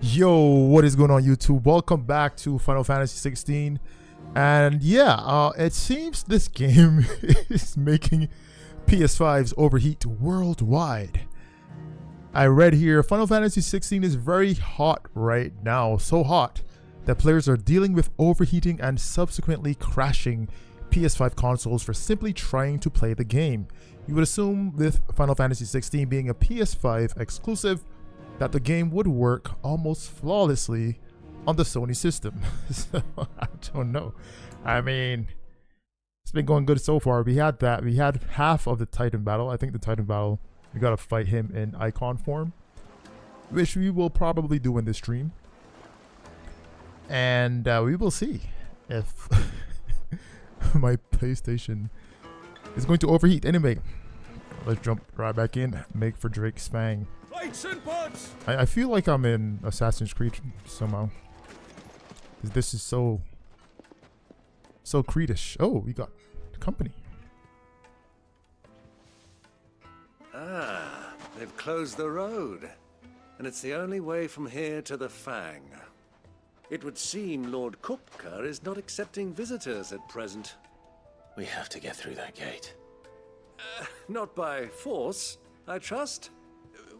Yo, what is going on YouTube? Welcome back to Final Fantasy 16. And yeah, it seems this game is making PS5's overheat worldwide. I read here Final Fantasy 16 is very hot right now, so hot that players are dealing with overheating and subsequently crashing PS5 consoles for simply trying to play the game. You would assume with Final Fantasy 16 being a PS5 exclusive that the game would work almost flawlessly on the Sony system. So, I don't know. I mean, it's been going good so far. We had half of the Titan battle. I think the Titan battle, we gotta fight him in icon form, which we will probably do in this stream. And we will see if my PlayStation is going to overheat. Anyway, let's jump right back in. Make for Drake's Fang. I feel like I'm in Assassin's Creed somehow. This is so Creedish. Oh, we got company. Ah, they've closed the road, and it's the only way from here to the Fang. It would seem Lord Kupka is not accepting visitors at present. We have to get through that gate. Not by force, I trust.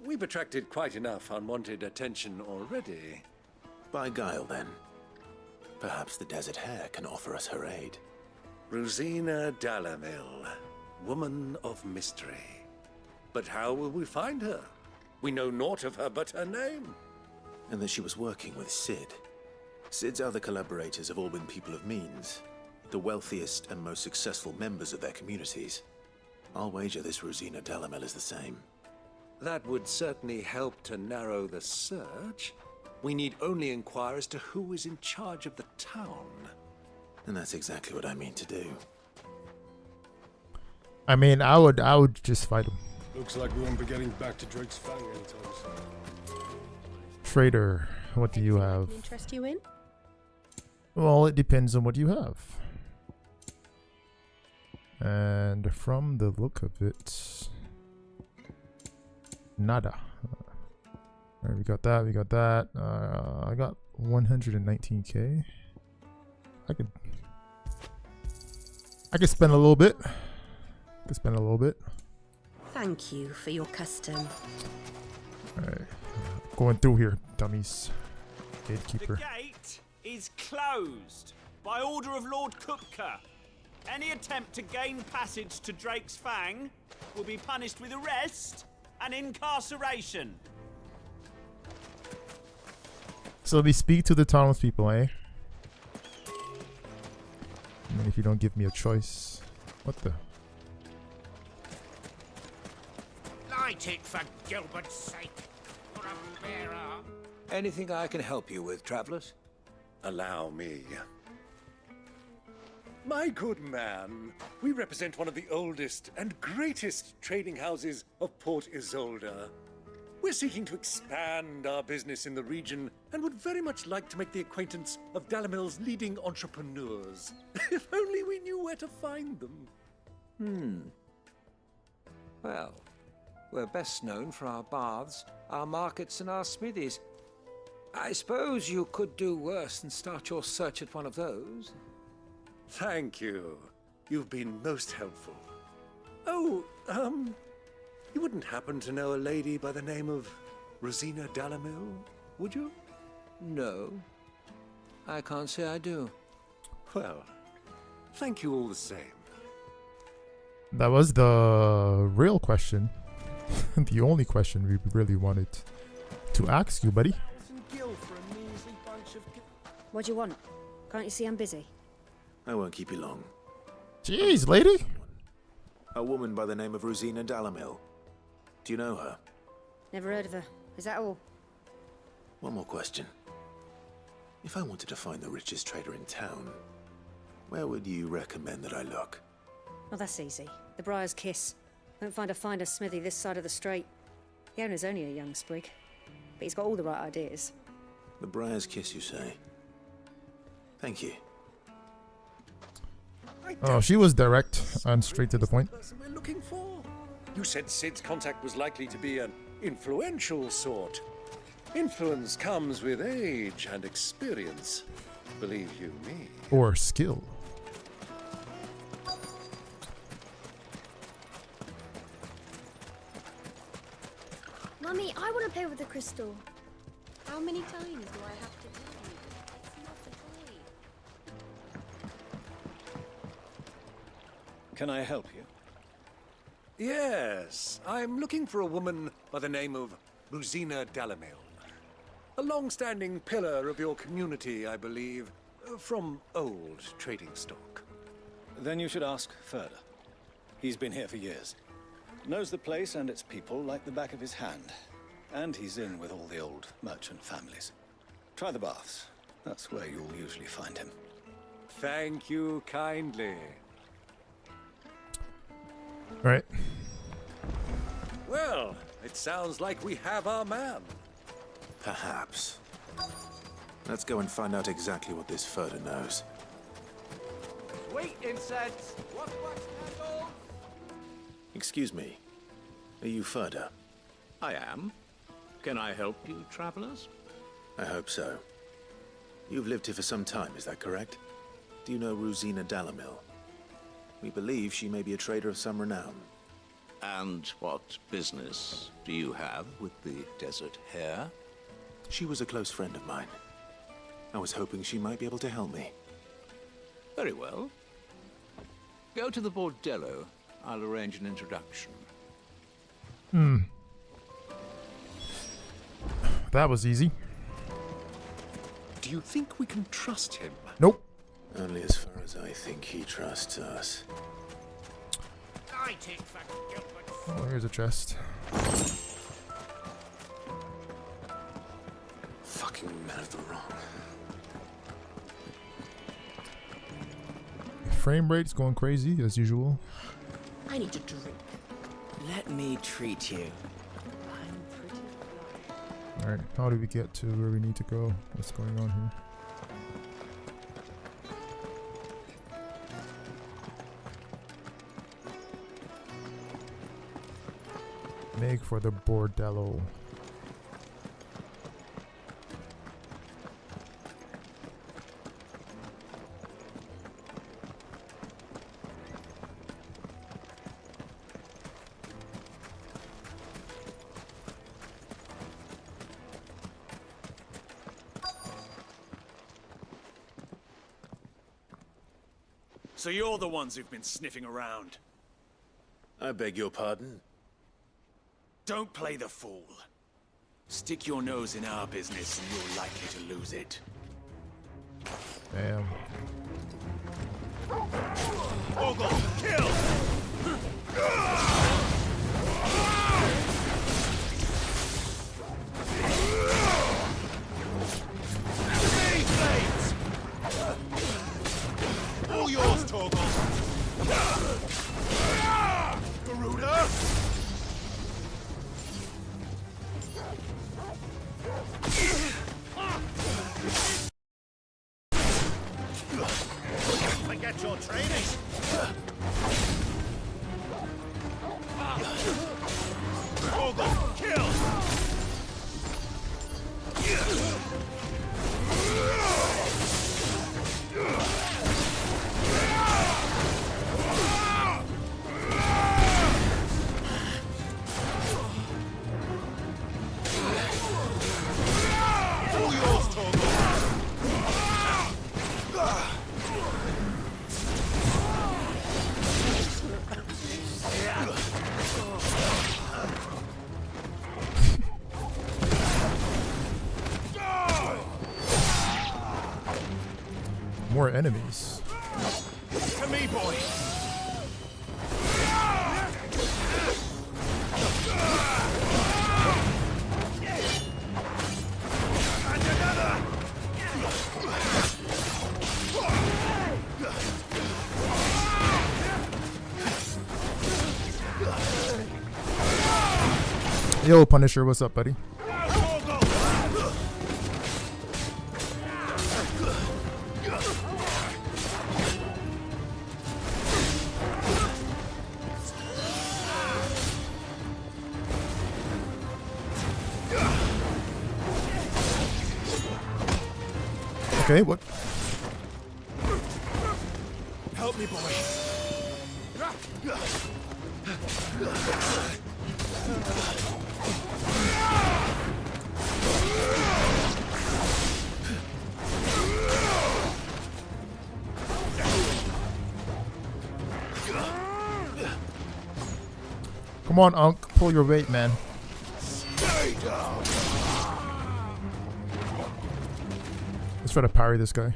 We've attracted quite enough unwanted attention already. By guile, then. Perhaps the Desert Hare can offer us her aid. Rosina Dalamil, woman of mystery. But how will we find her? We know naught of her but her name. And that she was working with Cid. Cid's other collaborators have all been people of means, the wealthiest and most successful members of their communities. I'll wager this Rosina Dalamil is the same. That would certainly help to narrow the search. We need only inquire as to who is in charge of the town. And that's exactly what I mean to do. I mean, I would just fight him. Looks like we won't be getting back to Drake's Fang anytime soon. Trader, what do you have? Interest you in? Well, it depends on what you have. And from the look of it, nada. Alright, we got that. I got 119k. I could spend a little bit. Thank you for your custom. Alright, going through here, dummies. Gatekeeper. The gate is closed by order of Lord Kupka. Any attempt to gain passage to Drake's Fang will be punished with arrest and incarceration. So we speak to the townspeople, eh? And then if you don't give me a choice, what the? Light it for Gilbert's sake, for a bearer. Anything I can help you with, travelers? Allow me. My good man, we represent one of the oldest and greatest trading houses of Port Isolde. We're seeking to expand our business in the region and would very much like to make the acquaintance of Dalamil's leading entrepreneurs. If only we knew where to find them. Well, we're best known for our baths, our markets, and our smithies. I suppose you could do worse than start your search at one of those. Thank you. You've been most helpful. Oh, you wouldn't happen to know a lady by the name of Rosina Dalamil, would you? No, I can't say I do. Well, thank you all the same. That was the real question. The only question we really wanted to ask you, buddy. What do you want? Can't you see I'm busy? I won't keep you long. Jeez, lady. A woman by the name of Rosina Dalamil. Do you know her? Never heard of her. Is that all? One more question. If I wanted to find the richest trader in town, where would you recommend that I look? Well, that's easy. The Briar's Kiss. Won't find a finer smithy this side of the strait. The owner's only a young sprig, but he's got all the right ideas. The Briar's Kiss, you say? Thank you. Oh, she was direct and straight to the point. We're looking for. You said Cid's contact was likely to be an influential sort. Influence comes with age and experience, believe you me. Or skill. Mummy, I want to play with the crystal. How many times do I have to tell you? It's not a toy. Can I help you? Yes, I'm looking for a woman by the name of Rosina Dalamil. A long-standing pillar of your community, I believe, from old trading stock. Then you should ask Ferda. He's been here for years. Knows the place and its people like the back of his hand. And he's in with all the old merchant families. Try the baths. That's where you'll usually find him. Thank you kindly. Right. Well, it sounds like we have our man. Perhaps. Let's go and find out exactly what this Ferda knows. Sweet incense! What wax candles? Excuse me. Are you Ferda? I am. Can I help you, travelers? I hope so. You've lived here for some time, is that correct? Do you know Rosina Dalamil? We believe she may be a trader of some renown. And what business do you have with the desert hare? She was a close friend of mine. I was hoping she might be able to help me. Very well. Go to the bordello. I'll arrange an introduction. That was easy. Do you think we can trust him? Nope. Only as far as I think he trusts us. Light it for Gilbert's Oh, here's a chest. Fucking men of the wrong. Frame rate's going crazy as usual. I need a drink. Let me treat you. Alright, how do we get to where we need to go? What's going on here? Make for the bordello. So you're the ones who've been sniffing around. I beg your pardon? Don't play the fool. Stick your nose in our business and you're likely to lose it. Damn. Ogle, kill! All yours, Torgal! Garuda! Forget your training! Torgal, kill! More enemies. To me, boy! And another! Yo, Punisher, what's up, buddy? Okay, what? Help me, boy. Come on, Unc. Pull your weight, man. Stay down. Let's try to parry this guy.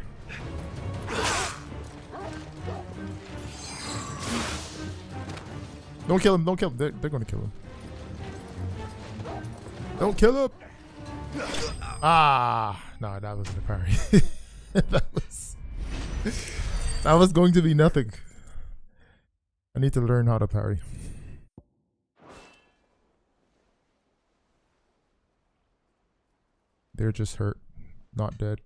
Don't kill him. Don't kill him. They're going to kill him. Don't kill him. Ah. No, that wasn't a parry. that was going to be nothing. I need to learn how to parry. They're just hurt, not dead.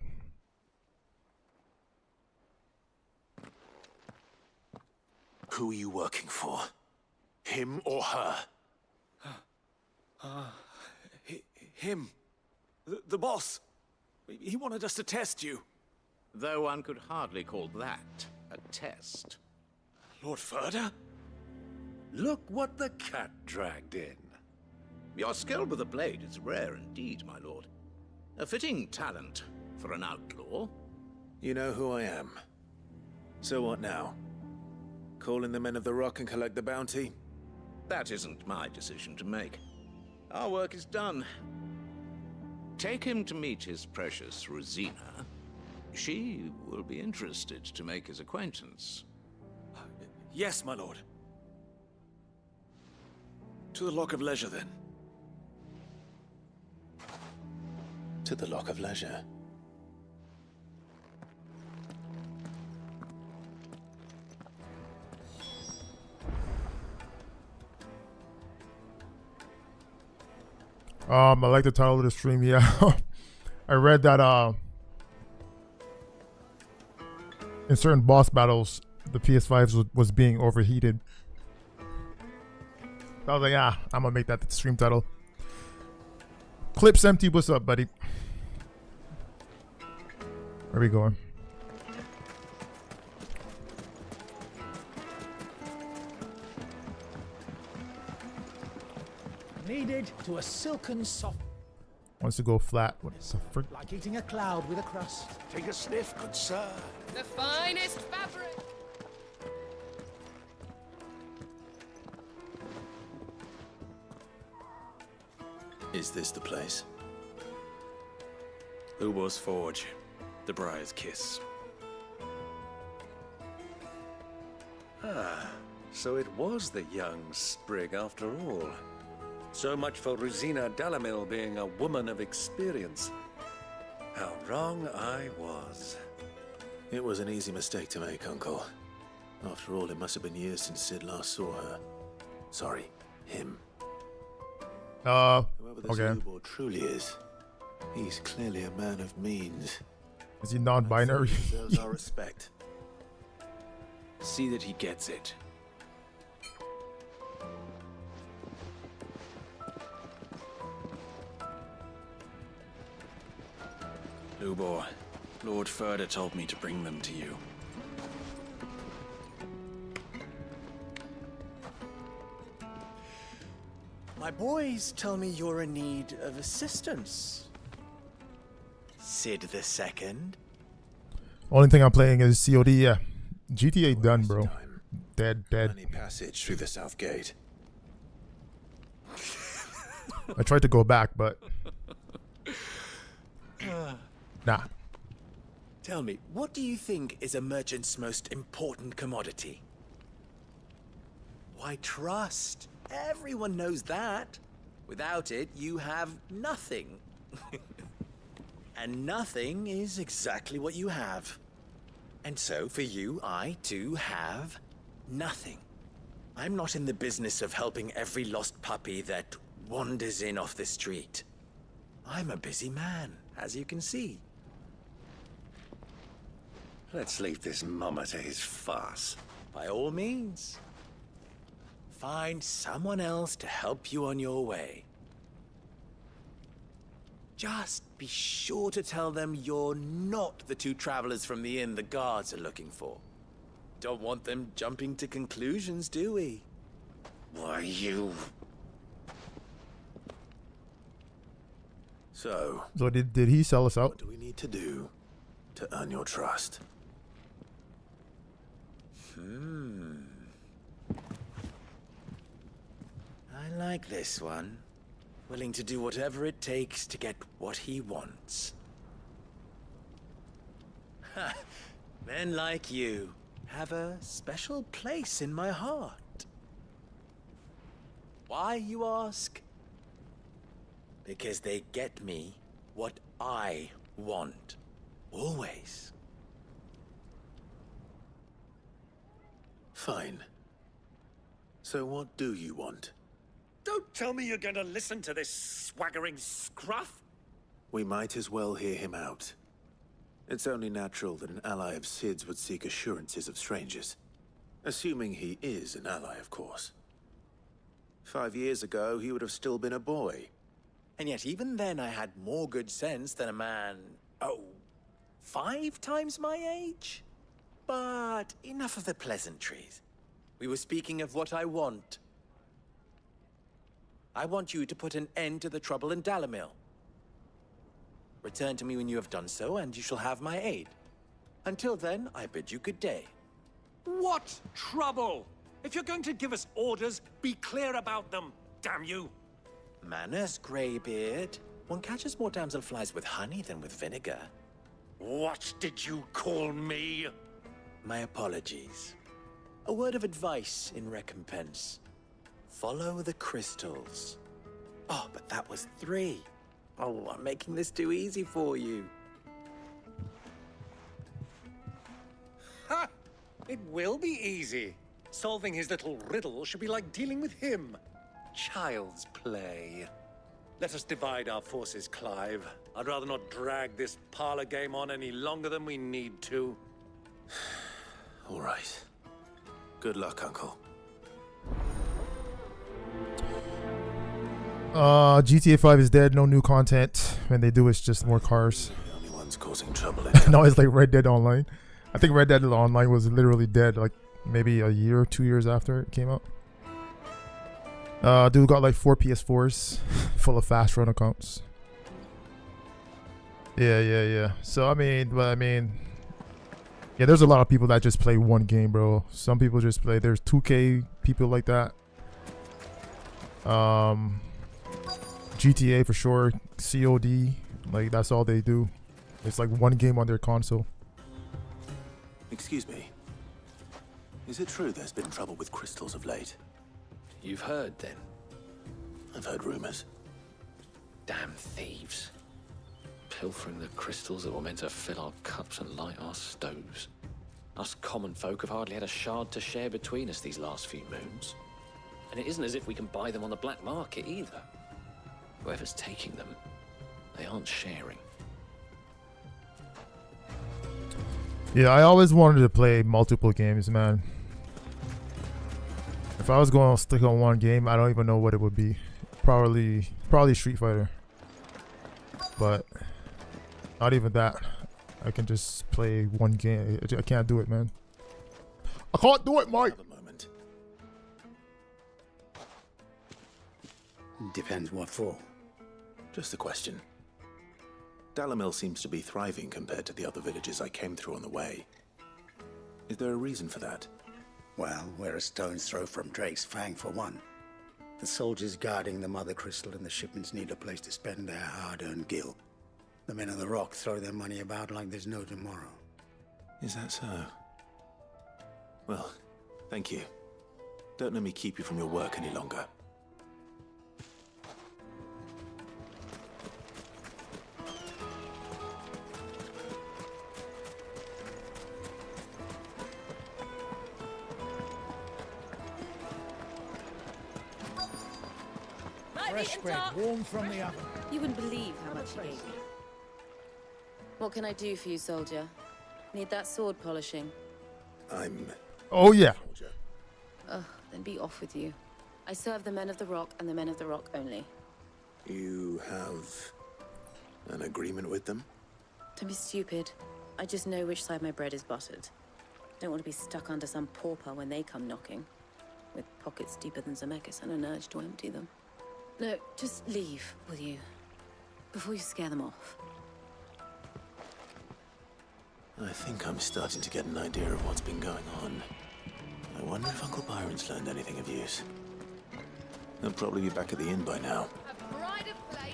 Who are you working for? Him or her? Him. The boss. He wanted us to test you. Though one could hardly call that a test. Lord Ferda? Look what the cat dragged in. Your skill with the blade is rare indeed, my lord. A fitting talent for an outlaw. You know who I am. So what now? Call in the men of the Rock and collect the bounty? That isn't my decision to make. Our work is done. Take him to meet his precious Rosina. She will be interested to make his acquaintance. Yes, my lord. To the Lock of Leisure, then. To the Lock of Leisure. I like the title of the stream. Yeah, I read that in certain boss battles, the PS5 was being overheated. I was like, yeah, I'm gonna make that the stream title. Clips empty. What's up, buddy? Where we going? Needed to a silken soft. Wants to go flat. What is the frick? Like eating a cloud with a crust. Take a sniff, good sir. The finest fabric. Is this the place? Ubor's Forge. The Briar's Kiss. Ah, so it was the young sprig after all. So much for Rosina Dalamil being a woman of experience. How wrong I was. It was an easy mistake to make, Uncle. After all, it must have been years since Sid last saw her. Sorry, him. Whoever this okay. Ubor truly is, he's clearly a man of means. Is he non-binary? He deserves our respect. See that he gets it. Ubor, Lord Ferda told me to bring them to you. My boys tell me you're in need of assistance. Sid the Second. Only thing I'm playing is COD. Yeah, GTA done, bro. Dead. Any passage through the south gate. I tried to go back, but nah. Tell me, what do you think is a merchant's most important commodity? Why, trust. Everyone knows that. Without it, you have nothing. And nothing is exactly what you have. And so, for you, I, too, have nothing. I'm not in the business of helping every lost puppy that wanders in off the street. I'm a busy man, as you can see. Let's leave this mummer to his farce. By all means. Find someone else to help you on your way. Just be sure to tell them you're not the two travelers from the inn the guards are looking for. Don't want them jumping to conclusions, do we? Why, you... So did he sell us out? what do we need to do to earn your trust? I like this one. Willing to do whatever it takes to get what he wants. Ha! Men like you have a special place in my heart. Why, you ask? Because they get me what I want. Always. Fine. So what do you want? Don't tell me you're going to listen to this swaggering scruff. We might as well hear him out. It's only natural that an ally of Sid's would seek assurances of strangers. Assuming he is an ally, of course. 5 years ago, he would have still been a boy. And yet even then I had more good sense than a man, 5 times my age? But enough of the pleasantries. We were speaking of what I want. I want you to put an end to the trouble in Dalamil. Return to me when you have done so, and you shall have my aid. Until then, I bid you good day. What trouble? If you're going to give us orders, be clear about them, damn you. Manners, Greybeard. One catches more damselflies with honey than with vinegar. What did you call me? My apologies. A word of advice in recompense. Follow the crystals. Oh, but that was 3. Oh, I'm making this too easy for you. Ha! It will be easy. Solving his little riddle should be like dealing with him. Child's play. Let us divide our forces, Clive. I'd rather not drag this parlor game on any longer than we need to. All right. Good luck, Uncle. GTA 5 is dead. No new content. When they do, it's just more cars. The only one's causing trouble. Now it's like Red Dead Online. I think Red Dead Online was literally dead like maybe a year or 2 years after it came out. Dude got like 4 PS4s full of fast run accounts. Yeah. So I mean, yeah, there's a lot of people that just play one game, bro. Some people just play. There's 2K people like that. GTA for sure. COD, like that's all they do. It's like one game on their console. Excuse me. Is it true there's been trouble with crystals of late? You've heard, then? I've heard rumors. Damn thieves. Pilfering the crystals that were meant to fill our cups and light our stoves. Us common folk have hardly had a shard to share between us these last few moons. And it isn't as if we can buy them on the black market either. Whoever's taking them, they aren't sharing. Yeah, I always wanted to play multiple games, man. If I was going to stick on one game, I don't even know what it would be. Probably Street Fighter. But not even that. I can just play one game. I can't do it, man. I can't do it, Mike. Depends what for. Just a question. Dalamil seems to be thriving compared to the other villages I came through on the way. Is there a reason for that? Well, we're a stone's throw from Drake's Fang for one. The soldiers guarding the Mother Crystal and the shipments need a place to spend their hard-earned gil. The men of the Rock throw their money about like there's no tomorrow. Is that so? Well, thank you. Don't let me keep you from your work any longer. Fresh bread, warm from the oven. You wouldn't believe how much he gave me. What can I do for you, soldier? Need that sword polishing? Oh, yeah. Ugh, then be off with you. I serve the men of the Rock and the men of the Rock only. You have An agreement with them? Don't be stupid. I just know which side my bread is buttered. Don't want to be stuck under some pauper when they come knocking, with pockets deeper than Zemeckis and an urge to empty them. No, just leave, will you? Before you scare them off. I think I'm starting to get an idea of what's been going on. I wonder if Uncle Byron's learned anything of use. He'll probably be back at the inn by now. A pride of place.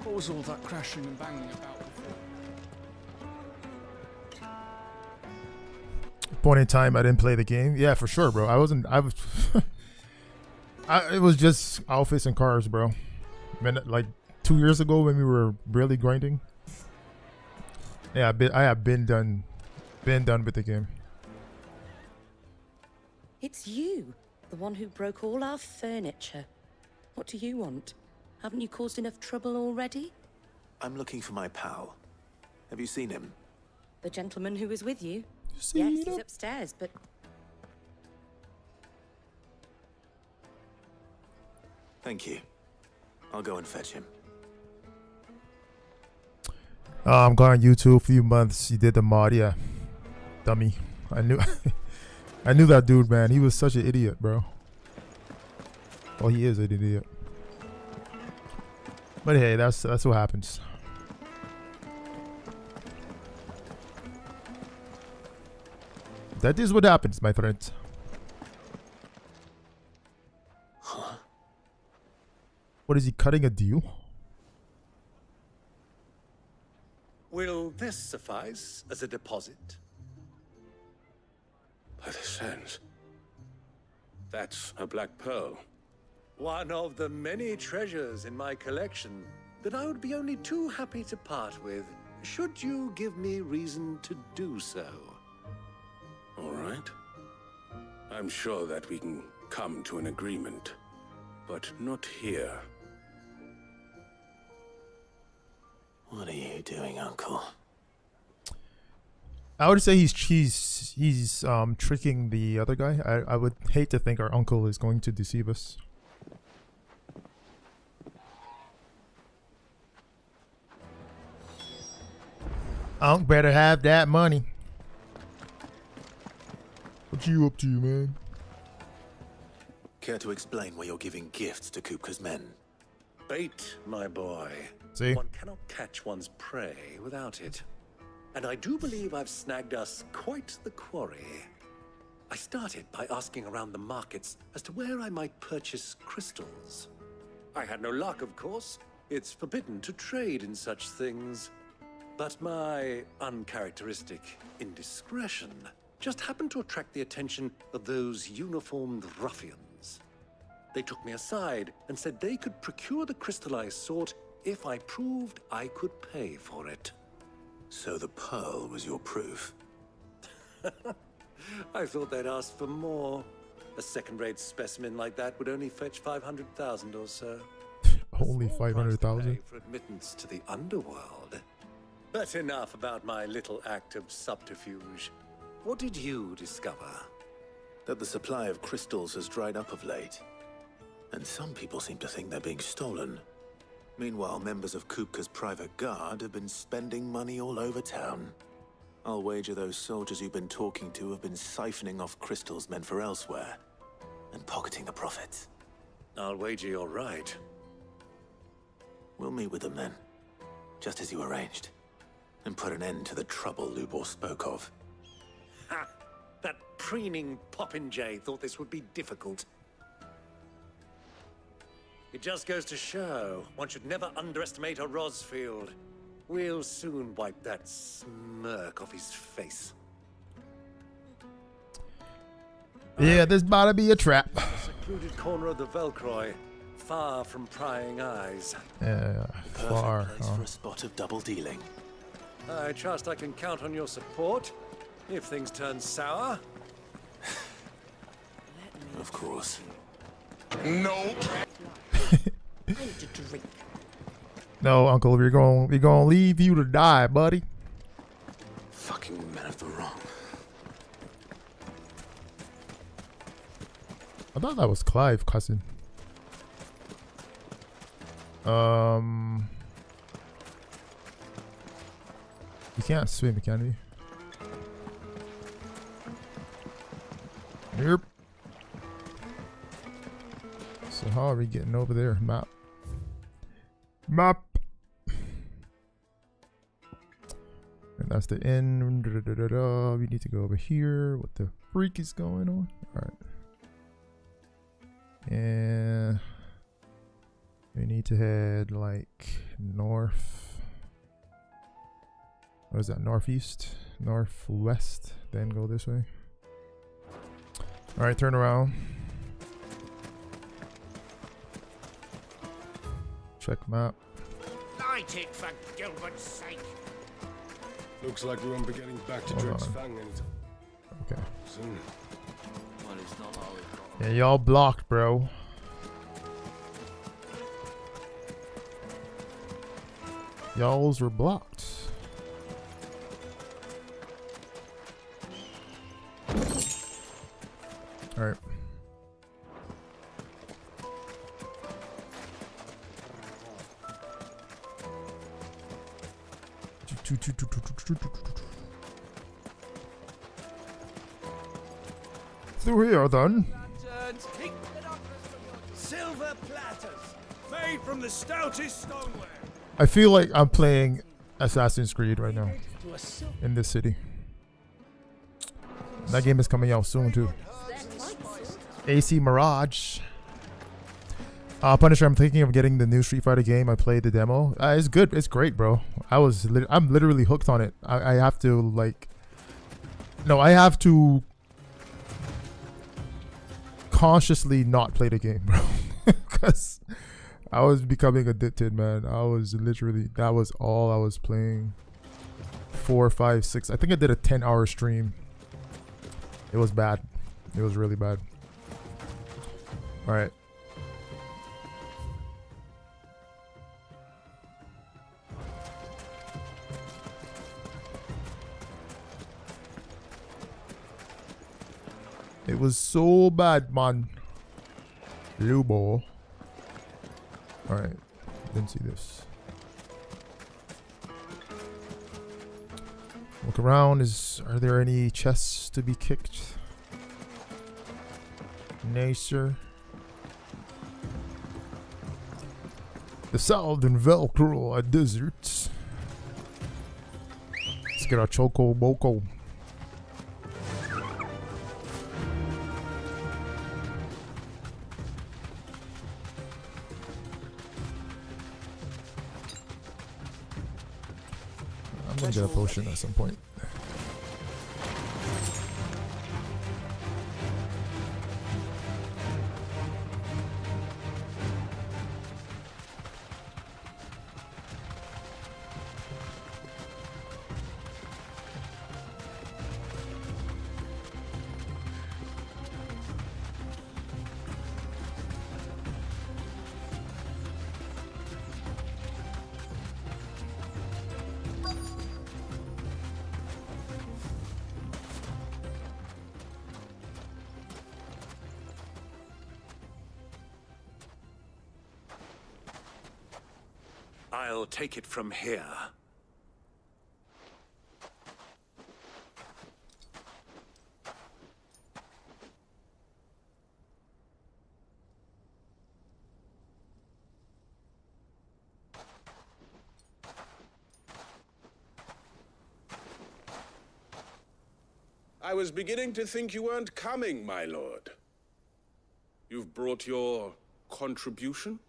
What was all that crashing and banging about before? Point in time, I didn't play the game. Yeah, for sure, bro. I was. It was just outfits and cars, bro. Like 2 years ago when we were really grinding. Yeah, I have been done with the game. It's you, the one who broke all our furniture. What do you want? Haven't you caused enough trouble already? I'm looking for my pal. Have you seen him? The gentleman who was with you? Yes, he's upstairs, but... Thank you. I'll go and fetch him. I'm going on YouTube a few months. He did the mod, yeah. Dummy. I knew I knew that dude, man. He was such an idiot, bro. Well, he is an idiot. But hey, that's what happens. That is what happens, my friend. Huh? What is he cutting a deal? Will this suffice as a deposit? By the sands. That's a black pearl. One of the many treasures in my collection that I would be only too happy to part with, should you give me reason to do so. All right. I'm sure that we can come to an agreement, but not here. What are you doing, Uncle? I would say he's tricking the other guy. I would hate to think our uncle is going to deceive us. Unc better have that money. What you up to, man? Care to explain why you're giving gifts to Kupka's men? Bait, my boy. See? One cannot catch one's prey without it. And I do believe I've snagged us quite the quarry. I started by asking around the markets as to where I might purchase crystals. I had no luck, of course. It's forbidden to trade in such things. But my uncharacteristic indiscretion just happened to attract the attention of those uniformed ruffians. They took me aside and said they could procure the crystal I sought if I proved I could pay for it. So the pearl was your proof? I thought they'd ask for more. A second-rate specimen like that would only fetch 500,000 or so. Only 500,000 for admittance to the underworld. But enough about my little act of subterfuge. What did you discover? That the supply of crystals has dried up of late. And some people seem to think they're being stolen. Meanwhile, members of Kupka's private guard have been spending money all over town. I'll wager those soldiers you've been talking to have been siphoning off crystals meant for elsewhere, and pocketing the profits. I'll wager you're right. We'll meet with them then, just as you arranged, and put an end to the trouble Lubor spoke of. Ha! That preening popinjay thought this would be difficult. It just goes to show one should never underestimate a Rosfield. We'll soon wipe that smirk off his face. Yeah, there's about to be a trap. Secluded corner of the Velcroy, far from prying eyes. Yeah, far. Perfect place for a spot of double dealing. I trust I can count on your support if things turn sour. Of course. No. I need to drink. No, Uncle, we're gonna leave you to die, buddy. Fucking men of the wrong. I thought that was Clive, cousin. You can't swim, can you? Yep. So how are we getting over there? Map. Map. And that's the end. We need to go over here. What the freak is going on? Alright. And we need to head like north. What is that? Northeast? Northwest? Then go this way. Alright, turn around. Check map. Light it for Gilbert's sake. Looks like we won't be getting back to Hold Drake's on. Fang anytime Okay. soon. Well, it's not always Yeah, y'all blocked, bro. Y'alls were blocked. Alright. Through here, then. Silver platters, made from the stoutest stoneware. I feel like I'm playing Assassin's Creed right now in this city. That game is coming out soon too. AC Mirage. Punisher, I'm thinking of getting the new Street Fighter game. I played the demo. It's good. It's great, bro. I'm literally hooked on it. I have to like. No, I have to consciously not play the game, bro, because I was becoming addicted, man. I was literally, that was all I was playing. 4, 5, 6. I think I did a 10-hour stream. It was bad. It was really bad. All right. It was so bad, man. Lubo. Alright. Didn't see this. Look around. Are there any chests to be kicked? Nicer. The Southern Velcro deserts. Let's get our Choco Boko. I'm gonna get a potion at some point. I'll take it from here. I was beginning to think you weren't coming, my lord. You've brought your contribution?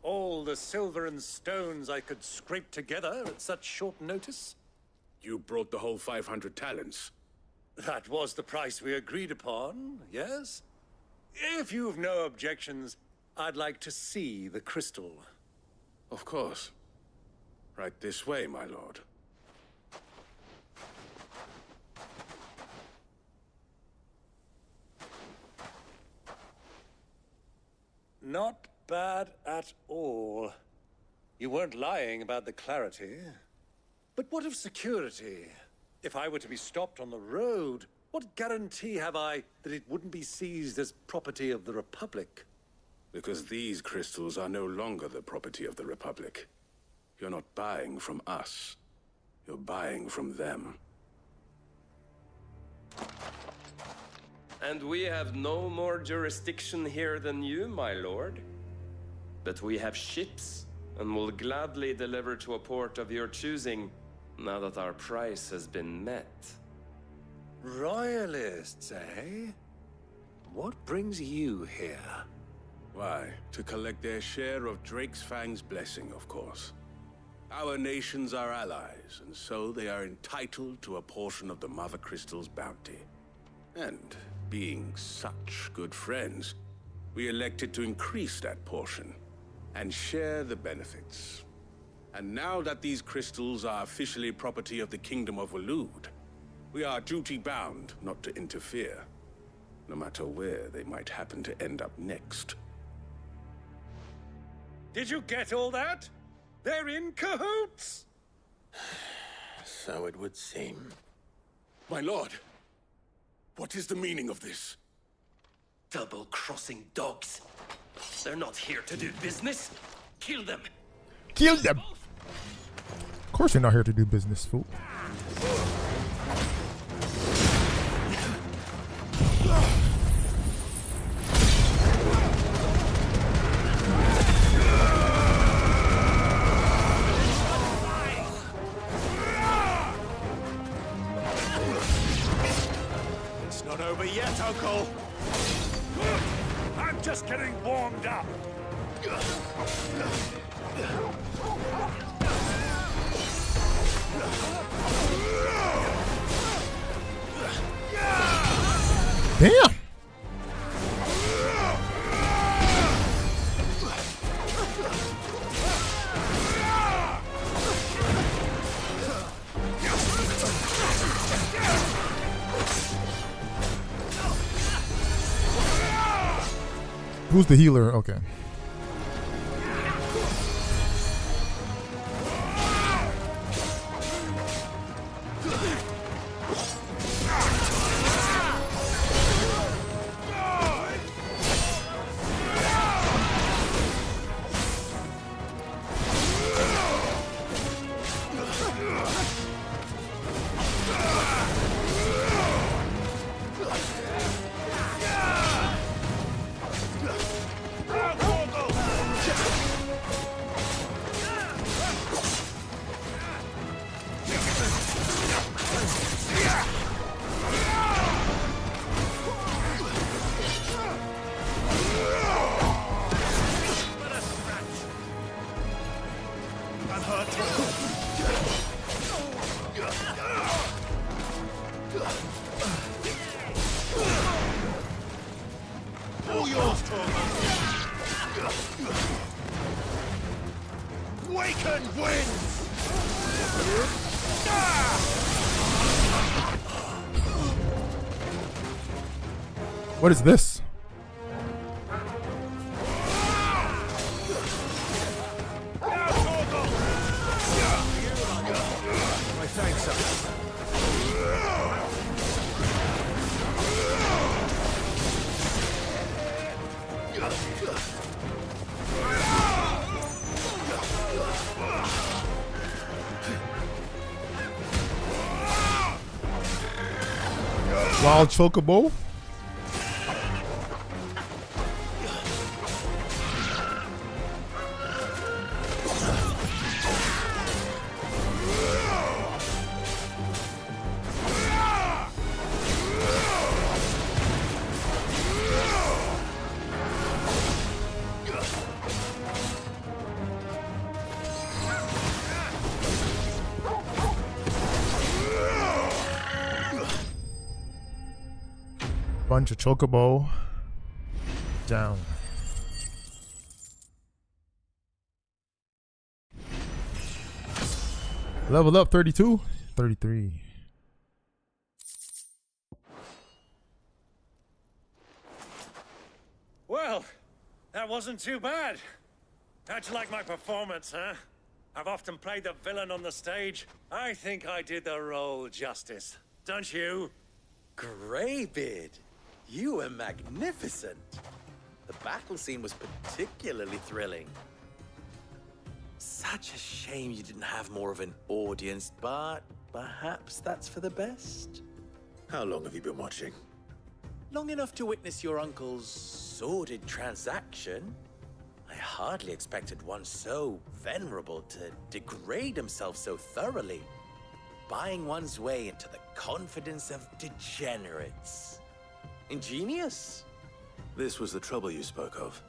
All the silver and stones I could scrape together at such short notice? You brought the whole 500 talents. That was the price we agreed upon, yes? If you've no objections, I'd like to see the crystal. Of course. Right this way, my lord. Not bad at all. You weren't lying about the clarity. But what of security? If I were to be stopped on the road, what guarantee have I that it wouldn't be seized as property of the Republic? Because these crystals are no longer the property of the Republic. You're not buying from us. You're buying from them. And we have no more jurisdiction here than you, my lord. But we have ships, and will gladly deliver to a port of your choosing, now that our price has been met. Royalists, eh? What brings you here? Why, to collect their share of Drake's Fang's blessing, of course. Our nations are allies, and so they are entitled to a portion of the Mother Crystal's bounty. And being such good friends, we elected to increase that portion and share the benefits. And now that these crystals are officially property of the Kingdom of Waloed, we are duty-bound not to interfere, no matter where they might happen to end up next. Did you get all that? They're in cahoots! So it would seem. My lord, what is the meaning of this? Double-crossing dogs. They're not here to do business. Kill them. Kill them! Of course you're not here to do business, fool. It's not over yet, Uncle. I'm just getting warmed up. Damn! Who's the healer? Okay. All yours, Torgo. Waken wins! What is this? My thanks, sir. Wild chocobo. Bunch of chocobo down. Leveled up 32, 33. Well, that wasn't too bad. How'd you like my performance, huh? I've often played the villain on the stage. I think I did the role justice. Don't you? Greybeard, you were magnificent. The battle scene was particularly thrilling. So such a shame you didn't have more of an audience, but perhaps that's for the best. How long have you been watching? Long enough to witness your uncle's sordid transaction. I hardly expected one so venerable to degrade himself so thoroughly, buying one's way into the confidence of degenerates. Ingenious. This was the trouble you spoke of.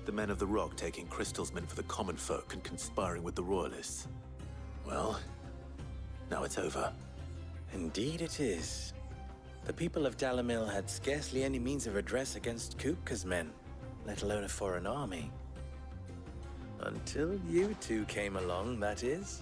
The men of the Rock taking crystals meant for the common folk and conspiring with the Royalists. Well, now it's over. Indeed it is. The people of Dalamil had scarcely any means of redress against Kupka's men, let alone a foreign army. Until you two came along, that is.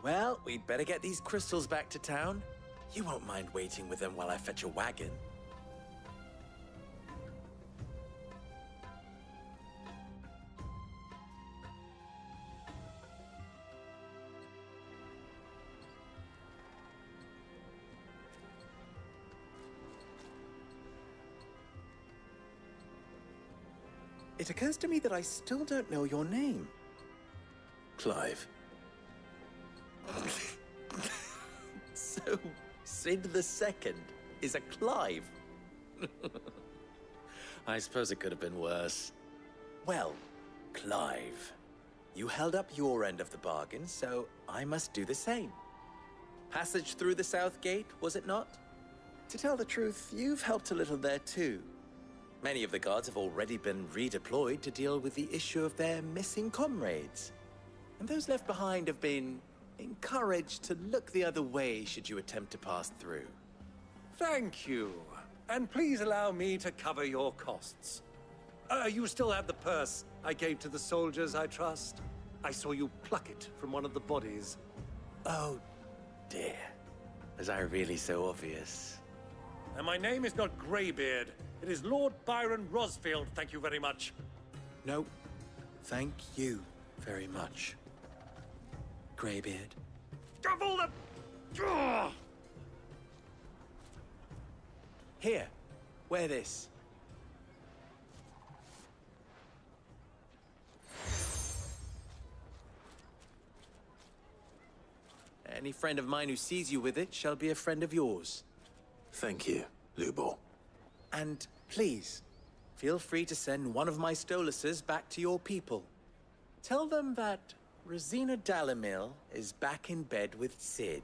Well, we'd better get these crystals back to town. You won't mind waiting with them while I fetch a wagon. It occurs to me that I still don't know your name. Clive. So, Sid the Second is a Clive. I suppose it could have been worse. Well, Clive, you held up your end of the bargain, so I must do the same. Passage through the South Gate, was it not? To tell the truth, you've helped a little there too. Many of the guards have already been redeployed to deal with the issue of their missing comrades. And those left behind have been encouraged to look the other way should you attempt to pass through. Thank you. And please allow me to cover your costs. You still have the purse I gave to the soldiers, I trust? I saw you pluck it from one of the bodies. Oh, dear. Was I really so obvious? And my name is not Greybeard. It is Lord Byron Rosfield, thank you very much. No, thank you very much, Greybeard. Of all the... Here, wear this. Any friend of mine who sees you with it shall be a friend of yours. Thank you, Lubor. And please, feel free to send one of my Stoluses back to your people. Tell them that Rosina Dalamil is back in bed with Sid.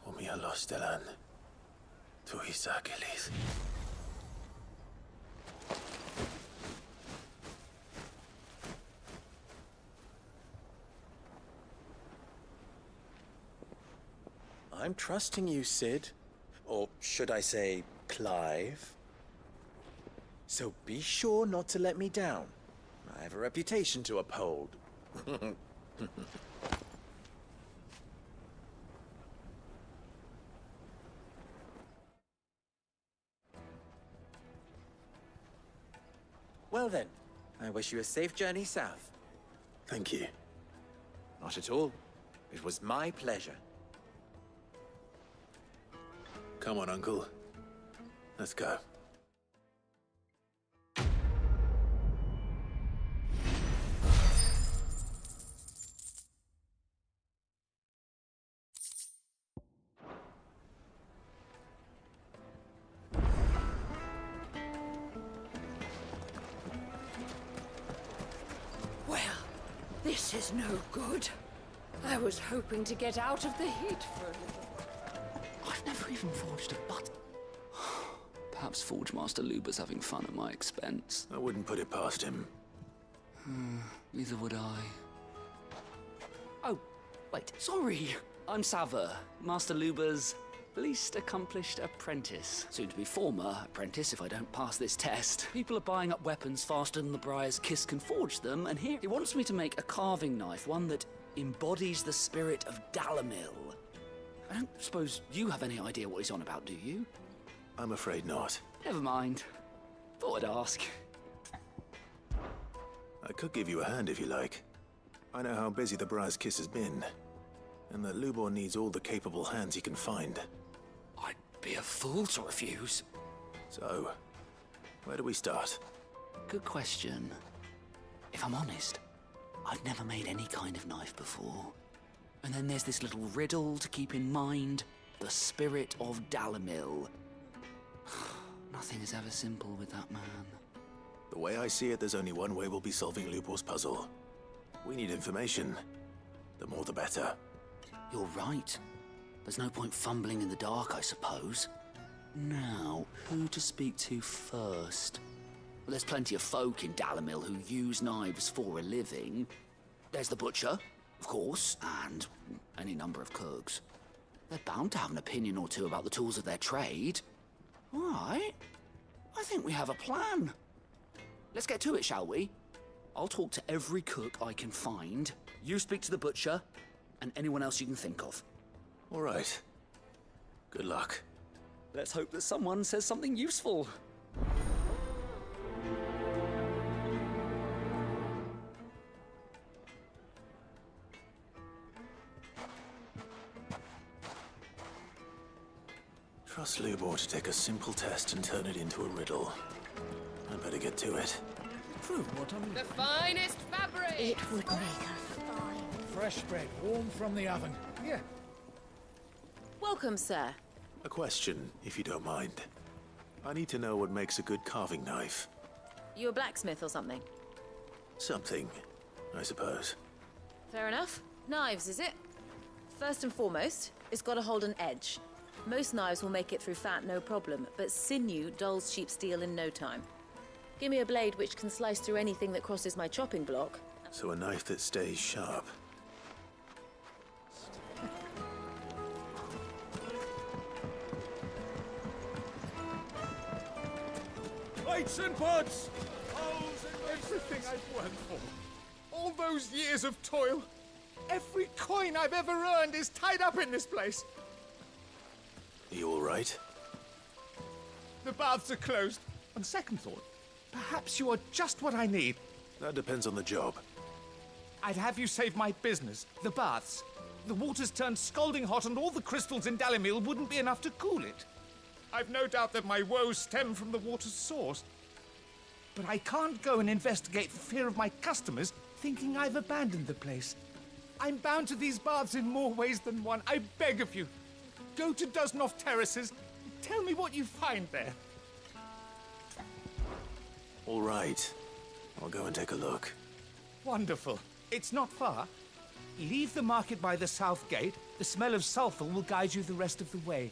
Omia Lostelan. Tu Isakelis. I'm trusting you, Sid. Or should I say, Clive. So be sure not to let me down. I have a reputation to uphold. Well then, I wish you a safe journey south. Thank you. Not at all. It was my pleasure. Come on, Uncle. Let's go. Well, this is no good. I was hoping to get out of the heat for a little. I've never even forged a button. Perhaps Forge Master Luber's having fun at my expense. I wouldn't put it past him. Neither would I. Oh, wait, sorry. I'm Sava, Master Luber's least accomplished apprentice. Soon to be former apprentice if I don't pass this test. People are buying up weapons faster than the Briar's Kiss can forge them, and here he wants me to make a carving knife, one that embodies the spirit of Dalamil. I don't suppose you have any idea what he's on about, do you? I'm afraid not. Never mind. Thought I'd ask. I could give you a hand if you like. I know how busy the Briar's Kiss has been, and that Lubor needs all the capable hands he can find. I'd be a fool to refuse. So, where do we start? Good question. If I'm honest, I've never made any kind of knife before. And then there's this little riddle to keep in mind. The spirit of Dalamil. Nothing is ever simple with that man. The way I see it, there's only one way we'll be solving Lubor's puzzle. We need information. The more the better. You're right. There's no point fumbling in the dark, I suppose. Now, who to speak to first? Well, there's plenty of folk in Dalamil who use knives for a living. There's the butcher, of course, and any number of cooks. They're bound to have an opinion or two about the tools of their trade. All right. I think we have a plan. Let's get to it, shall we? I'll talk to every cook I can find. You speak to the butcher, and anyone else you can think of. All right. Good luck. Let's hope that someone says something useful. Trust Lubor to take a simple test and turn it into a riddle. I'd better get to it. Prove what I'm... The finest fabric! It would make us fine. Fresh bread, warm from the oven. Yeah. Welcome, sir. A question, if you don't mind. I need to know what makes a good carving knife. You a blacksmith or something? Something, I suppose. Fair enough. Knives, is it? First and foremost, it's got to hold an edge. Most knives will make it through fat, no problem, but sinew dulls cheap steel in no time. Give me a blade which can slice through anything that crosses my chopping block. So a knife that stays sharp. Plates and pots! Everything I've worked for. All those years of toil. Every coin I've ever earned is tied up in this place. You all right? The baths are closed. On second thought, perhaps you are just what I need. That depends on the job. I'd have you save my business, the baths. The water's turned scalding hot and all the crystals in Dalamil wouldn't be enough to cool it. I've no doubt that my woes stem from the water's source. But I can't go and investigate for fear of my customers thinking I've abandoned the place. I'm bound to these baths in more ways than one. I beg of you. Go to Dusnoff Terraces. Tell me what you find there. All right. I'll go and take a look. Wonderful. It's not far. Leave the market by the south gate. The smell of sulfur will guide you the rest of the way.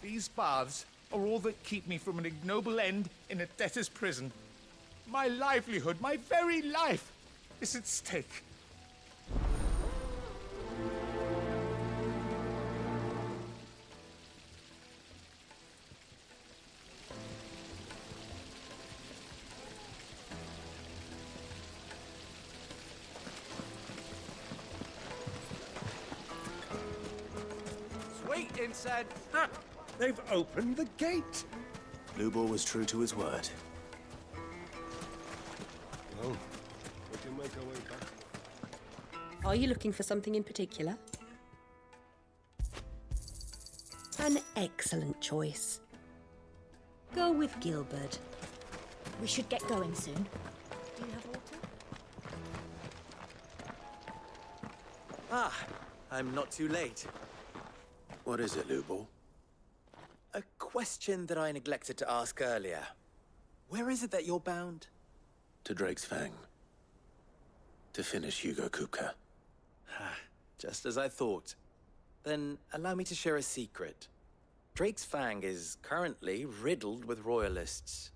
These baths are all that keep me from an ignoble end in a debtor's prison. My livelihood, my very life, is at stake. Wait inside. Ha! They've opened the gate. Lubor was true to his word. Well, we can make our way back. Are you looking for something in particular? An excellent choice. Go with Gilbert. We should get going soon. Do you have water? Ah, I'm not too late. What is it, Lubor? A question that I neglected to ask earlier. Where is it that you're bound? To Drake's Fang. To finish Hugo Kupka. Just as I thought. Then allow me to share a secret. Drake's Fang is currently riddled with royalists.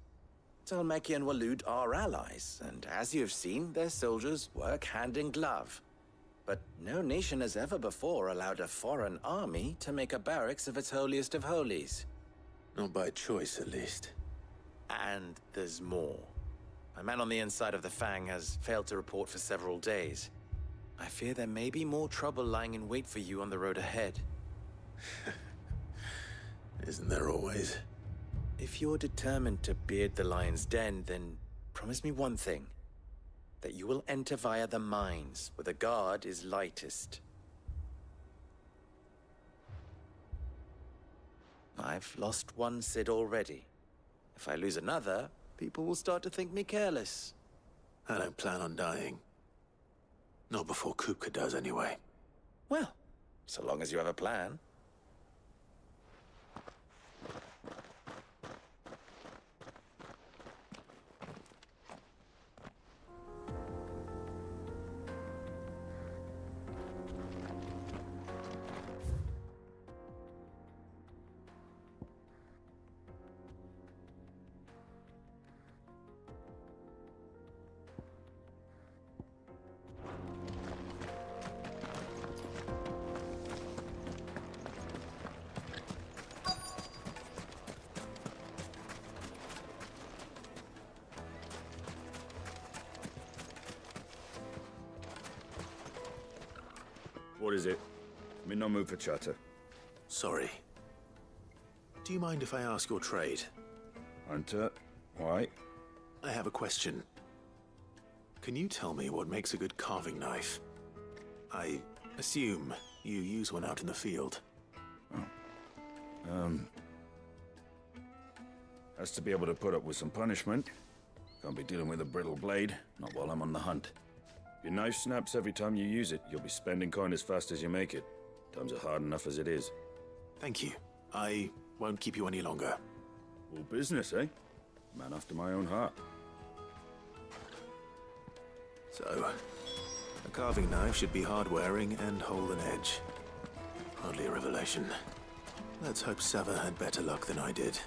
Talmeki and Walud are allies, and as you've seen, their soldiers work hand in glove. But no nation has ever before allowed a foreign army to make a barracks of its holiest of holies. Not by choice, at least. And there's more. A man on the inside of the Fang has failed to report for several days. I fear there may be more trouble lying in wait for you on the road ahead. Isn't there always? If you're determined to beard the lion's den, then promise me one thing. That you will enter via the mines, where the guard is lightest. I've lost one Cid already. If I lose another, people will start to think me careless. I don't plan on dying. Not before Kupka does, anyway. Well, so long as you have a plan. What is it? I'm in no mood for chatter. Sorry. Do you mind if I ask your trade? Hunter, why? I have a question. Can you tell me what makes a good carving knife? I assume you use one out in the field. Has to be able to put up with some punishment. Can't be dealing with a brittle blade, not while I'm on the hunt. If your knife snaps every time you use it, you'll be spending coin as fast as you make it. Times are hard enough as it is. Thank you. I won't keep you any longer. All business, eh? Man after my own heart. So, a carving knife should be hard-wearing and hold an edge. Hardly a revelation. Let's hope Sava had better luck than I did.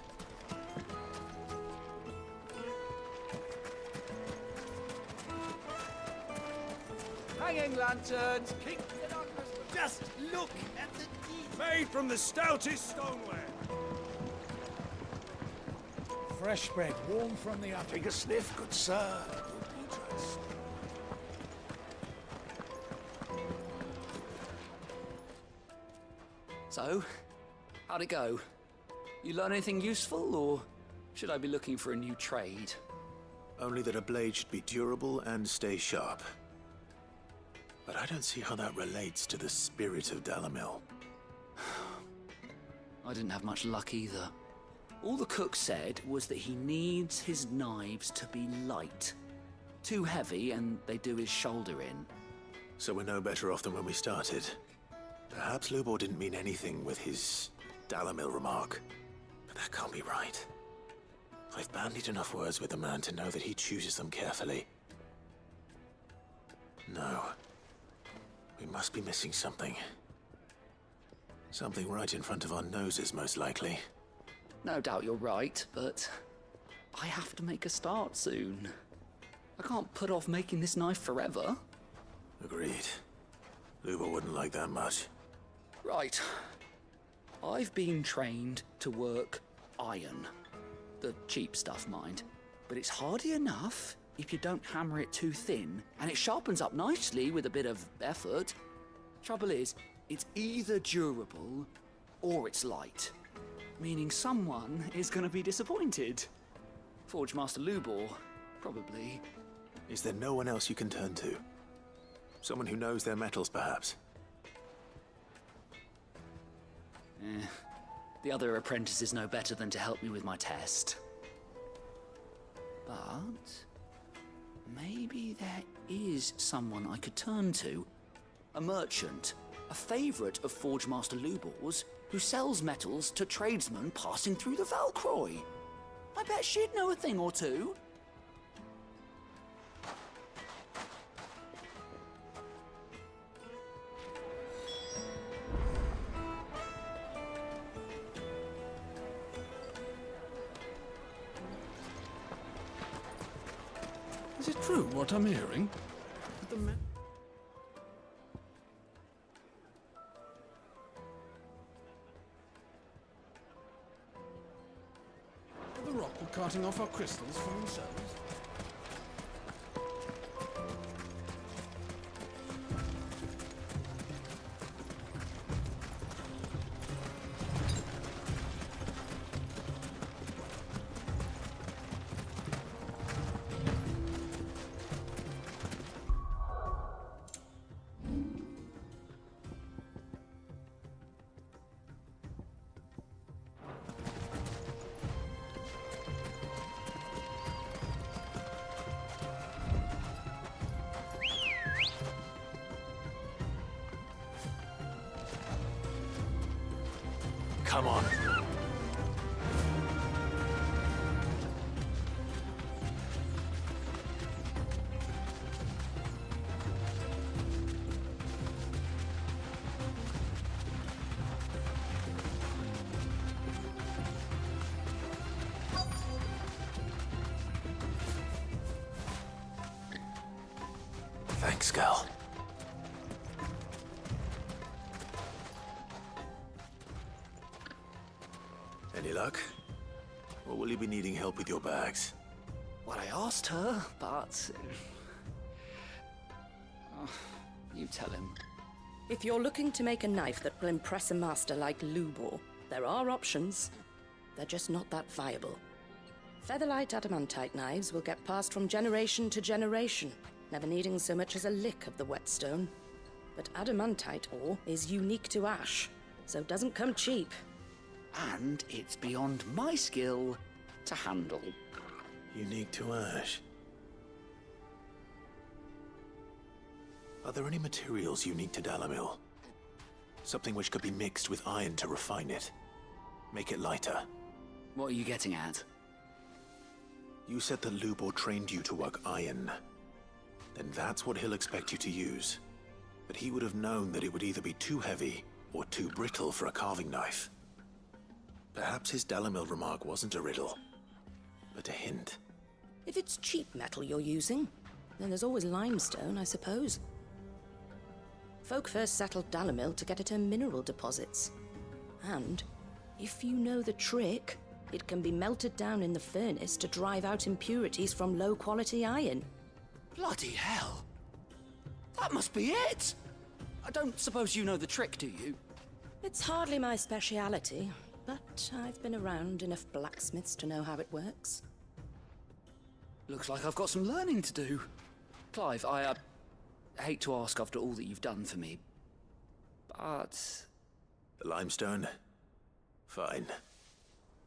Hanging lanterns, keep the darkness. Just look at the teeth. Made from the stoutest stoneware. Fresh bread, warm from the oven. Take a sniff, good sir. So, how'd it go? You learn anything useful, or should I be looking for a new trade? Only that a blade should be durable and stay sharp. But I don't see how that relates to the spirit of Dalamil. I didn't have much luck either. All the cook said was that he needs his knives to be light. Too heavy and they do his shoulder in. So we're no better off than when we started. Perhaps Lubor didn't mean anything with his Dalamil remark. But that can't be right. I've bandied enough words with the man to know that he chooses them carefully. No. We must be missing something. Something right in front of our noses, most likely. No doubt you're right, but I have to make a start soon. I can't put off making this knife forever. Agreed. Lubor wouldn't like that much. Right. I've been trained to work iron. The cheap stuff, mind. But it's hardy enough if you don't hammer it too thin, and it sharpens up nicely with a bit of effort. Trouble is, it's either durable or it's light. Meaning someone is going to be disappointed. Forge Master Lubor, probably. Is there no one else you can turn to? Someone who knows their metals, perhaps? The other apprentices know better than to help me with my test. But maybe there is someone I could turn to. A merchant, a favourite of Forge Master Lubor's, who sells metals to tradesmen passing through the Valcroy. I bet she'd know a thing or two. Is it true what I'm hearing? That the men... The rock were carting off our crystals for themselves? Come on. Thanks, Gal. Any luck? Or will you be needing help with your bags? Well, I asked her, but... Oh, you tell him. If you're looking to make a knife that will impress a master like Lubor, there are options. They're just not that viable. Featherlight adamantite knives will get passed from generation to generation, never needing so much as a lick of the whetstone. But adamantite ore is unique to ash, so it doesn't come cheap. And it's beyond my skill to handle. Unique to ash. Are there any materials unique to Dalamil? Something which could be mixed with iron to refine it. Make it lighter. What are you getting at? You said that Lubor trained you to work iron. Then that's what he'll expect you to use. But he would have known that it would either be too heavy or too brittle for a carving knife. Perhaps his Dalamil remark wasn't a riddle, but a hint. If it's cheap metal you're using, then there's always limestone, I suppose. Folk first settled Dalamil to get at her mineral deposits. And, if you know the trick, it can be melted down in the furnace to drive out impurities from low-quality iron. Bloody hell! That must be it! I don't suppose you know the trick, do you? It's hardly my speciality, but I've been around enough blacksmiths to know how it works. Looks like I've got some learning to do. Clive, I hate to ask after all that you've done for me, but... The limestone? Fine.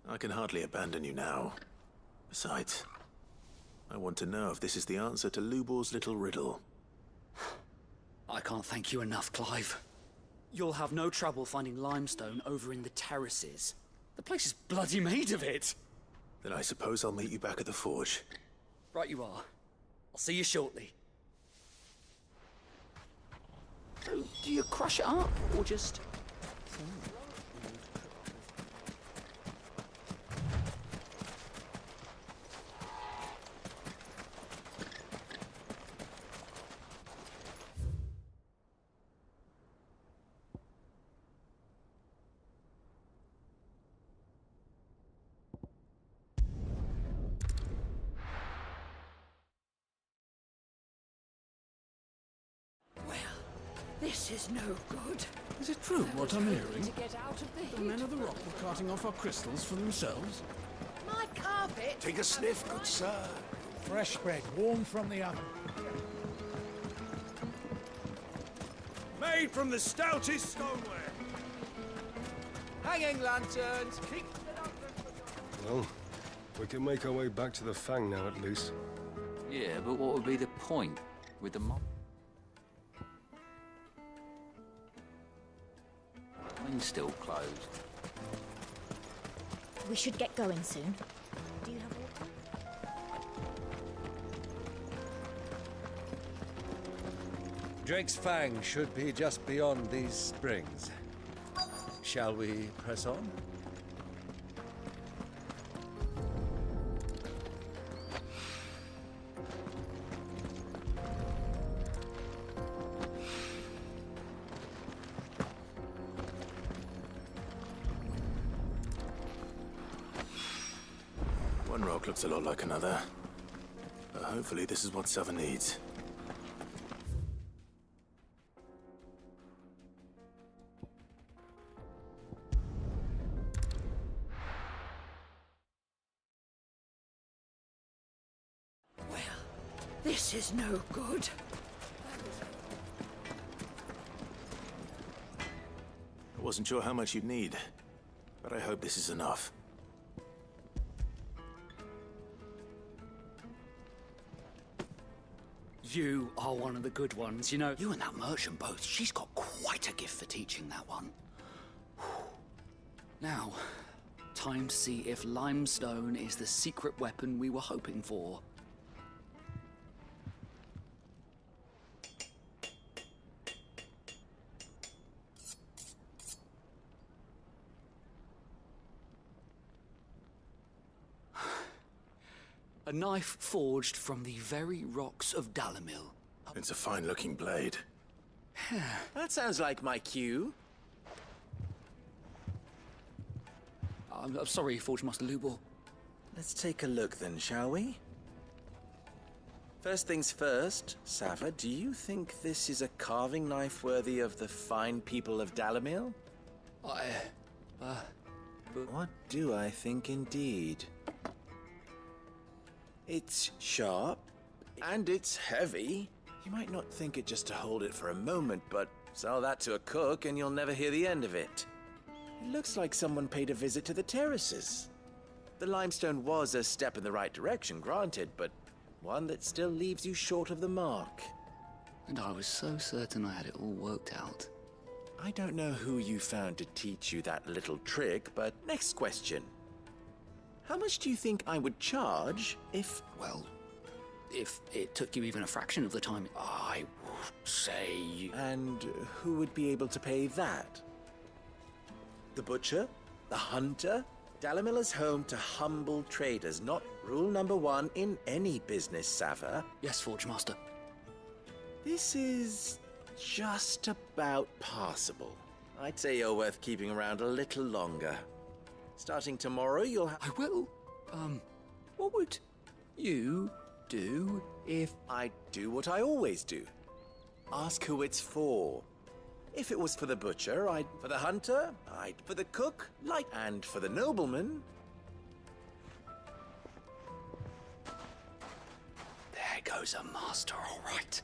I can hardly abandon you now. Besides, I want to know if this is the answer to Lubor's little riddle. I can't thank you enough, Clive. You'll have no trouble finding limestone over in the terraces. The place is bloody made of it. Then I suppose I'll meet you back at the forge. Right you are. I'll see you shortly. So, do you crush it up, or just... This is no good. Is it true what I'm hearing? To get out of the The heat. men of the rock were carting off our crystals for themselves? My carpet. Take a sniff, good sir. Fresh bread, warm from the oven. Made from the stoutest stoneware. Hanging lanterns. Keep... Well, we can make our way back to the Fang now at least. Yeah, but what would be the point with the mob? Wind's still closed. We should get going soon. Do you have water? Drake's Fang should be just beyond these springs. Shall we press on? One rock looks a lot like another. But hopefully this is what Southern needs. This is no good. I wasn't sure how much you'd need, but I hope this is enough. You are one of the good ones. You know, you and that merchant both, she's got quite a gift for teaching that one. Now, time to see if limestone is the secret weapon we were hoping for. A knife forged from the very rocks of Dalamil. It's a fine-looking blade. That sounds like my cue. I'm sorry, Forge Master Lubor. Let's take a look then, shall we? First things first, Sava, do you think this is a carving knife worthy of the fine people of Dalamil? What do I think indeed? It's sharp, and it's heavy. You might not think it just to hold it for a moment, but sell that to a cook and you'll never hear the end of it. It looks like someone paid a visit to the terraces. The limestone was a step in the right direction, granted, but one that still leaves you short of the mark. And I was so certain I had it all worked out. I don't know who you found to teach you that little trick, but next question. How much do you think I would charge if... Well, if it took you even a fraction of the time, I would say... And who would be able to pay that? The butcher? The hunter? Dalamil is home to humble traders, not rule number one in any business, Sava. Yes, Forge Master. This is just about passable. I'd say you're worth keeping around a little longer. Starting tomorrow, you'll have... I will. What would you do if... I'd do what I always do. Ask who it's for. If it was for the butcher, I'd... For the hunter, I'd... For the cook, like... And for the nobleman... There goes a master, all right.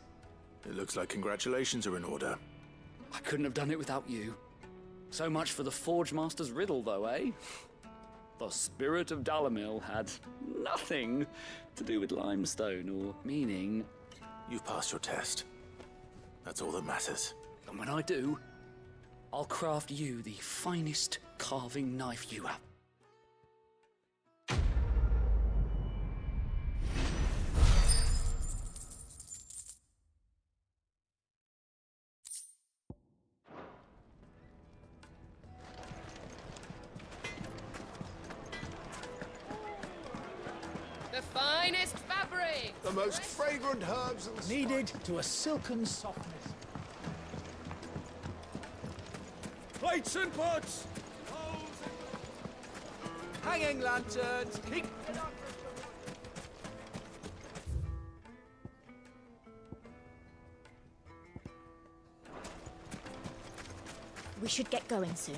It looks like congratulations are in order. I couldn't have done it without you. So much for the Forge Master's riddle, though, eh? The spirit of Dalamil had nothing to do with limestone, or meaning... You've passed your test. That's all that matters. And when I do, I'll craft you the finest carving knife you have. Finest fabric! The most fragrant herbs and Kneaded to a silken softness. Plates and pots! Hanging lanterns, keep... We should get going soon.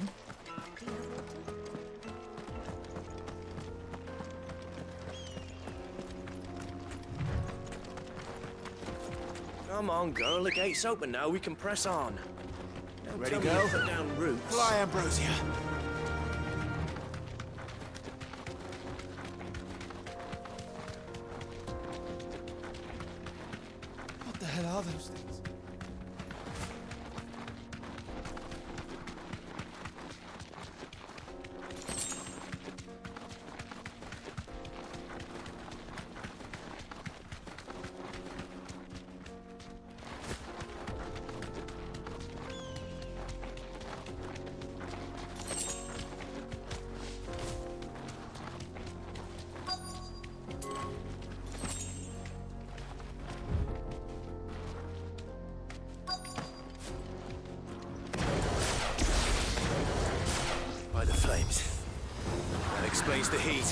Come on, girl. The gate's open now. We can press on. Don't Ready, tell me go? to put down roots. Fly, Ambrosia. What the hell are those things? By the flames. That explains the heat.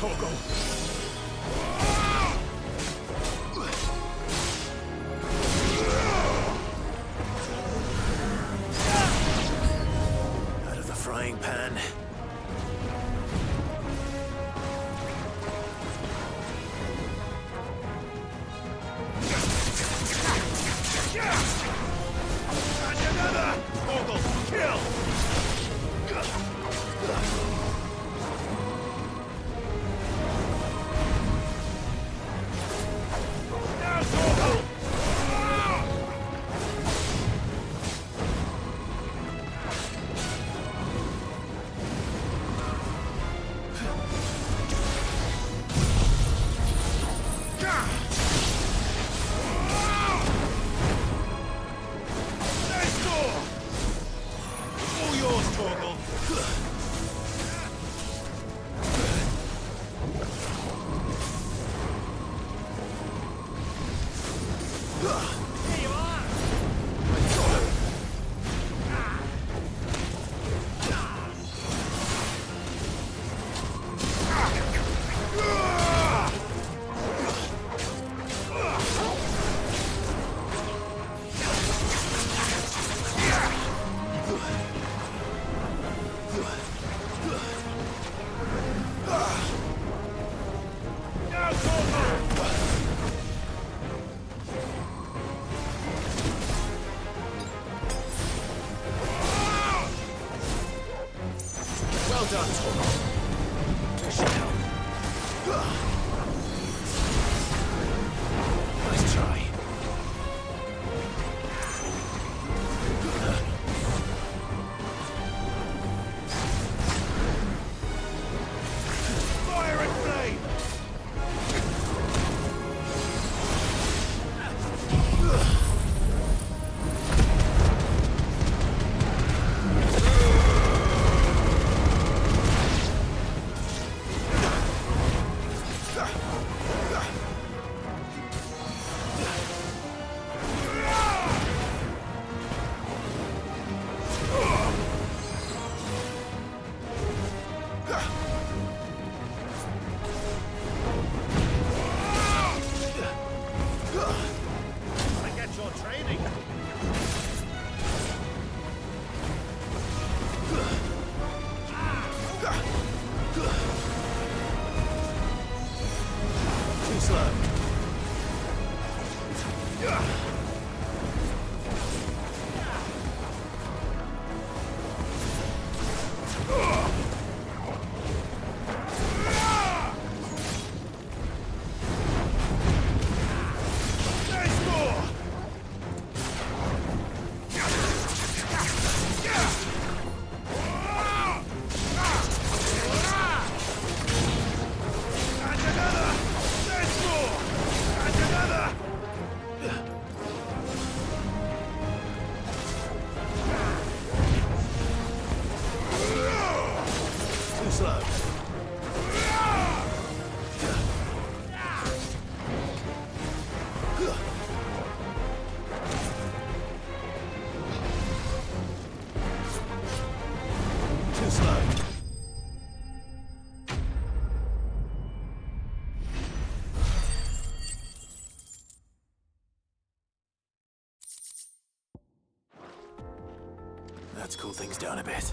Torgal! Out of the frying pan. And another! Torgal, kill! Now, Torgal! Next door! All yours, Torgal. Here you are! Now, Torgal! Well done, Torgal. Dish it out. Nice try. Fire and flame! I get your training. Too slow. Next door! And another! Next door! And another! Too slow. Too slow. Let's cool things down a bit.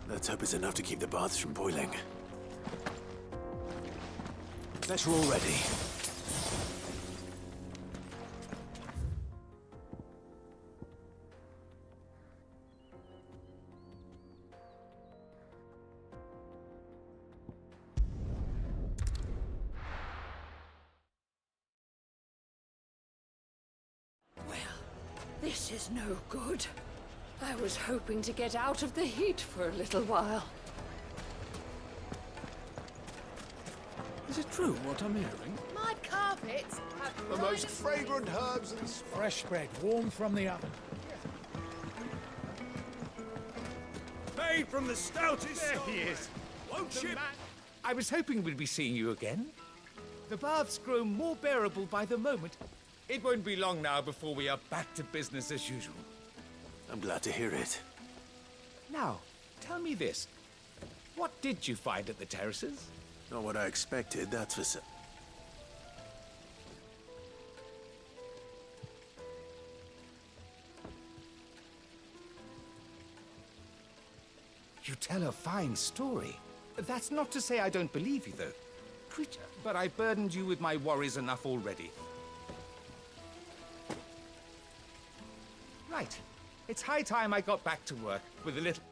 Let's hope it's enough to keep the baths from boiling. Bet you're all ready. This is no good. I was hoping to get out of the heat for a little while. Is it true what I'm hearing? My carpets have The most fragrant herbs and fresh bread, warm from the oven. Made from the stoutest. There he is. Won't The you? man- I was hoping we'd be seeing you again. The baths grow more bearable by the moment. It won't be long now before we are back to business as usual. I'm glad to hear it. Now, tell me this. What did you find at the terraces? Not what I expected, that's for certain. You tell a fine story. That's not to say I don't believe you, though. Creature, but I've burdened you with my worries enough already. Right. It's high time I got back to work with a little...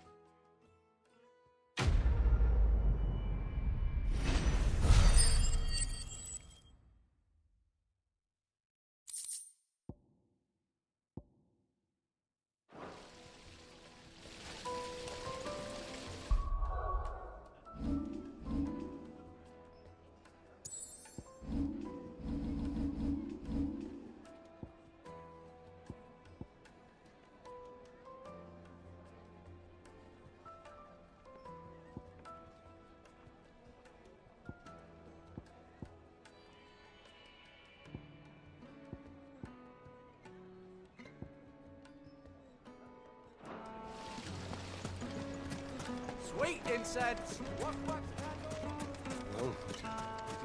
Sweet incense! Well, we can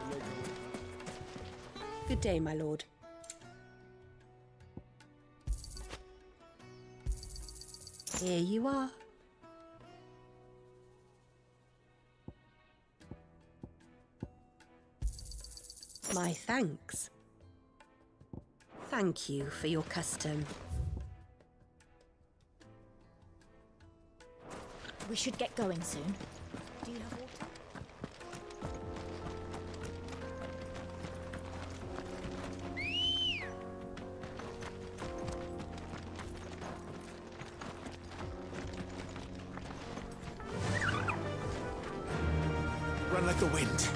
make a... Good day, my lord. Here you are. My thanks. Thank you for your custom. We should get going soon. Do you have water? Run like the wind.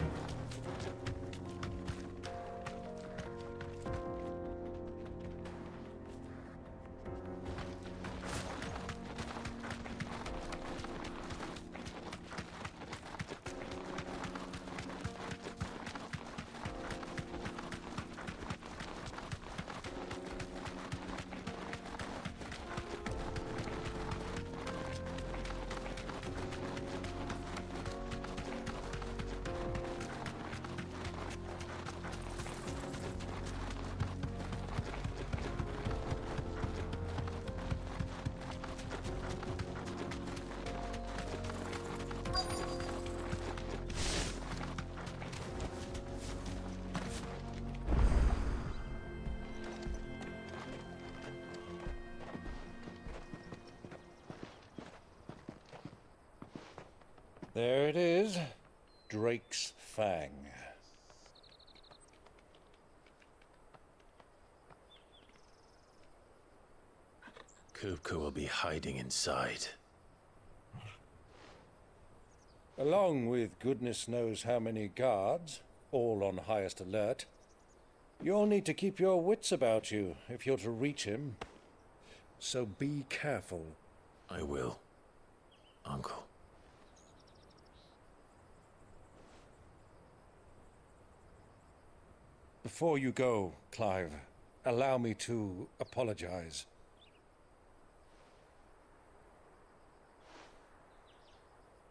There it is. Drake's Fang. Kupka will be hiding inside. Along with goodness knows how many guards, all on highest alert. You'll need to keep your wits about you if you're to reach him. So be careful. I will, Uncle. Before you go, Clive, allow me to apologize.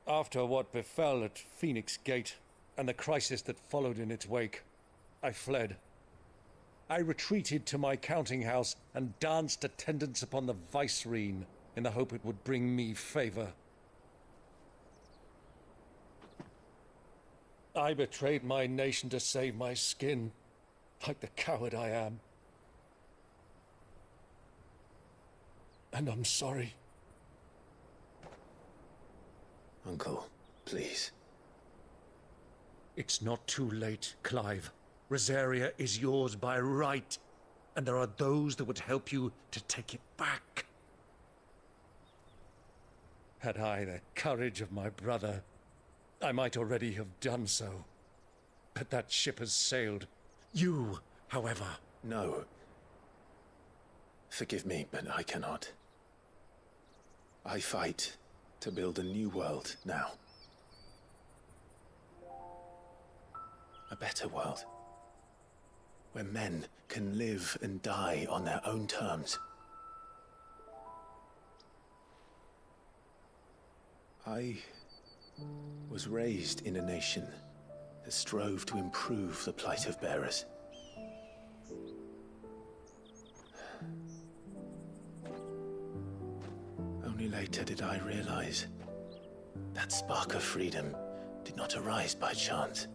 After what befell at Phoenix Gate and the crisis that followed in its wake, I fled. I retreated to my counting house and danced attendance upon the vicereine in the hope it would bring me favor. I betrayed my nation to save my skin, like the coward I am. And I'm sorry. Uncle, please. It's not too late, Clive. Rosaria is yours by right, and there are those that would help you to take it back. Had I the courage of my brother, I might already have done so. But that ship has sailed. You, however... No. Forgive me, but I cannot. I fight to build a new world now. A better world. Where men can live and die on their own terms. I was raised in a nation that strove to improve the plight of bearers. Only later did I realize that spark of freedom did not arise by chance,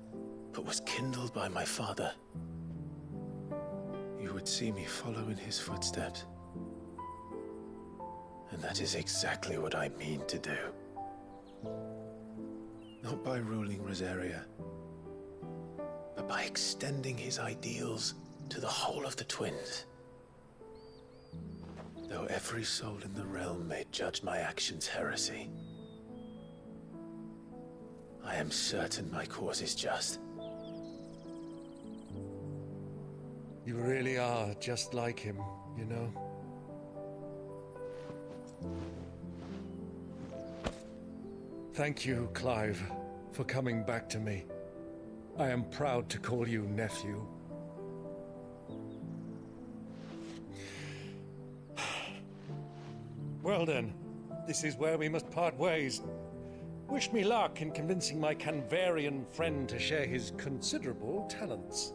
but was kindled by my father. You would see me follow in his footsteps. And that is exactly what I mean to do. Not by ruling Rosaria, but by extending his ideals to the whole of the twins. Though every soul in the realm may judge my actions heresy, I am certain my cause is just. You really are just like him, you know? Thank you, Clive, for coming back to me. I am proud to call you nephew. Well then, this is where we must part ways. Wish me luck in convincing my Canvarian friend to share his considerable talents.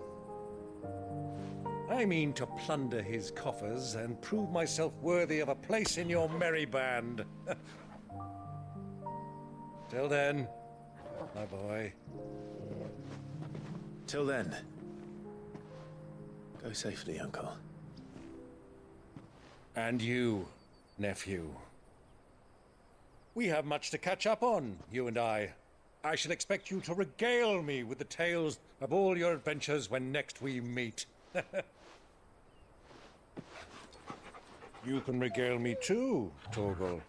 I mean to plunder his coffers and prove myself worthy of a place in your merry band. Till then, my boy. Till then, go safely, Uncle. And you, nephew. We have much to catch up on, you and I. I shall expect you to regale me with the tales of all your adventures when next we meet. You can regale me too, Torgal.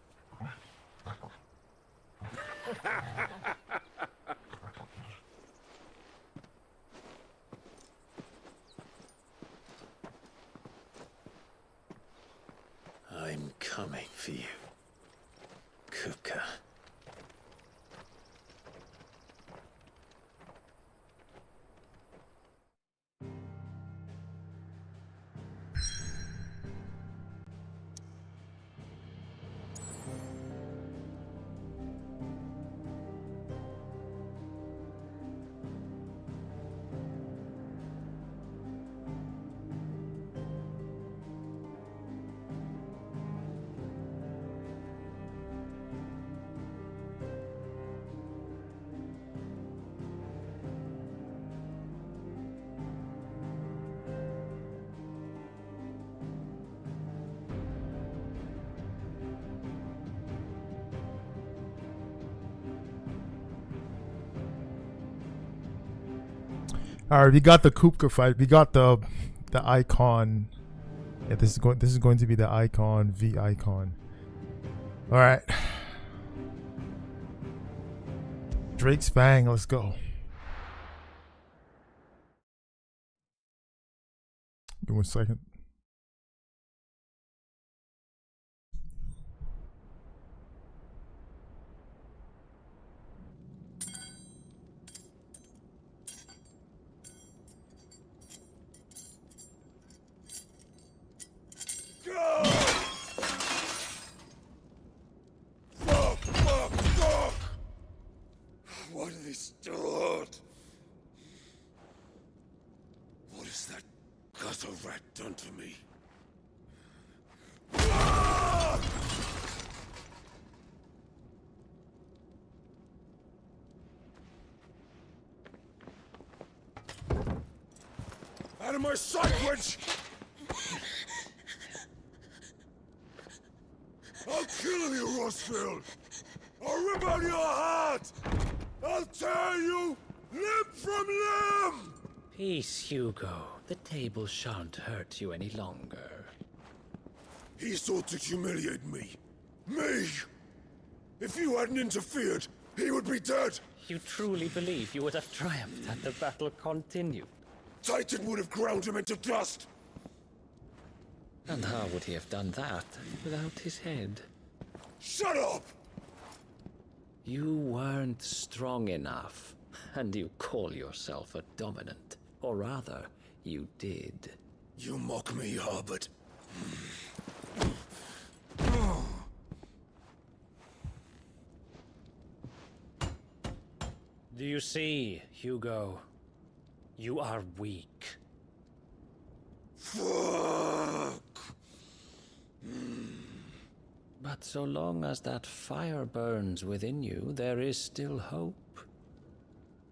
I'm coming for you, Kupka. All right, we got the Kupka fight. We got the icon. Yeah, this is going to be the icon v icon. All right, Drake's Fang. Let's go. Give me 1 second. What have they stored? What has that gutter rat done to me? Out of my sight, witch! I'll kill you, Rossfield! I'll rip out your heart! I'll tear you limb from limb! Peace, Hugo. The table shan't hurt you any longer. He sought to humiliate me. Me! If you hadn't interfered, he would be dead! You truly believe you would have triumphed had the battle continued? Titan would have ground him into dust! And how would he have done that without his head? Shut up! You weren't strong enough, and you call yourself a dominant. Or rather, you did. You mock me, Harbert. Do you see, Hugo? You are weak. Fuck! But so long as that fire burns within you, there is still hope.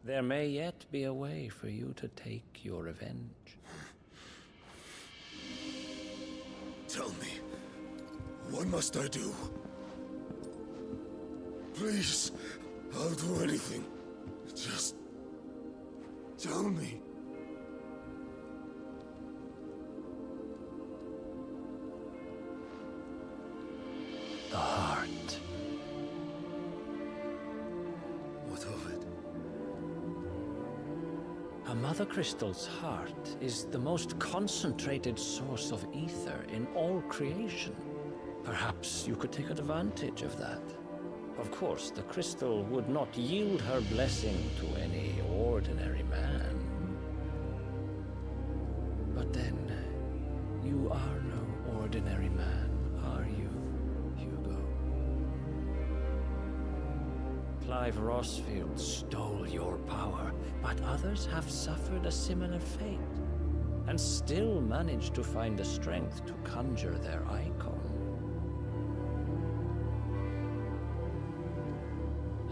There may yet be a way for you to take your revenge. Tell me, what must I do? Please, I'll do anything. Just tell me. The heart. What of it? A mother crystal's heart is the most concentrated source of ether in all creation. Perhaps you could take advantage of that. Of course, the crystal would not yield her blessing to any ordinary man. But then, you are no ordinary man, are you, Hugo? Clive Rossfield stole your power, but others have suffered a similar fate, and still managed to find the strength to conjure their icon.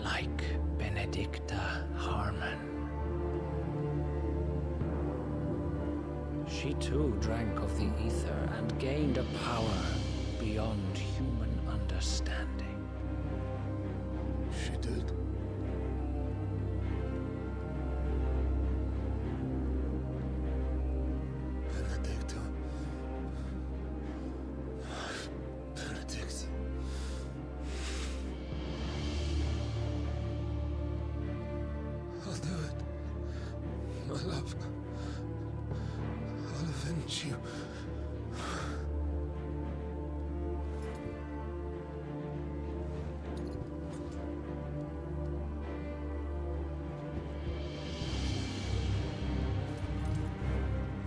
Like Benedicta Harmon. She too drank of the ether and gained a power beyond human understanding. She did? Benedicta. Benedict. I'll do it. My love. I'll avenge you.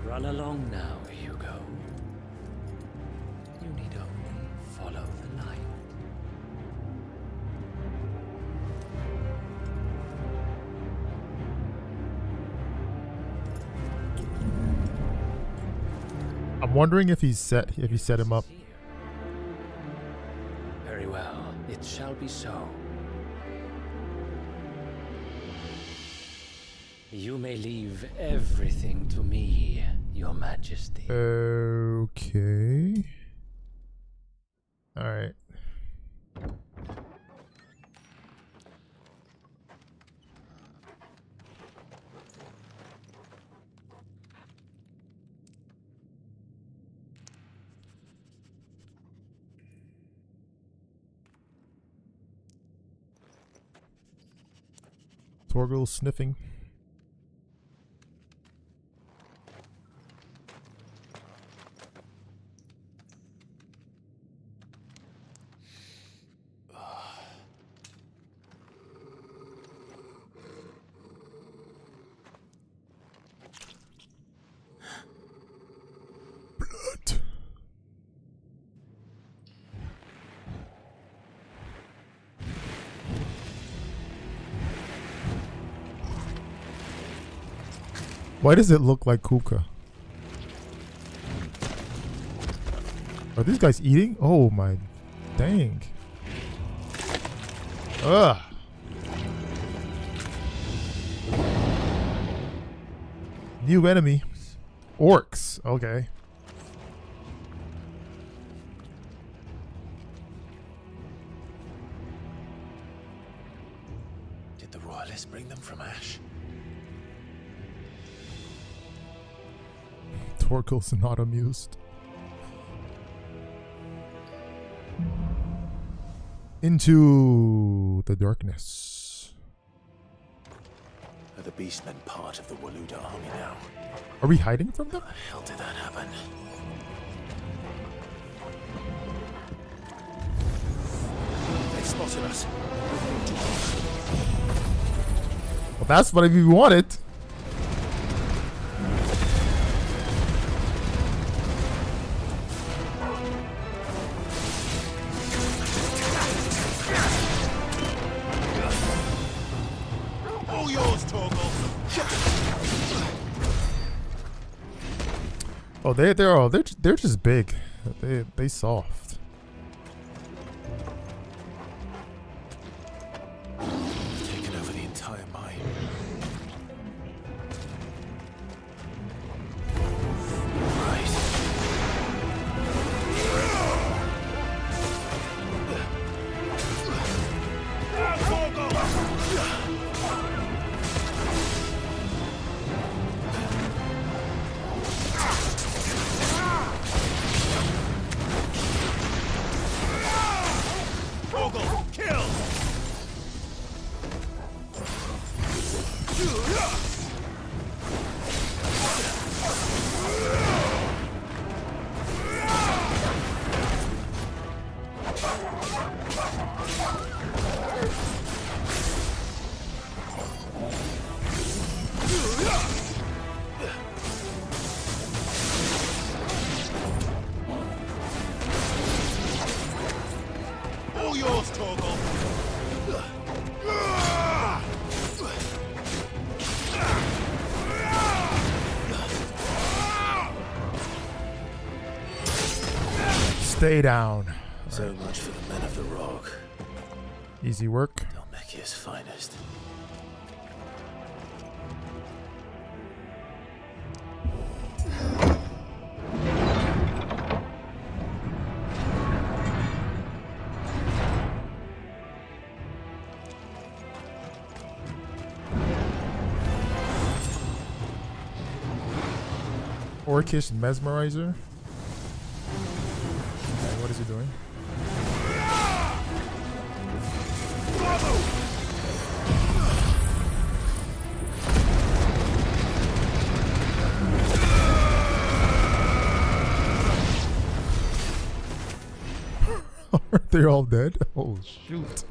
Run along now, Hugo. You need only follow the light. I'm wondering if he set him up. Very well, it shall be so. You may leave everything to me, Your Majesty. Okay. All right. Torgal sniffing. Why does it look like Kuka? Are these guys eating? Oh my dang. Ugh. New enemy. Orcs. Okay. Did the royalists bring them from Ash? Torkel's not amused. Into the darkness. Are the beastmen part of the Waluda army now? Are we hiding from them? How the hell did that happen? They spotted us. Well, that's what we wanted. Oh, yo! Oh, they're just big. They soft. Taken over the entire mine. Kill! All yours, Torgal. Stay down. So much for the men of the rock. Easy work. Dalmekia's finest. Orcish Mesmerizer. Okay, what is he doing? Are they all dead? Oh shoot.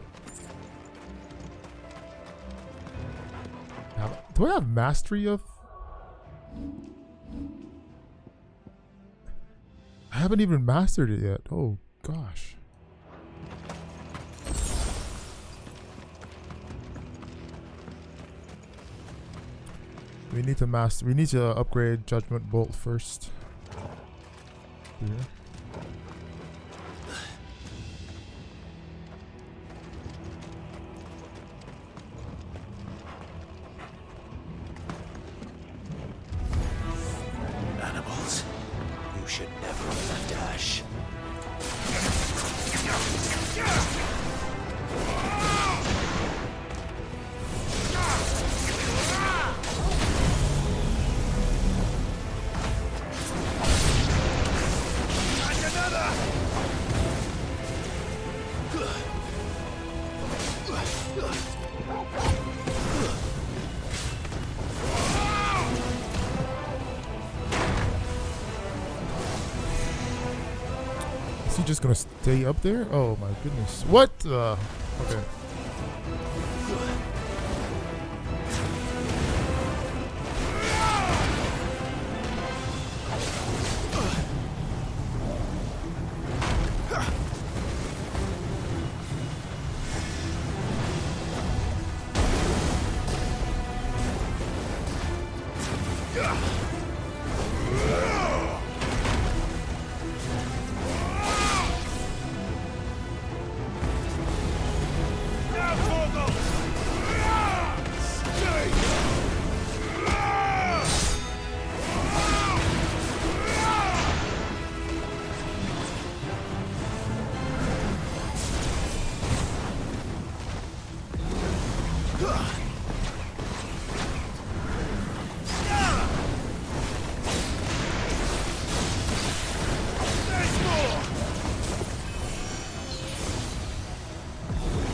Do I have mastery of? I haven't even mastered it yet. Oh gosh. We need to upgrade Judgment Bolt first. Here. Animals, you should never have left Ash. Is he just gonna stay up there? Oh my goodness. What? Okay.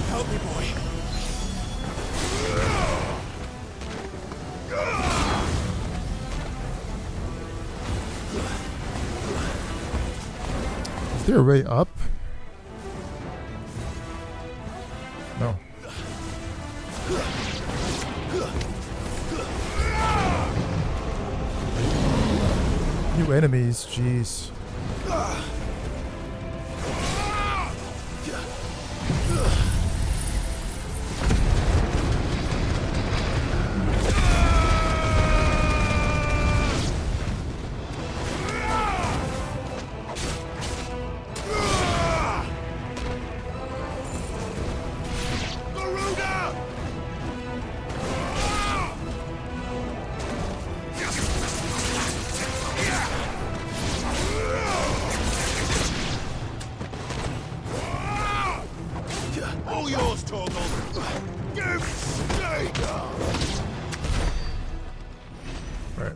Help me, boy. Is there a way up? No. New enemies, jeez. all yours, Torgal. Give stake. Right.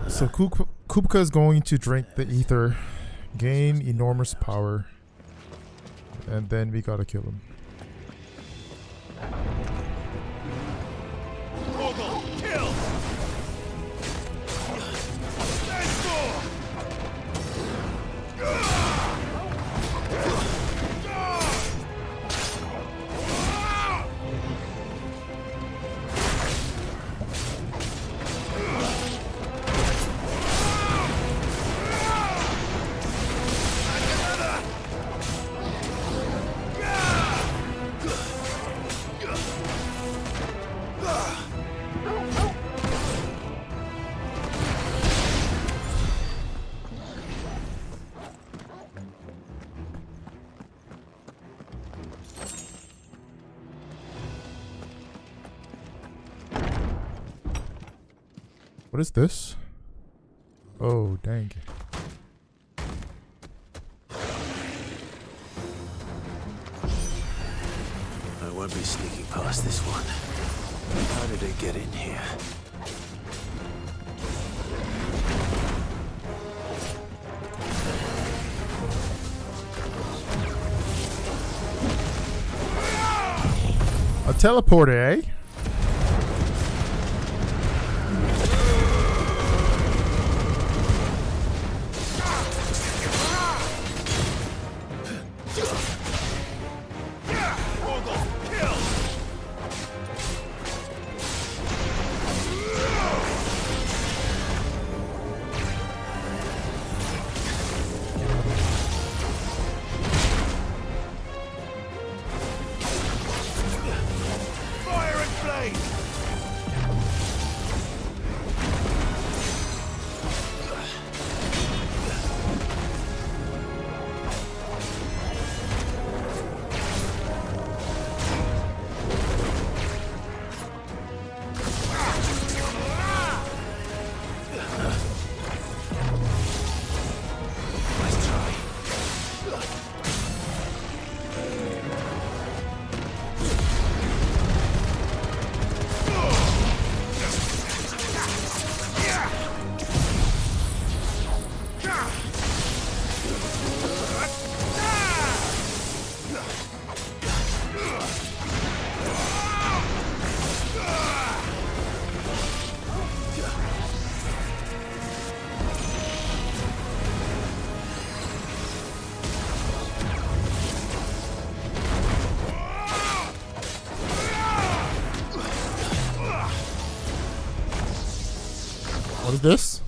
So Kupka is going to drink the ether, gain enormous power, and then we gotta kill him. Torgal, kill. Let's go. What is this? Oh, dang. I won't be sneaking past this one. How did it get in here? A teleporter, eh? What is this?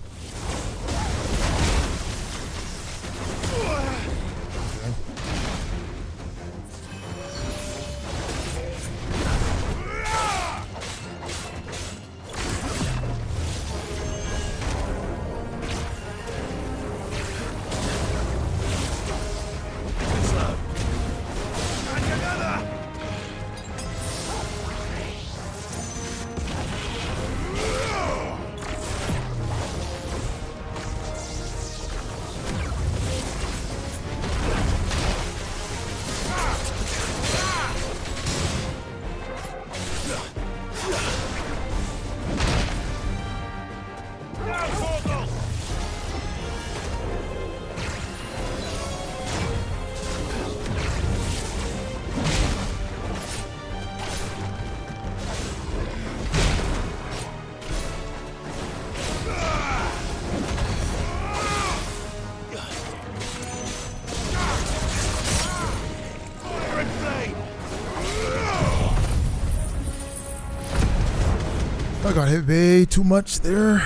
I got hit way too much there.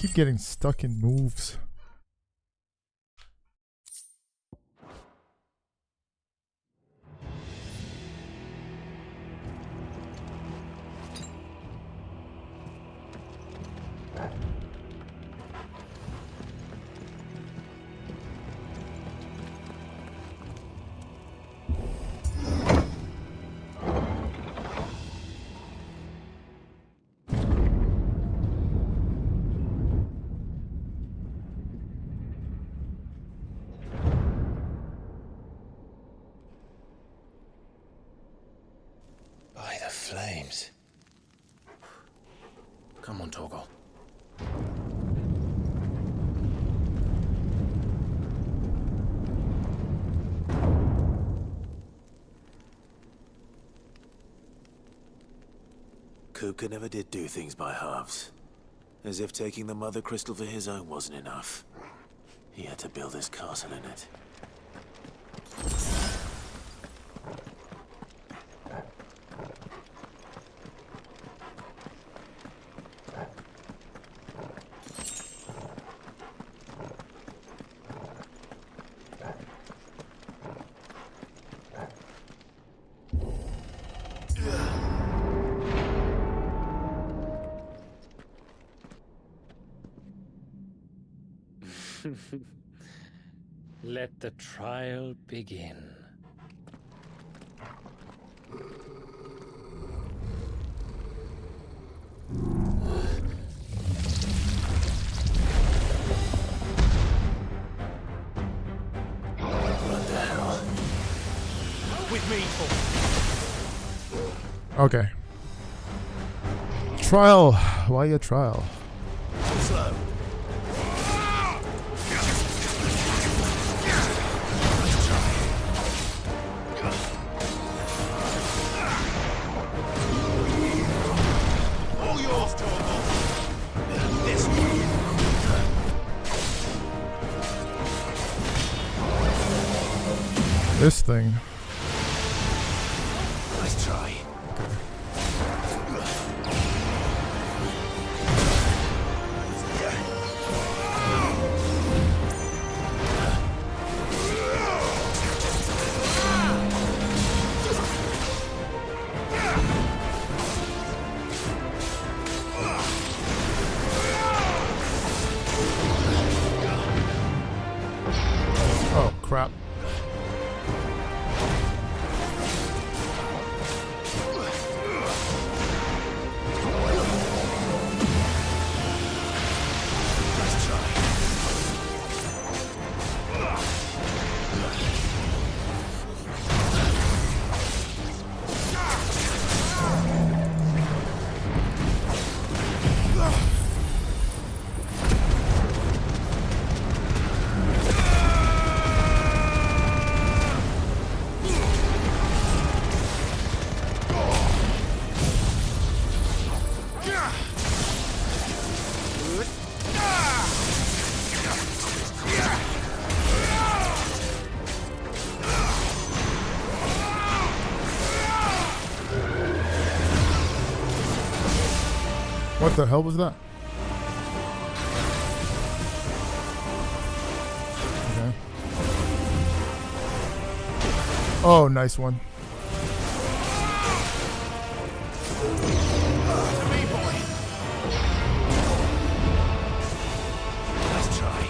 Keep getting stuck in moves. By the flames. Come on, Torgal. Kupka never did do things by halves. As if taking the Mother Crystal for his own wasn't enough. He had to build his castle in it. Let the trial begin. What the hell? With me, Okay. Trial. Why a trial? Slow. All yours, Torgal. This This thing. Nice try. Oh, crap. What the hell was that? Okay. Oh, nice one. Nice try.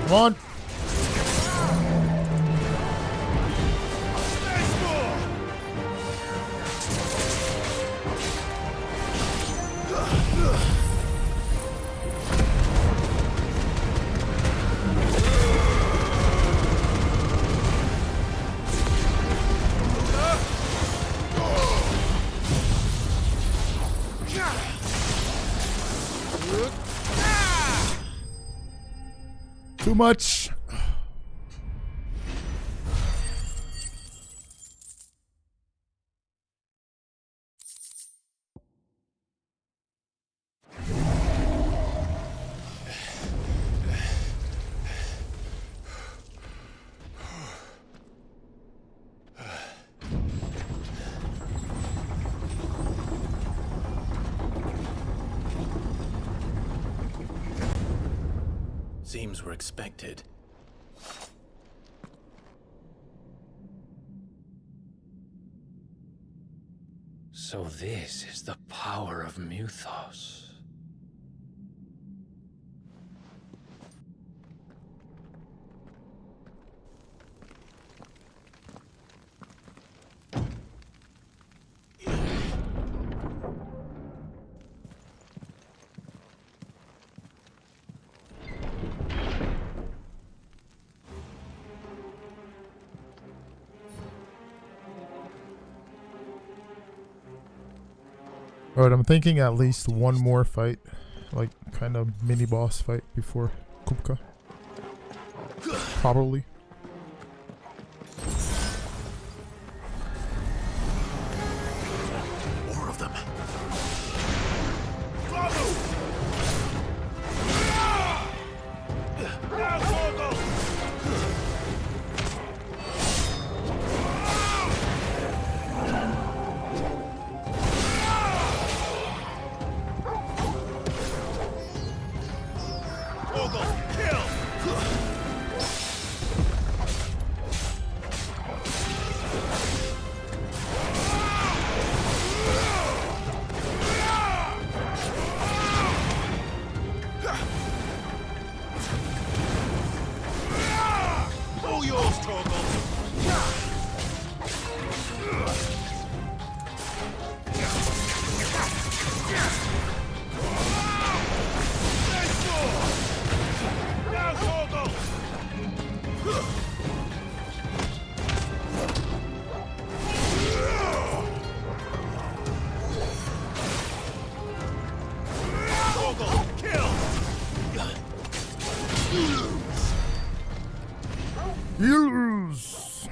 Come on. Too much. Seems we're expected. So this is the power of Muthos. Alright, I'm thinking at least one more fight, like kind of mini boss fight before Kupka. Probably. More of them. Yes.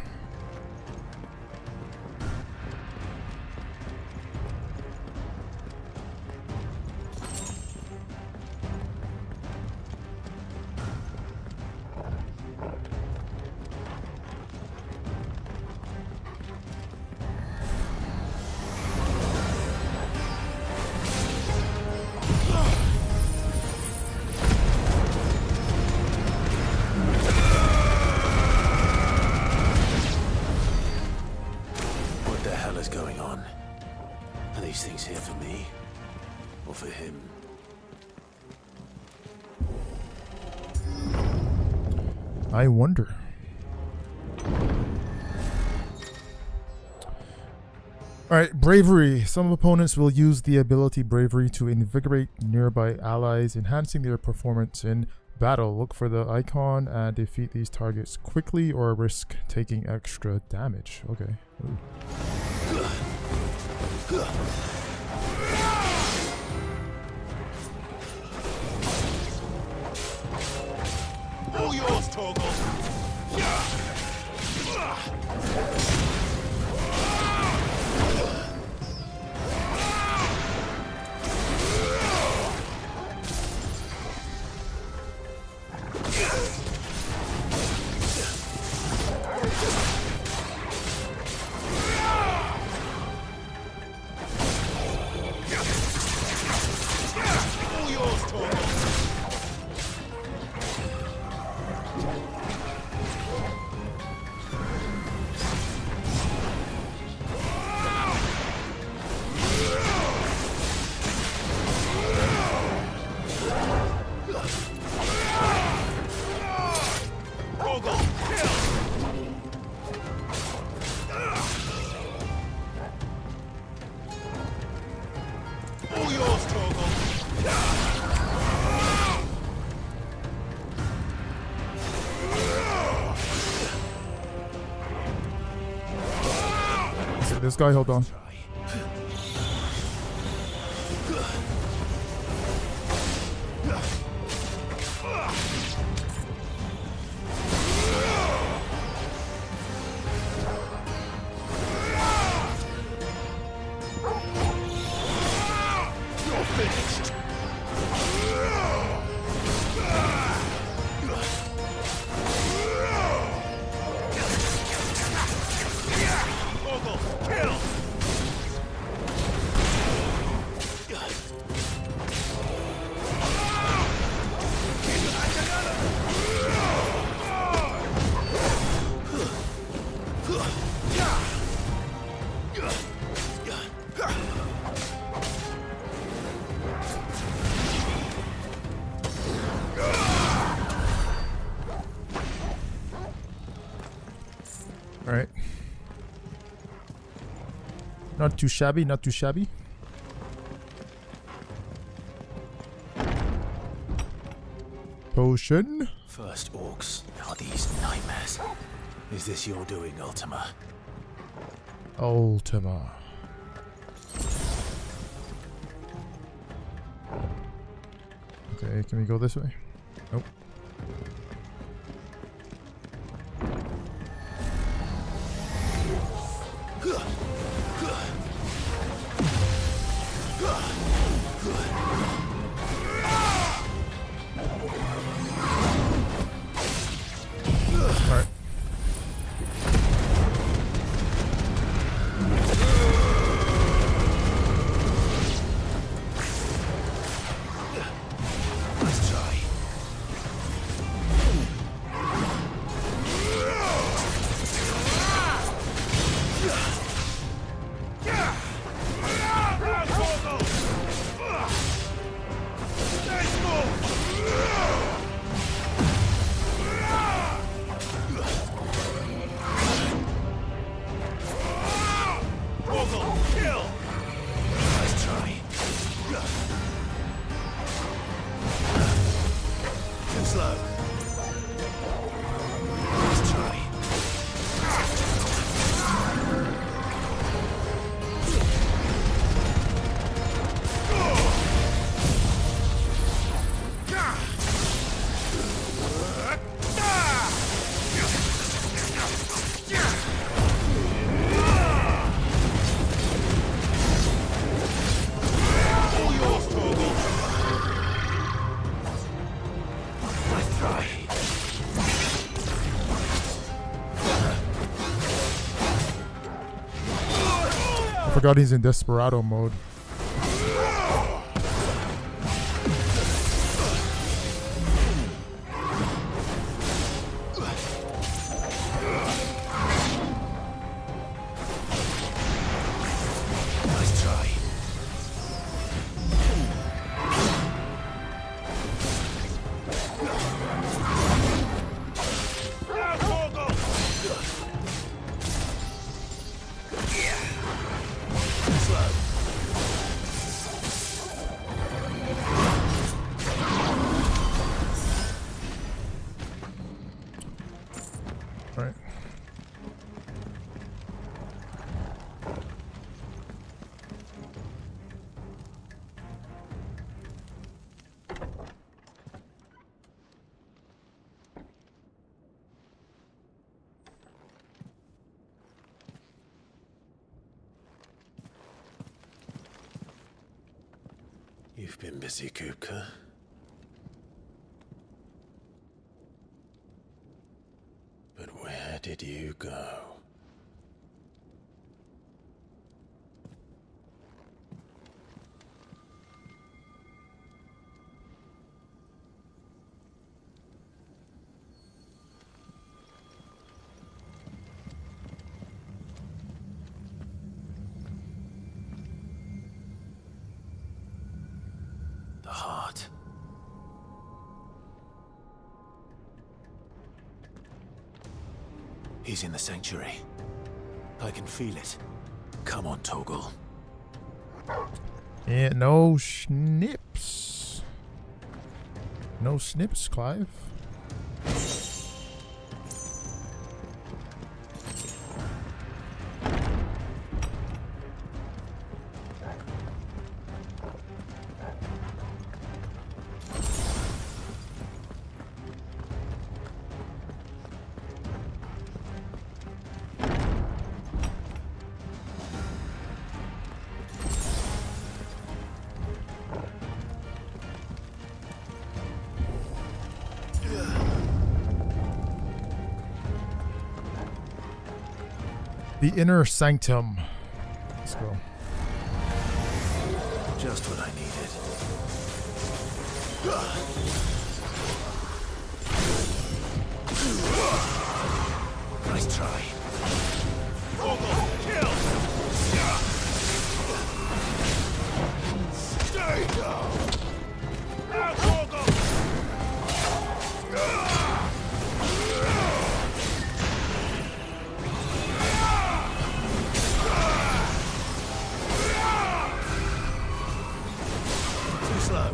I wonder. Alright, Bravery. Some opponents will use the ability Bravery to invigorate nearby allies, enhancing their performance in battle. Look for the icon and defeat these targets quickly or risk taking extra damage. Okay. Ooh. All yours, Torgal! All yours, Torgal! this guy, hold on. Alright. Not too shabby, not too shabby. Potion. First orcs, now these nightmares. Is this your doing, Ultima? Ultima. Okay, can we go this way? Nope. Alright. Let's try. I forgot he's in Desperado mode. Nice try. Right. You've been busy, Kupka. But where did you go? The heart. He's in the sanctuary. I can feel it. Come on, Torgal. Yeah, no snips. No snips, Clive. The inner sanctum. Let's go. Just what I needed. Nice try. Kill! Stay down! Out, Torgo! Too slow.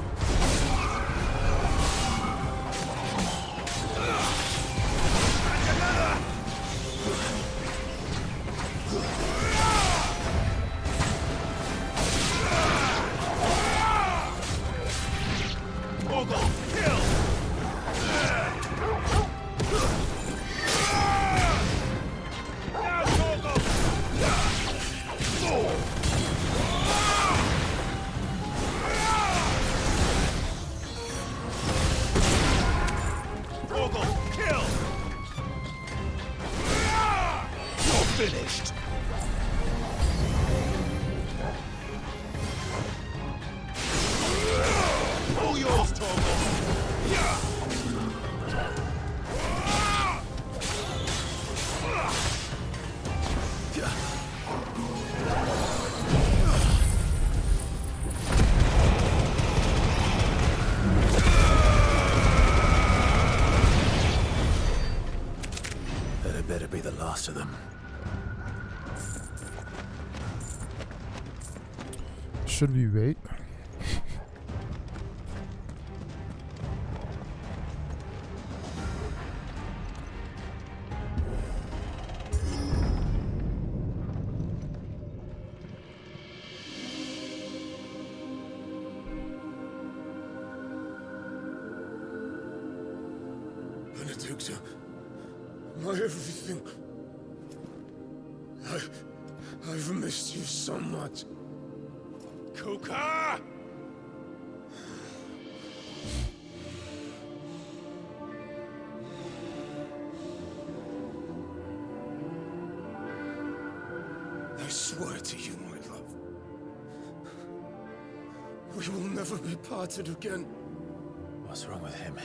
Finished. All yours, Torgo. That had better be the last of them. Should we wait? Benedicta, my everything. I've missed you so much. Kuka! I swear to you, my love, we will never be parted again. What's wrong with him?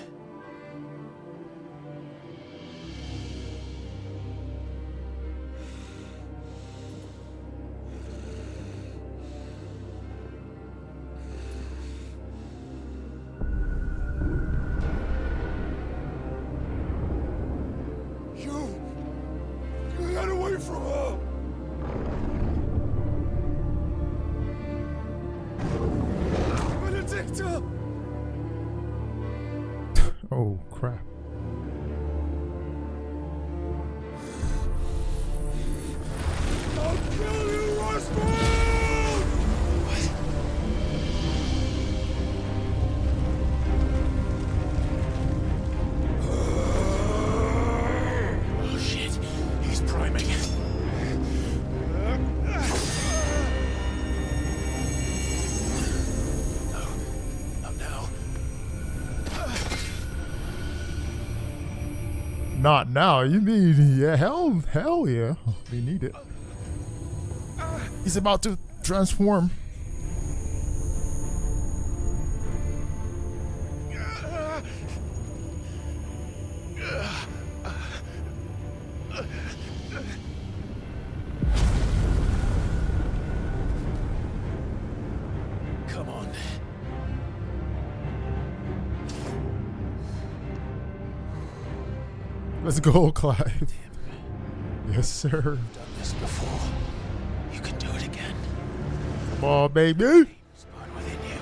Get away from her! Benedicta! Oh crap. I'll kill you, Roswell! Oh shit, he's priming. No, not now. Not now. You mean yeah? Hell yeah. We need it. He's about to transform. Come on. Let's go, Clive. Yes, sir. Done this before. You can do it again. Come on, baby. Burn within you.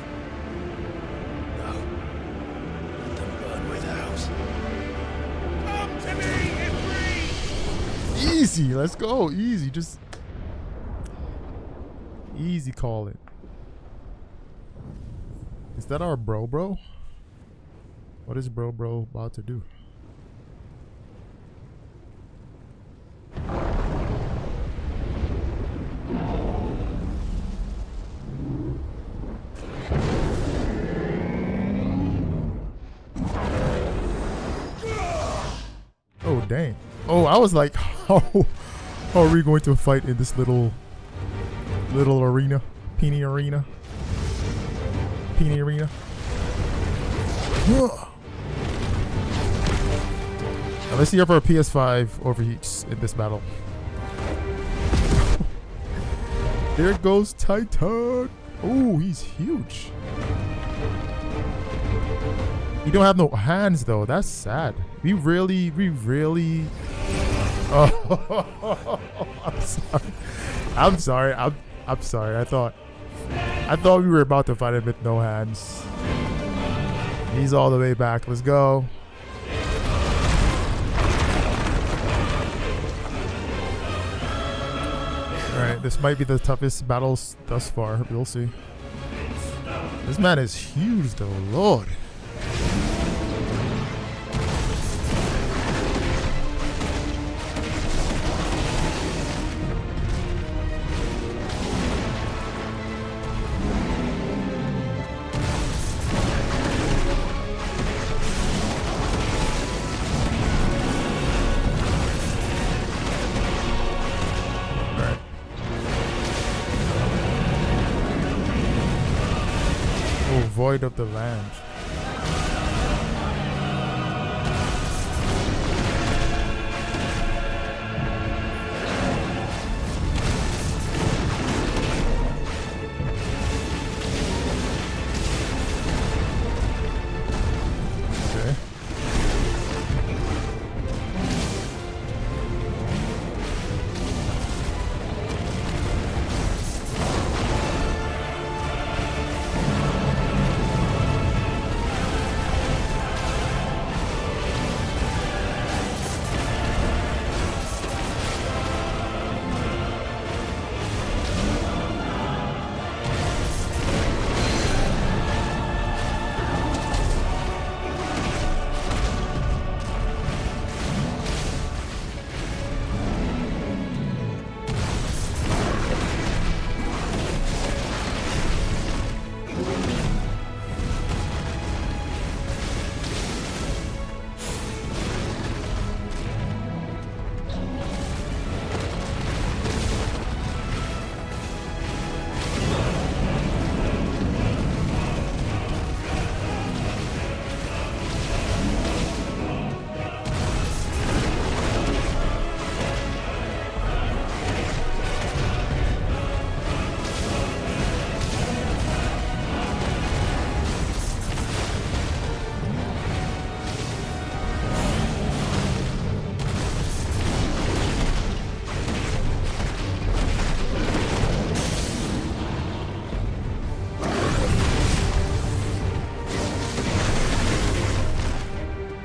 No. Let them burn without. Come to me, Ifrit! Easy. Let's go. Easy. Just easy. Call it. Is that our bro? What is bro about to do? Oh dang. Oh, I was like, oh, How are we going to fight in this little arena? Peony arena? Peony arena? Now let's see if our PS5 overheats in this battle. There goes Titan. Oh, he's huge. You don't have no hands though. That's sad. We really. Oh, I'm sorry. I'm sorry. I thought we were about to fight him with no hands. He's all the way back. Let's go. Alright, this might be the toughest battles thus far. We'll see. This man is huge though, Lord. Void of the land. Okay.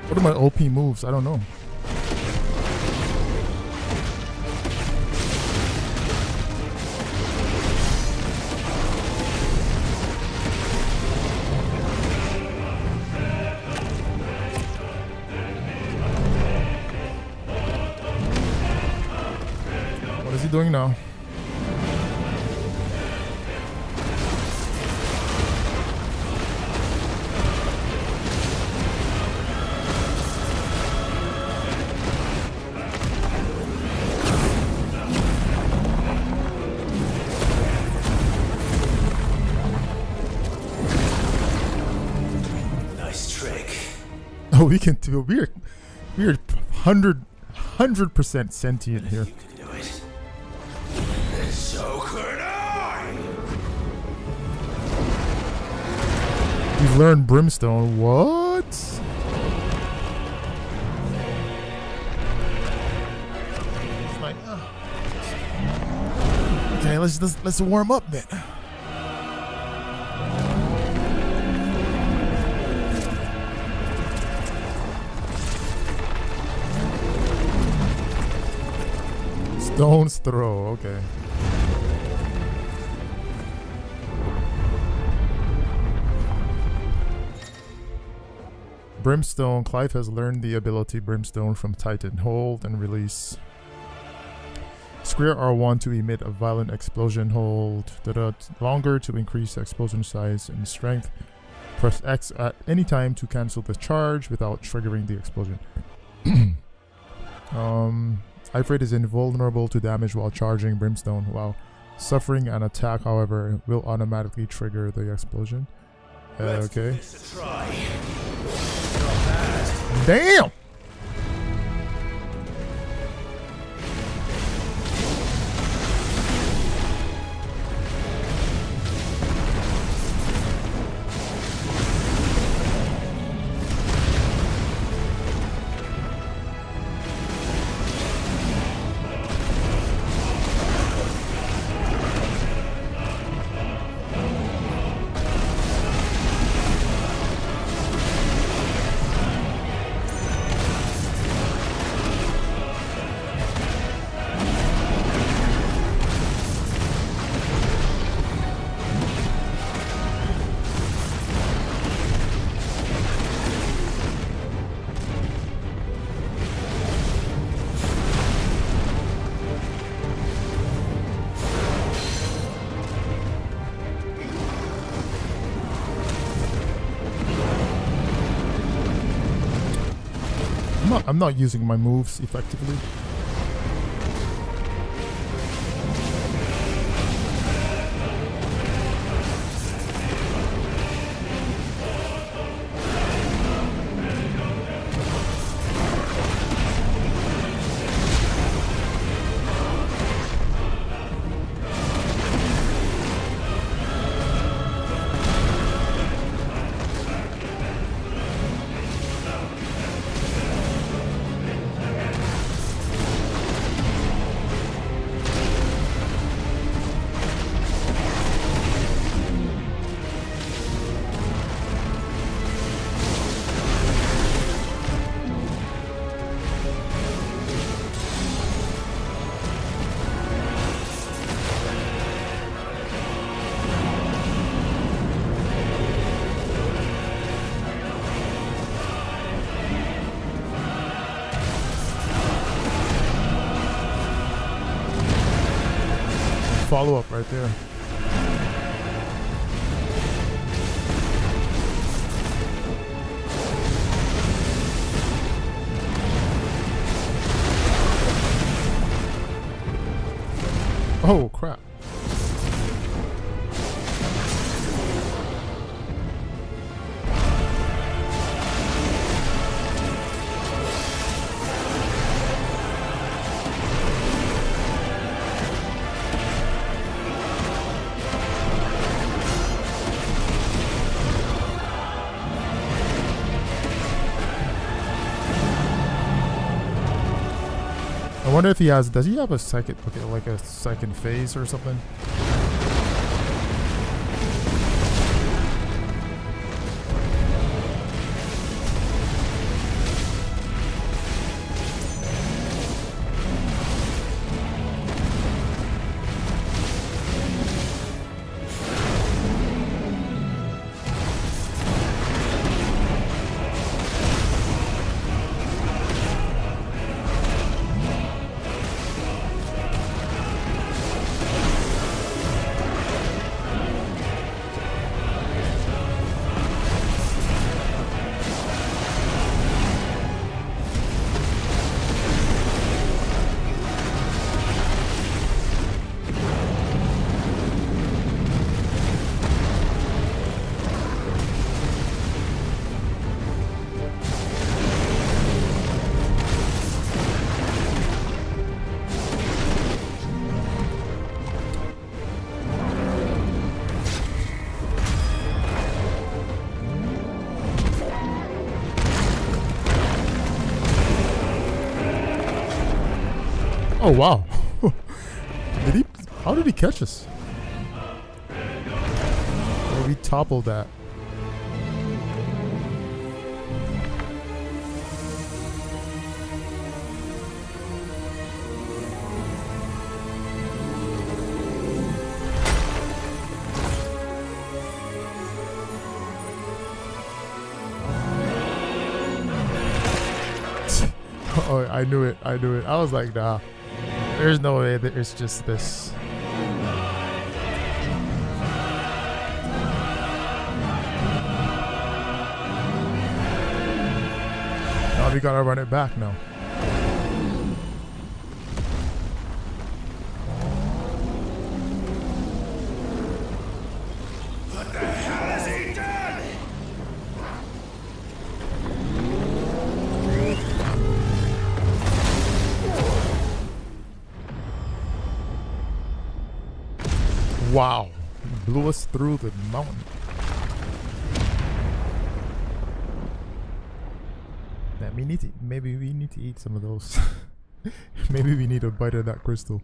What are my OP moves? I don't know. What is he doing now? Oh, we can do. We're 100% sentient here. So could I. You've learned Brimstone. What? It's like, okay, let's warm up then. Stone's throw, okay. Brimstone. Clive has learned the ability Brimstone from Titan. Hold and release. Square R1 to emit a violent explosion. Hold longer to increase explosion size and strength. Press X at any time to cancel the charge without triggering the explosion. Ifrit is invulnerable to damage while charging Brimstone. Wow. Suffering an attack, however, will automatically trigger the explosion. Okay. Damn! I'm not using my moves effectively. Follow up right there. Oh crap. I wonder if he has, does he have a second, okay, like a second phase or something? Oh wow. Did he, how did he catch us? Oh, we toppled that. Oh, I knew it. I knew it. I was like, nah. There's no way that it's just this. Now we gotta run it back now. Wow. He blew us through the mountain. Man, maybe we need to eat some of those. Maybe we need a bite of that crystal.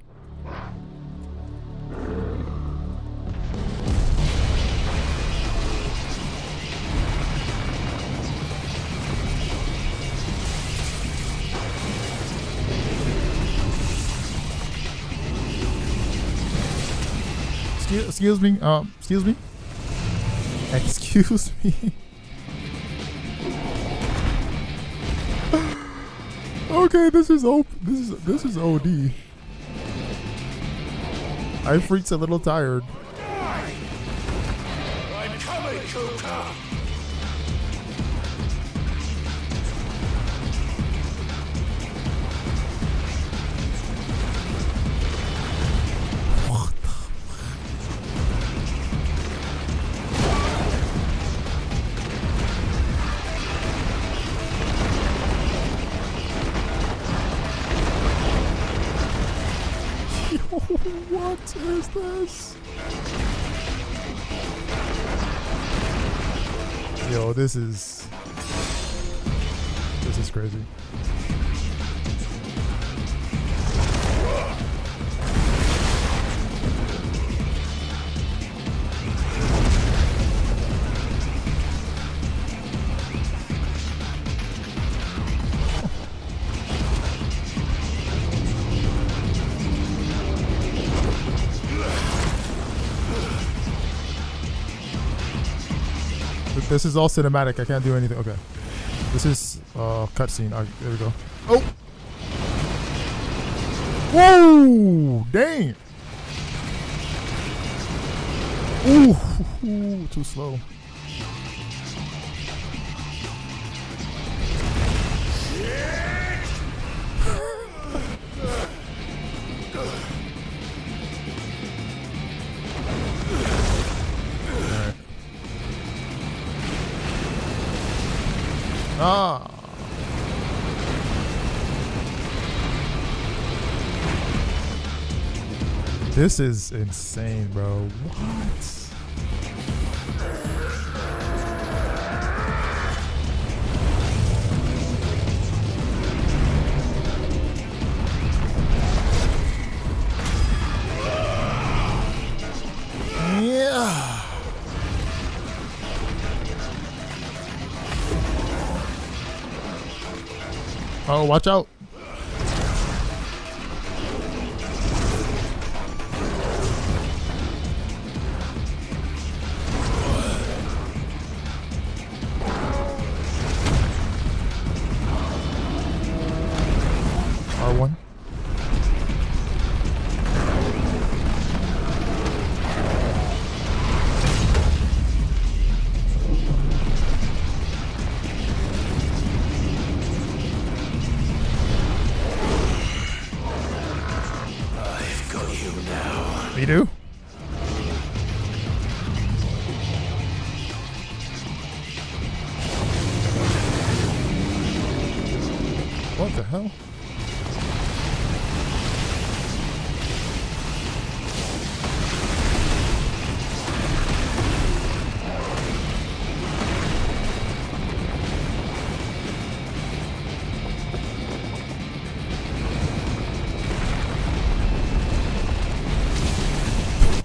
Excuse me. Excuse me. Excuse me. Okay, this is OD. I freak's a little tired. I'm coming, Kuka! What is this? Yo, this is crazy. This is all cinematic. I can't do anything. Okay. This is cutscene. There we go. Oh! Whoa! Dang! Ooh, too slow. Ah. This is insane, bro. What? Yeah. Oh, watch out. R1. We do? What the hell?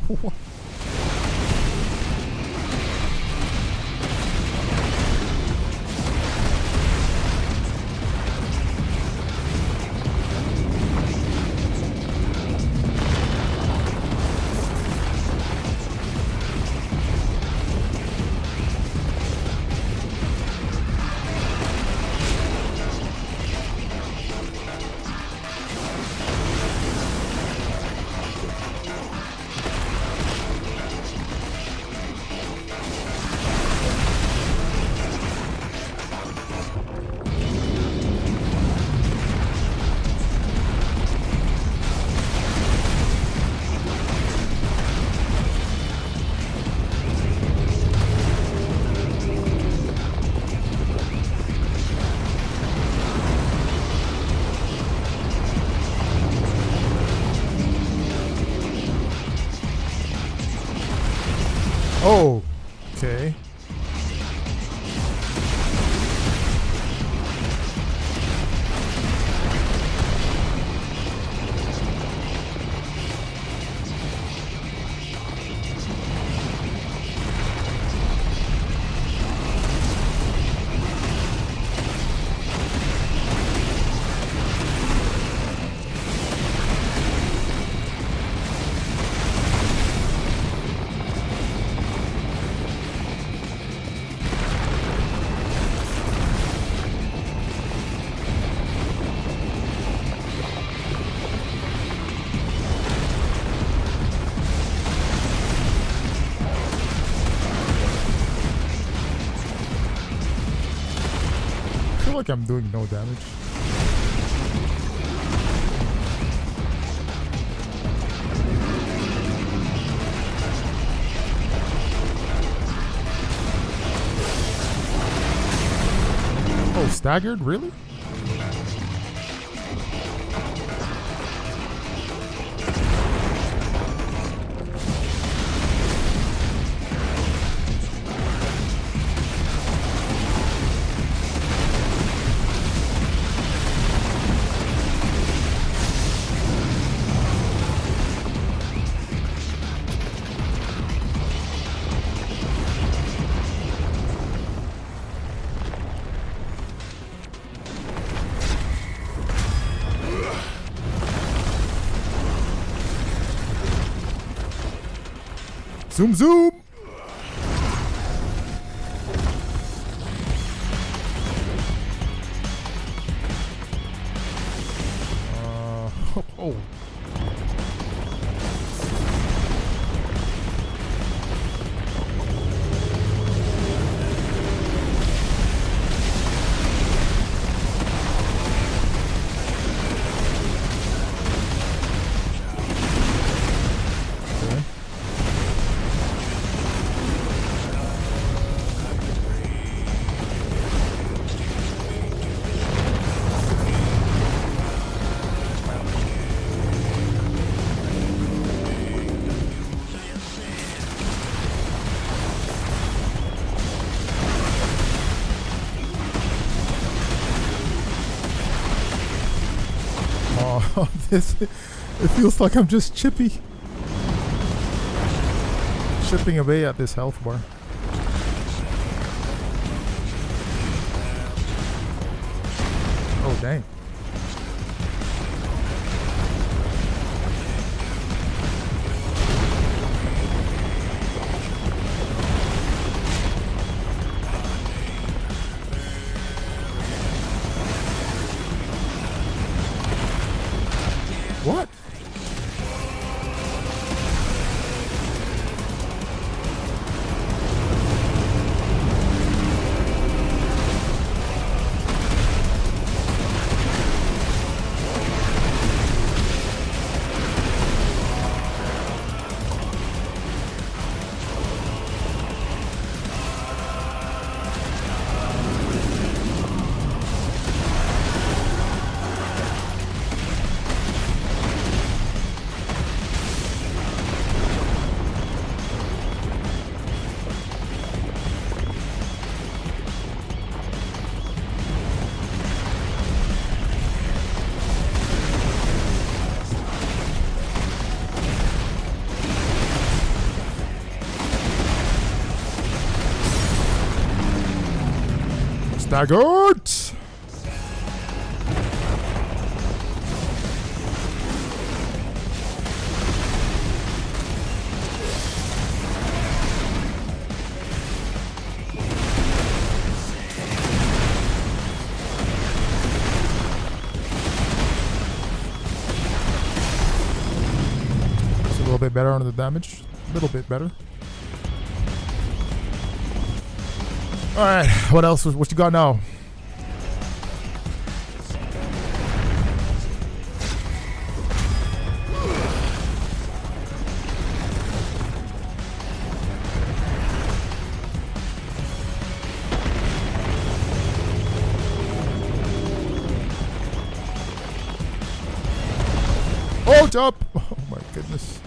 What? Oh, okay. I feel like I'm doing no damage. Oh, staggered? Really? Zoom, zoom! Oh. Oh, this, it feels like I'm just chipping away at this health bar. Oh, dang. What? Staggered! It's a little bit better on the damage. A little bit better. Alright, what else? What you got now? Hold up! Oh my goodness.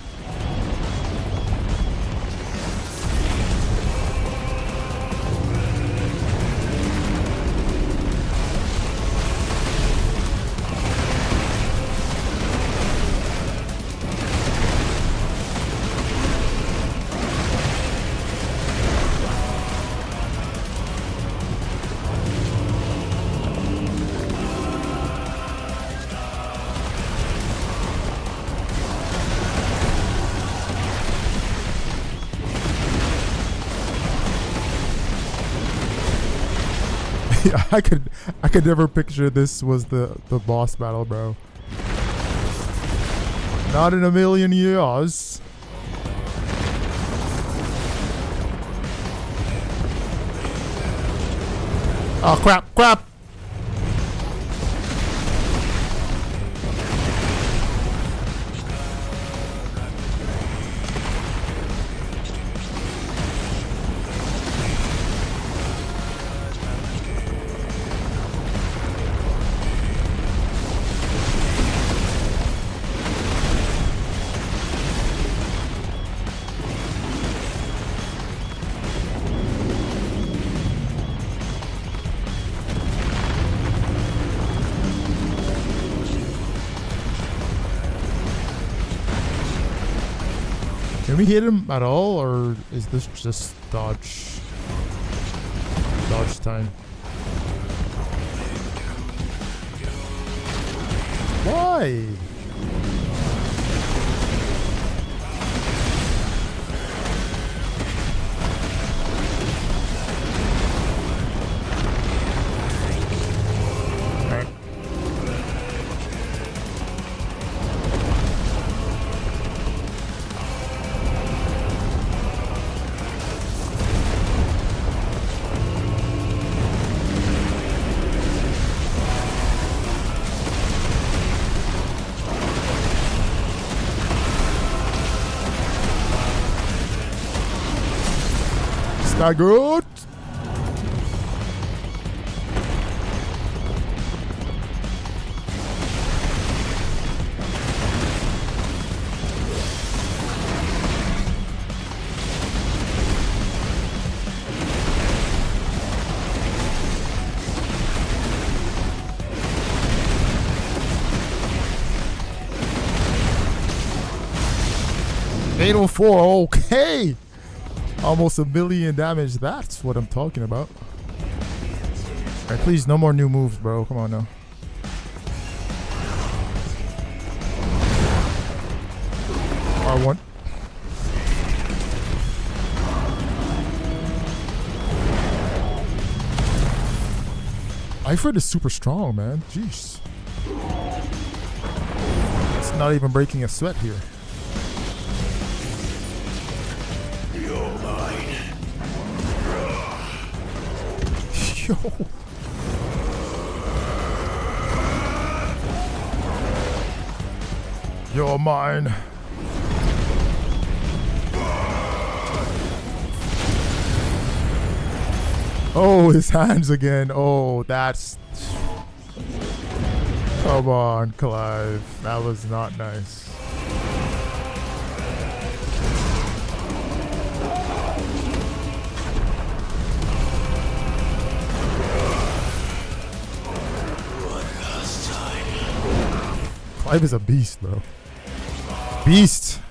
Yeah, I could never picture this was the boss battle, bro. Not in a million years. Oh crap, crap. Can we hit him at all, or is this just dodge time? Why? Not good. $804. Okay. Almost 1 million damage. That's what I'm talking about. Alright, please, no more new moves, bro. Come on now. R1. Ifrit is super strong, man. Jeez. It's not even breaking a sweat here. Yo. You're mine. Oh, his hands again. Oh, that's... Come on, Clive. That was not nice. Clive is a beast, bro. Beast!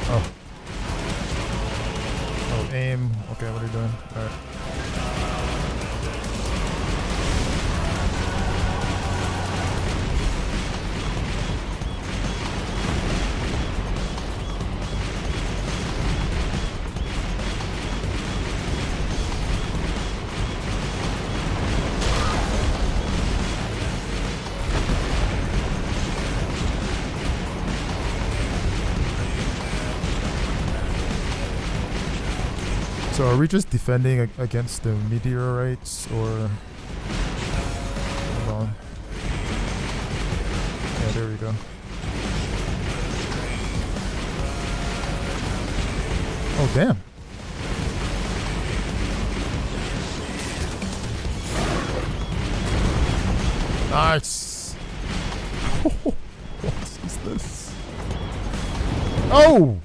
Oh. Oh, aim. Okay, what are you doing? Alright. So are we just defending against the meteorites, or... Hold on. Yeah, there we go. Oh, damn. Nice. What is this? Oh!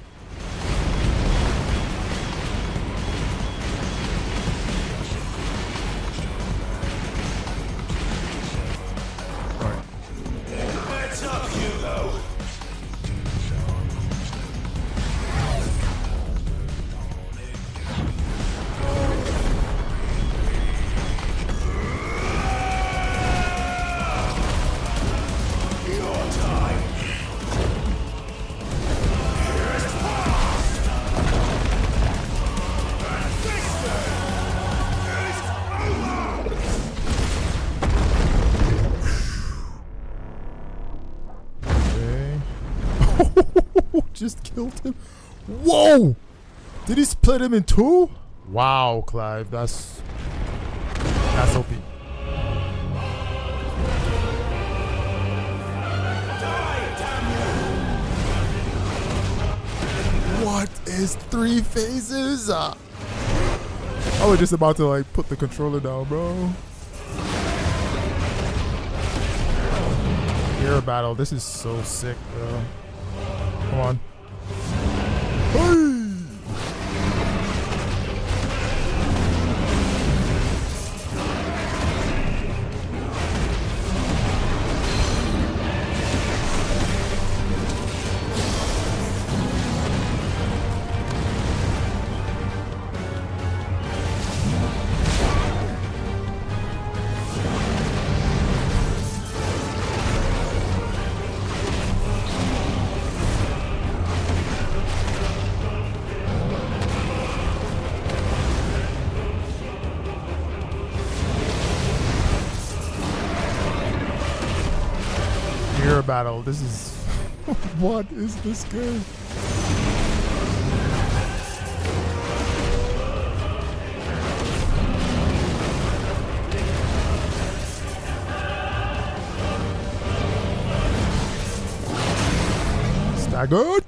Just killed him. Whoa! Did he split him in two? Wow, Clive, that's OP. What is 3 phases? I was just about to like put the controller down, bro. Air battle. This is so sick, bro. Come on. Hey! Battle. This is what is this game? Staggered.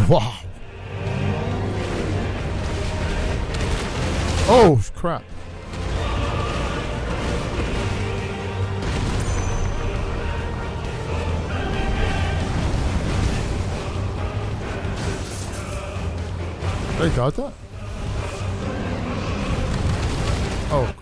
Wow. Oh, crap. They got that? Oh.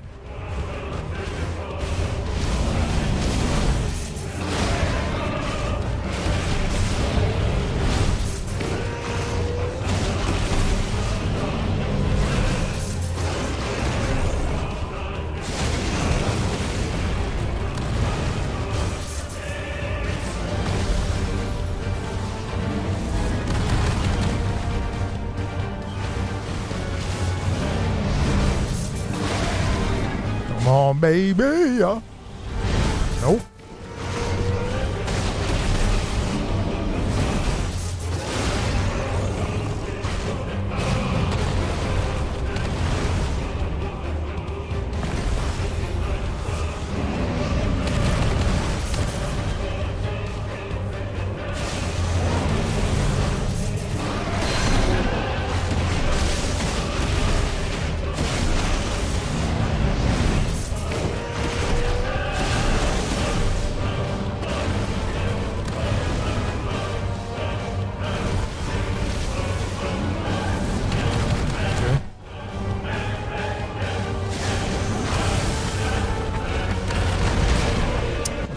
Come on, baby. Nope.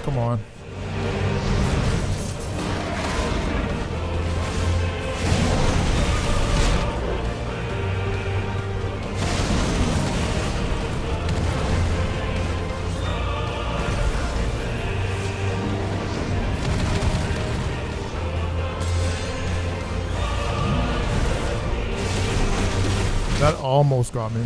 Come on. That almost got me.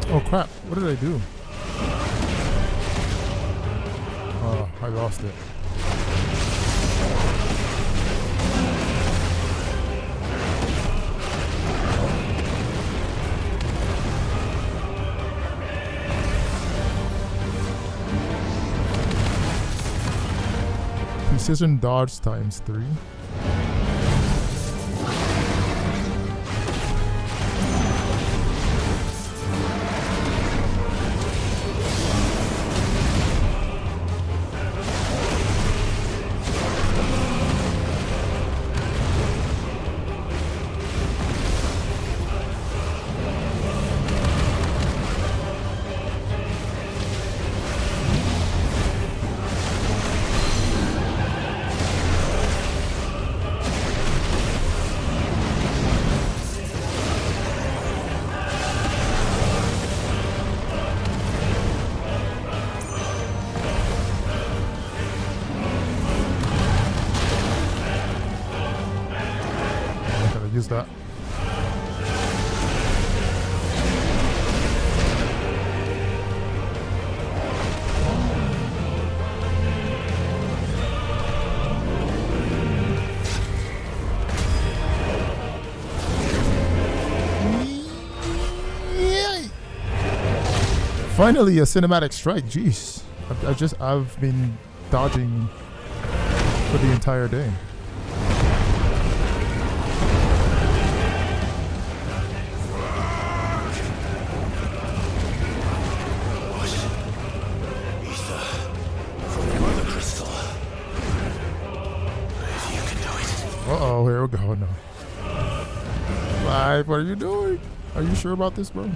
Oh crap, what did I do? Oh, I lost it. Precision dodge times 3. use that. Finally, a cinematic strike. Jeez, I've been dodging for the entire day. Uh-oh, here we go. No. Live, what are you doing? Are you sure about this, bro?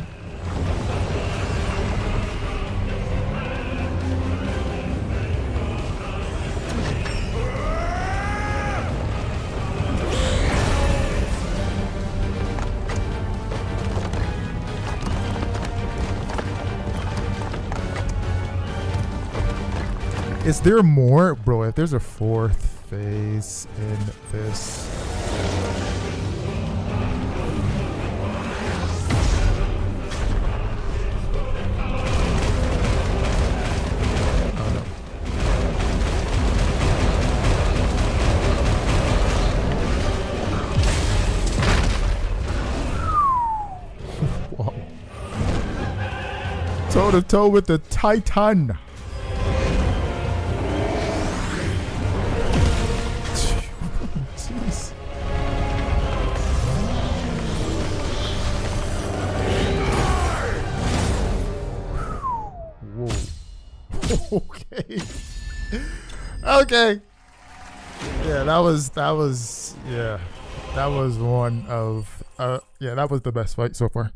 Is there more? Bro, if there's a fourth phase in this. Oh no. Whoa. Toe to toe with the Titan. Okay. Okay. Yeah, that was one of that was the best fight so far.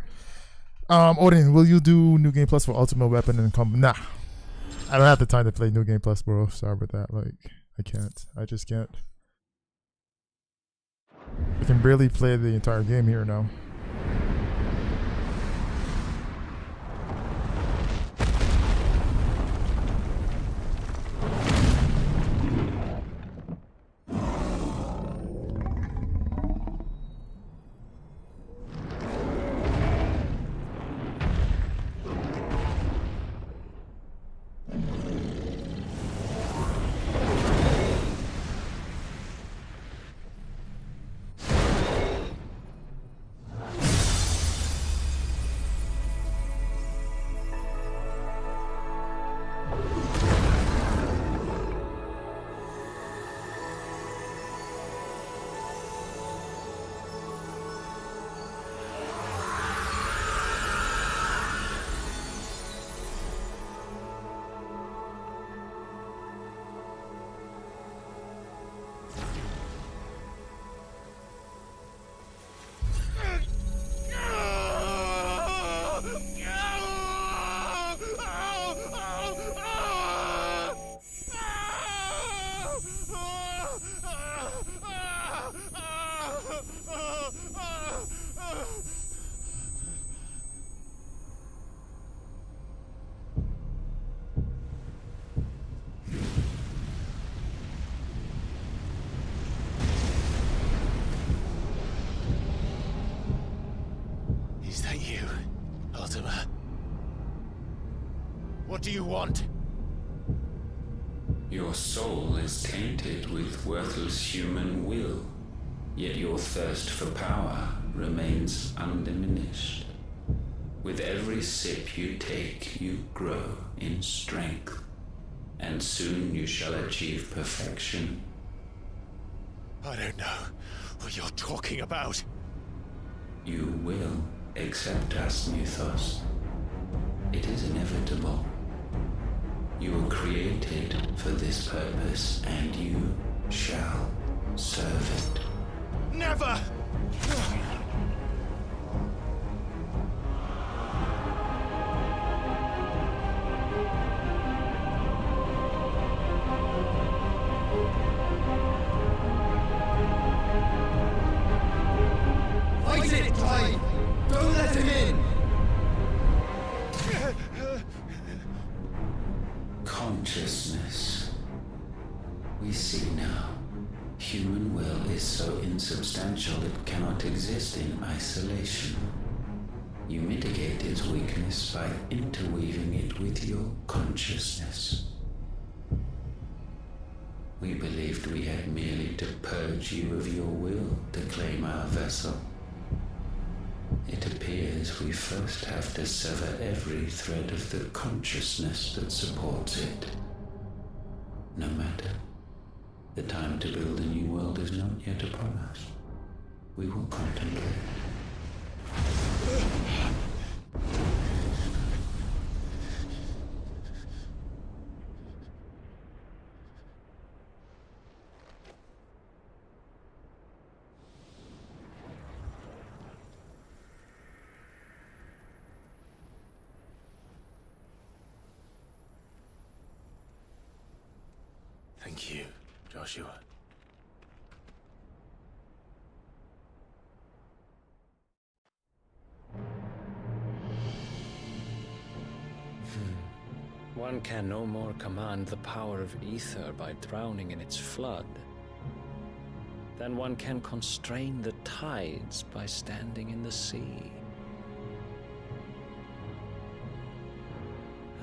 Odin, will you do New Game Plus for Ultimate Weapon and Combo? Nah. I don't have the time to play New Game Plus, bro. Sorry about that. Like, I can't. I just can't. I can barely play the entire game here now. What do you want? Your soul is tainted with worthless human will, yet your thirst for power remains undiminished. With every sip you take, you grow in strength, and soon you shall achieve perfection. I don't know what you're talking about. You will accept us, Mythos. It is inevitable. You were created for this purpose, and you shall serve it. Never! Fight it, Clive! Don't let him in! Consciousness. We see now. Human will is so insubstantial it cannot exist in isolation. You mitigate its weakness by interweaving it with your consciousness. We believed we had merely to purge you of your will to claim our vessel. It appears we first have to sever every thread of the consciousness that supports it. No matter. The time to build a new world is not yet upon us. We will contemplate. Thank you, Joshua. One can no more command the power of ether by drowning in its flood than one can constrain the tides by standing in the sea.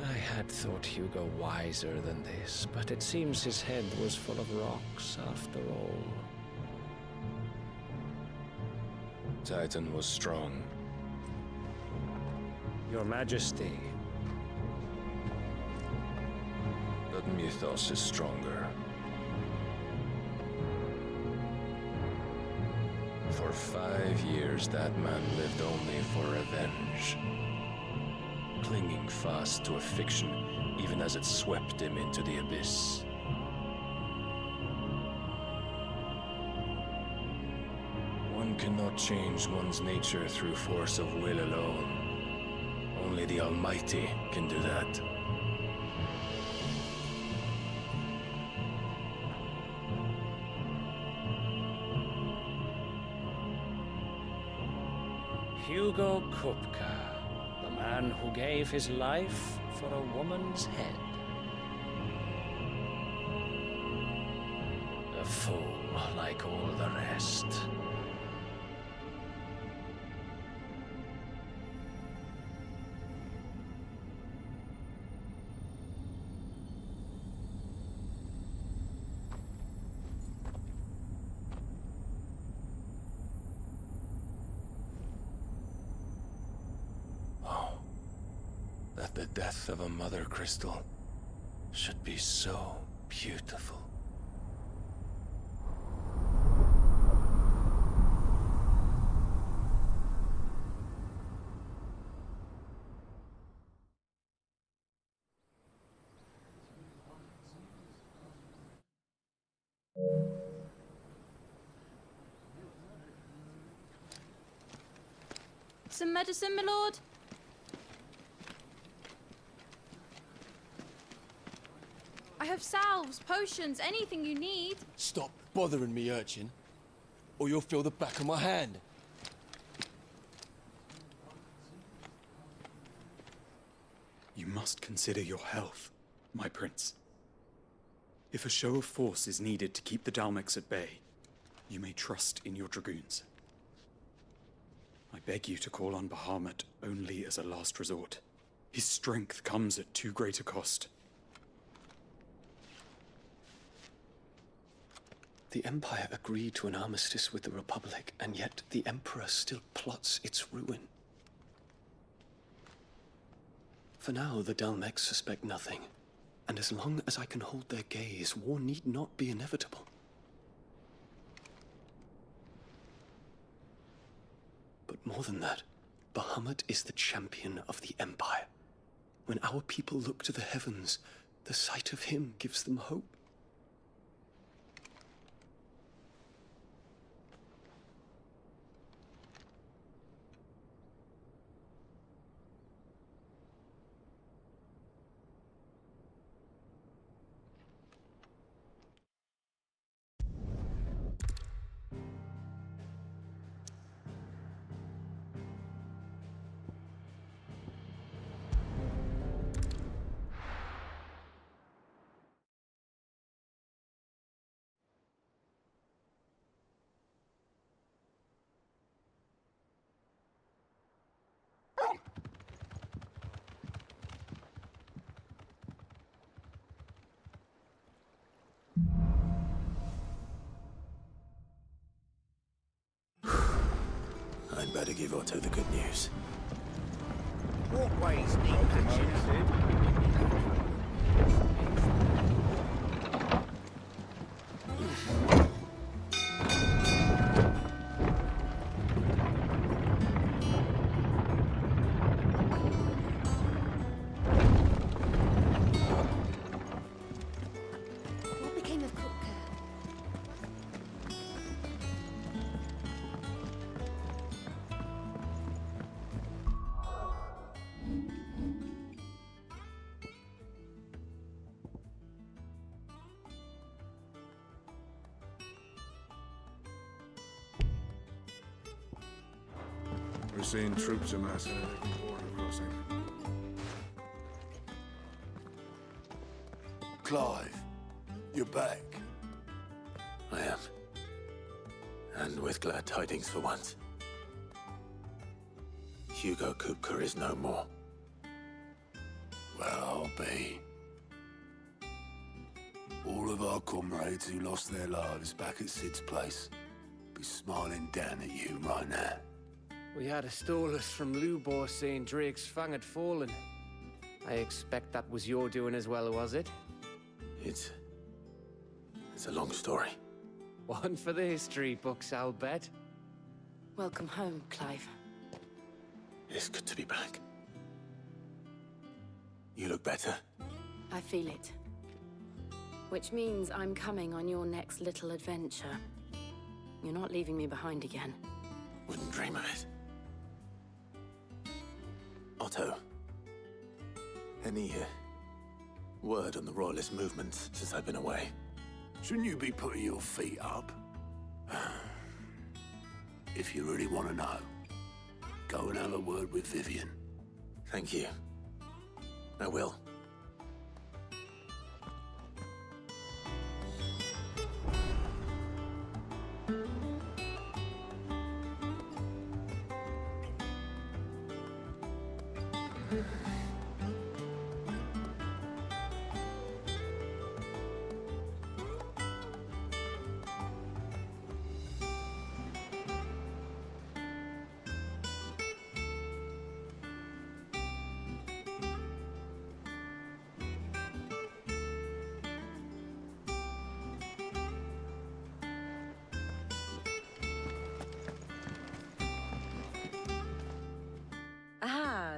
I had thought Hugo wiser than this, but it seems his head was full of rocks after all. Titan was strong. Your Majesty. But Mythos is stronger. For 5 years, that man lived only for revenge. Clinging fast to a fiction, even as it swept him into the abyss. One cannot change one's nature through force of will alone. Only the Almighty can do that. Hugo Kupka, the man who gave his life for a woman's head. A fool like all the rest. That the death of a mother crystal should be so beautiful. Some medicine, my lord? I have salves, potions, anything you need. Stop bothering me, urchin, or you'll feel the back of my hand. You must consider your health, my prince. If a show of force is needed to keep the Dalmex at bay, you may trust in your dragoons. I beg you to call on Bahamut only as a last resort. His strength comes at too great a cost. The Empire agreed to an armistice with the Republic, and yet the Emperor still plots its ruin. For now, the Dalmex suspect nothing, and as long as I can hold their gaze, war need not be inevitable. But more than that, Bahamut is the champion of the Empire. When our people look to the heavens, the sight of him gives them hope. give Otto the good news. Walkways need patching. What became of Kupka? We're seeing troops amassing at every border crossing. Clive, you're back. I am. And with glad tidings for once. Hugo Kupka is no more. Well, I'll be. All of our comrades who lost their lives back at Sid's place be smiling down at you right now. We had a stolus from Lubor saying Drake's Fang had fallen. I expect that was your doing as well, was it? It's a long story. One for the history books, I'll bet. Welcome home, Clive. It's good to be back. You look better. I feel it. Which means I'm coming on your next little adventure. You're not leaving me behind again. Wouldn't dream of it. Otto, any word on the Royalist movement since I've been away? Shouldn't you be putting your feet up? If you really want to know, go and have a word with Vivian. Thank you. I will.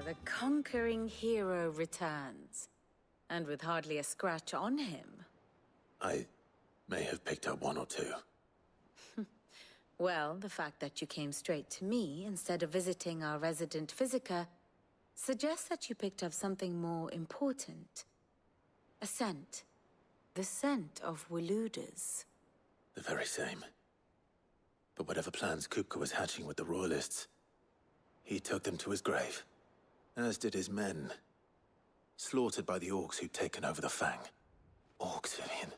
The conquering hero returns. And with hardly a scratch on him. I may have picked up one or two. Well, the fact that you came straight to me instead of visiting our resident Physica suggests that you picked up something more important. A scent. The scent of Waludas. The very same. But whatever plans Kupka was hatching with the Royalists, he took them to his grave. As did his men. Slaughtered by the orcs who'd taken over the Fang. Orcs, Vivian.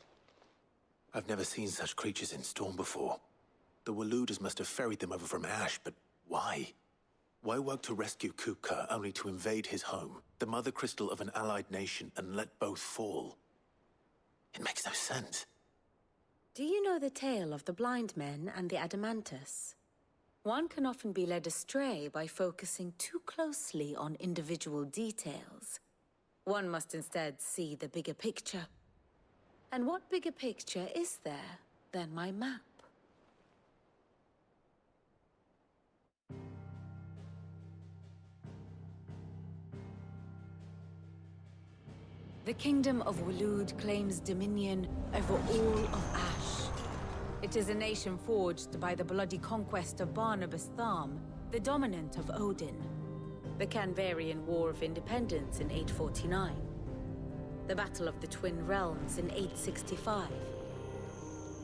I've never seen such creatures in Storm before. The Waludas must have ferried them over from Ash, but why? Why work to rescue Kupka only to invade his home, the mother crystal of an allied nation, and let both fall? It makes no sense. Do you know the tale of the blind men and the Adamantus? One can often be led astray by focusing too closely on individual details. One must instead see the bigger picture. And what bigger picture is there than my map? The Kingdom of Waloed claims dominion over all of Ash. It is a nation forged by the bloody conquest of Barnabas Tharm, the dominant of Odin. The Canvarian War of Independence in 849. The Battle of the Twin Realms in 865.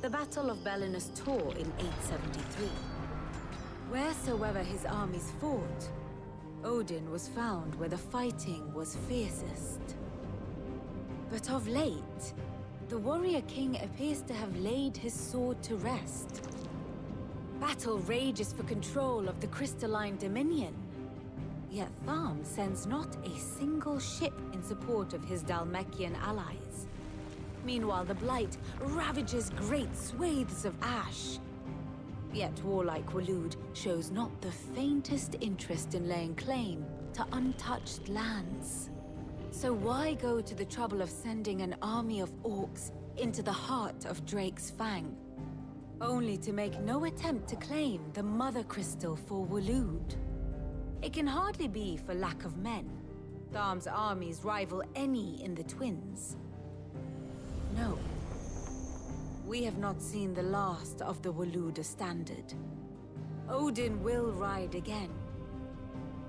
The Battle of Belinus Tor in 873. Wheresoever his armies fought, Odin was found where the fighting was fiercest. But of late, the warrior king appears to have laid his sword to rest. Battle rages for control of the crystalline dominion. Yet Tharm sends not a single ship in support of his Dhalmekian allies. Meanwhile, the Blight ravages great swathes of Ash. Yet warlike Waloed shows not the faintest interest in laying claim to untouched lands. So why go to the trouble of sending an army of orcs into the heart of Drake's Fang, only to make no attempt to claim the Mother Crystal for Waloed? It can hardly be for lack of men. Tharm's armies rival any in the Twins. No. We have not seen the last of the Waloed standard. Odin will ride again.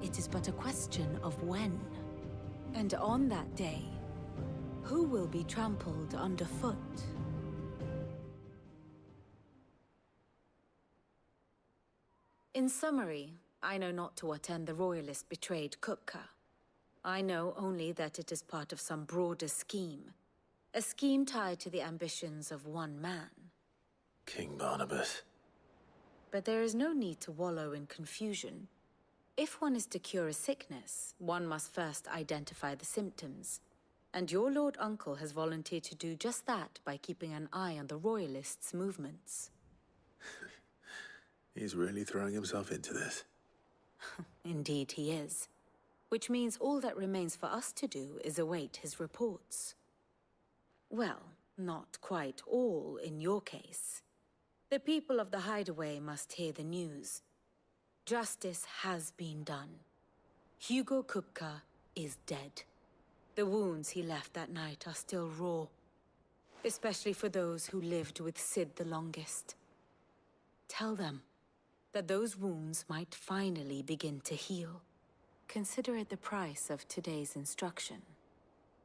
It is but a question of when. And on that day, who will be trampled underfoot? In summary, I know not to what end the Royalist betrayed Kupka. I know only that it is part of some broader scheme. A scheme tied to the ambitions of one man. King Barnabas. But there is no need to wallow in confusion. If one is to cure a sickness, one must first identify the symptoms. And your Lord Uncle has volunteered to do just that by keeping an eye on the Royalists' movements. He's really throwing himself into this. Indeed he is. Which means all that remains for us to do is await his reports. Well, not quite all in your case. The people of the Hideaway must hear the news. Justice has been done. Hugo Kupka is dead. The wounds he left that night are still raw, especially for those who lived with Sid the longest. Tell them that those wounds might finally begin to heal. Consider it the price of today's instruction.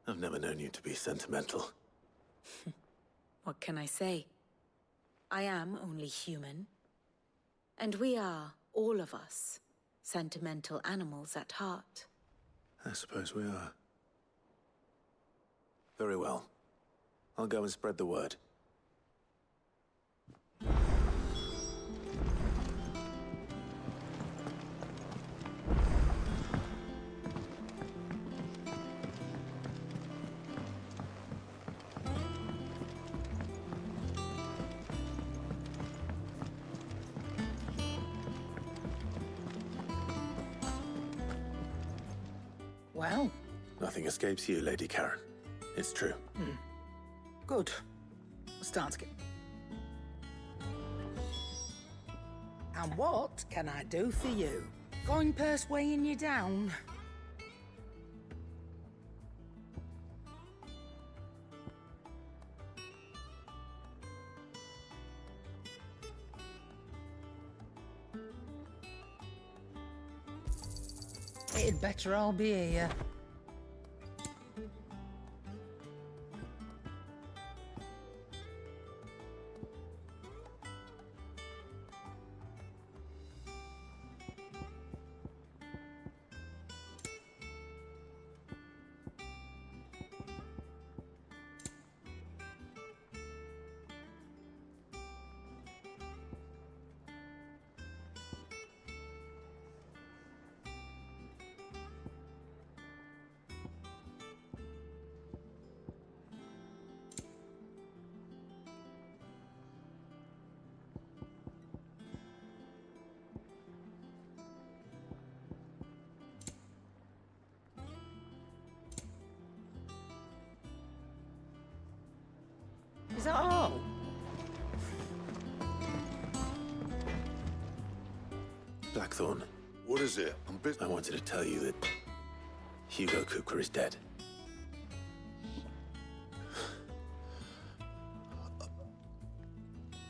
I've never known you to be sentimental. What can I say? I am only human. And we are, all of us, sentimental animals at heart. I suppose we are. Very well. I'll go and spread the word. Well? Nothing escapes you, Lady Karen. It's true. Good. Start again. And what can I do for you? Going purse weighing you down? It'd better all be here. Is that all? Blackthorn. What is it? I wanted to tell you that Hugo Kupka is dead.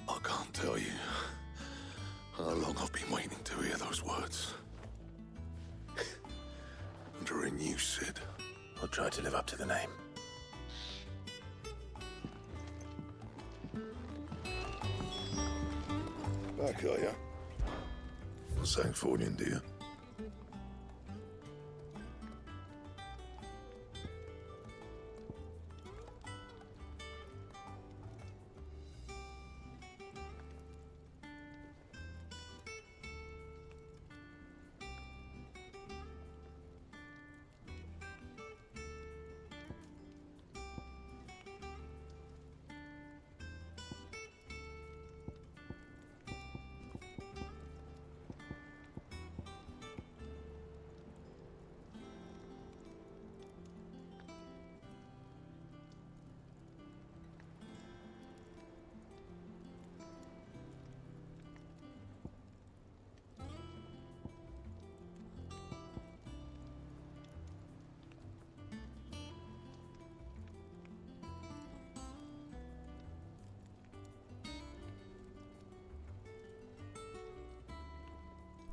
I can't tell you how long I've been waiting to hear those words. Under a new Sid. I'll try to live up to the name. Back, are ya? Sangforian, dear.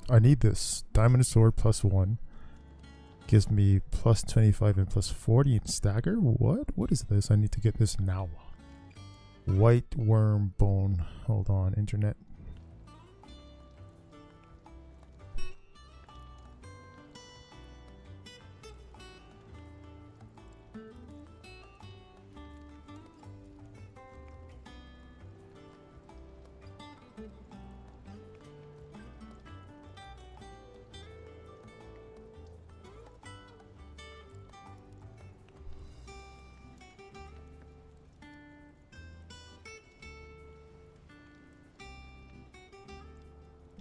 I need this. Diamond sword +1. Gives me +25 and +40 in stagger? What? What is this? I need to get this now. White worm bone. Hold on, internet.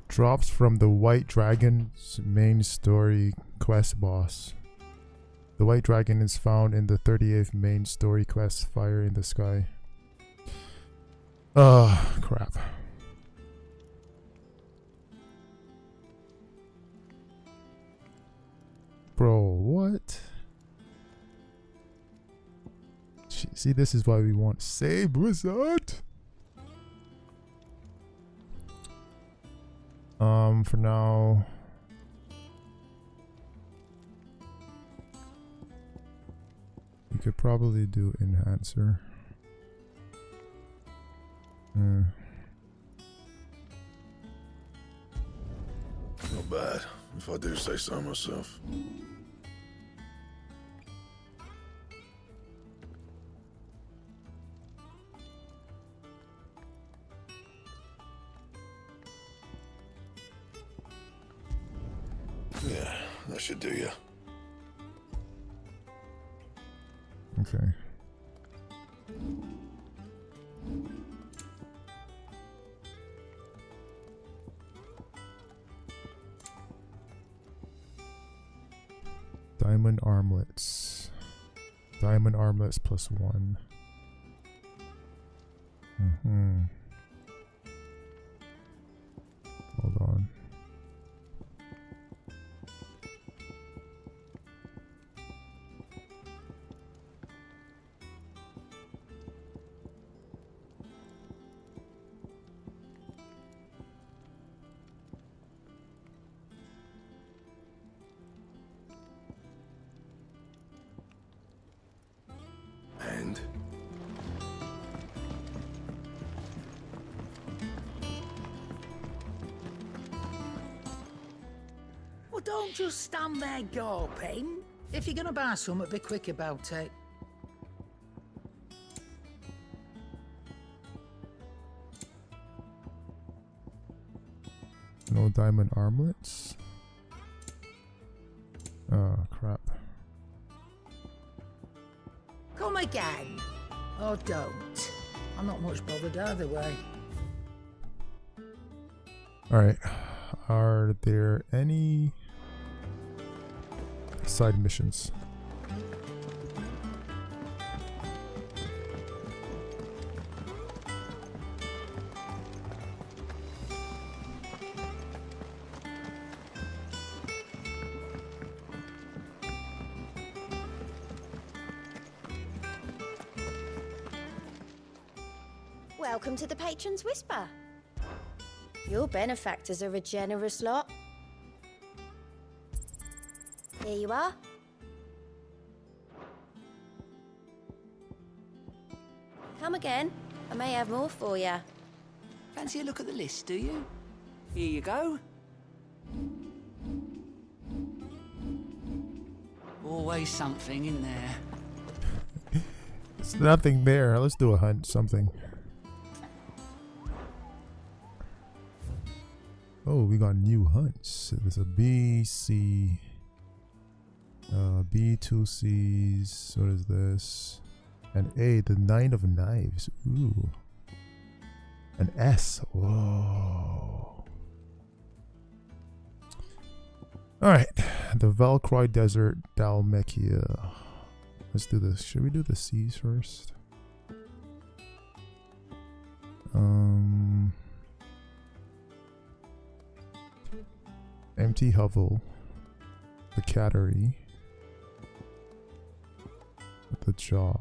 Drops from the White Dragon's main story quest boss. The White Dragon is found in the 38th main story quest, Fire in the Sky. Crap. Bro, what? See, this is why we want save result. For now, you could probably do enhancer. Not bad, if I do say so myself. Yeah, that should do you. Okay. Diamond armlets. Diamond armlets +1. Hold on. And? Well, don't just stand there gawping. If you're gonna buy something, be quick about it. No diamond armlets? Oh, crap. Come again. Or don't. I'm not much bothered either way. Alright. Are there any side missions? Welcome to the Patron's Whisper. Your benefactors are a generous lot. Here you are. Come again. I may have more for you. Fancy a look at the list, do you? Here you go. Always something in there. There's nothing there. Let's do a hunt. Something. Oh, we got new hunts. There's a B, C, B, 2 C's. What is this? An A, the 9 of knives. Ooh. An S. Whoa. Alright. The Valkyrie Desert, Dalmekia. Let's do this. Should we do the C's first? Empty Hovel. The Cattery. The Jaw.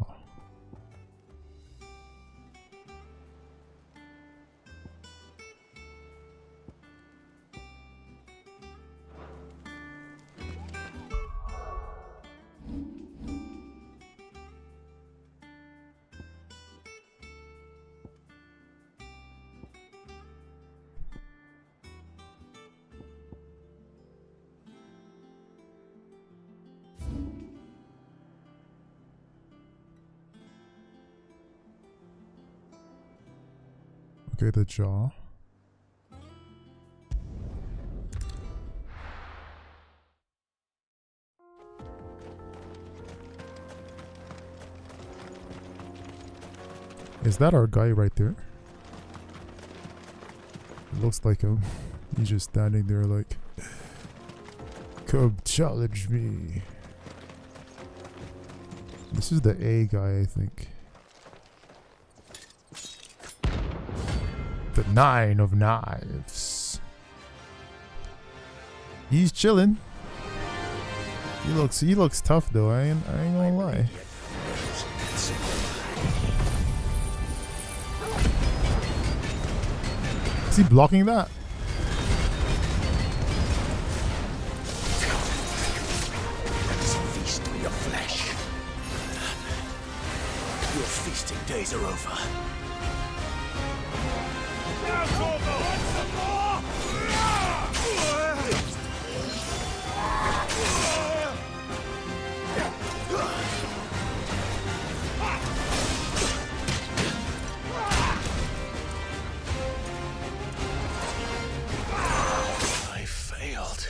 Okay, the jaw. Is that our guy right there? It looks like him. He's just standing there like, come challenge me. This is the A guy, I think. The 9 of Knives. He's chilling. He looks tough though. I ain't gonna lie. Is he blocking that? Feast on your flesh. Your feasting days are over. I failed.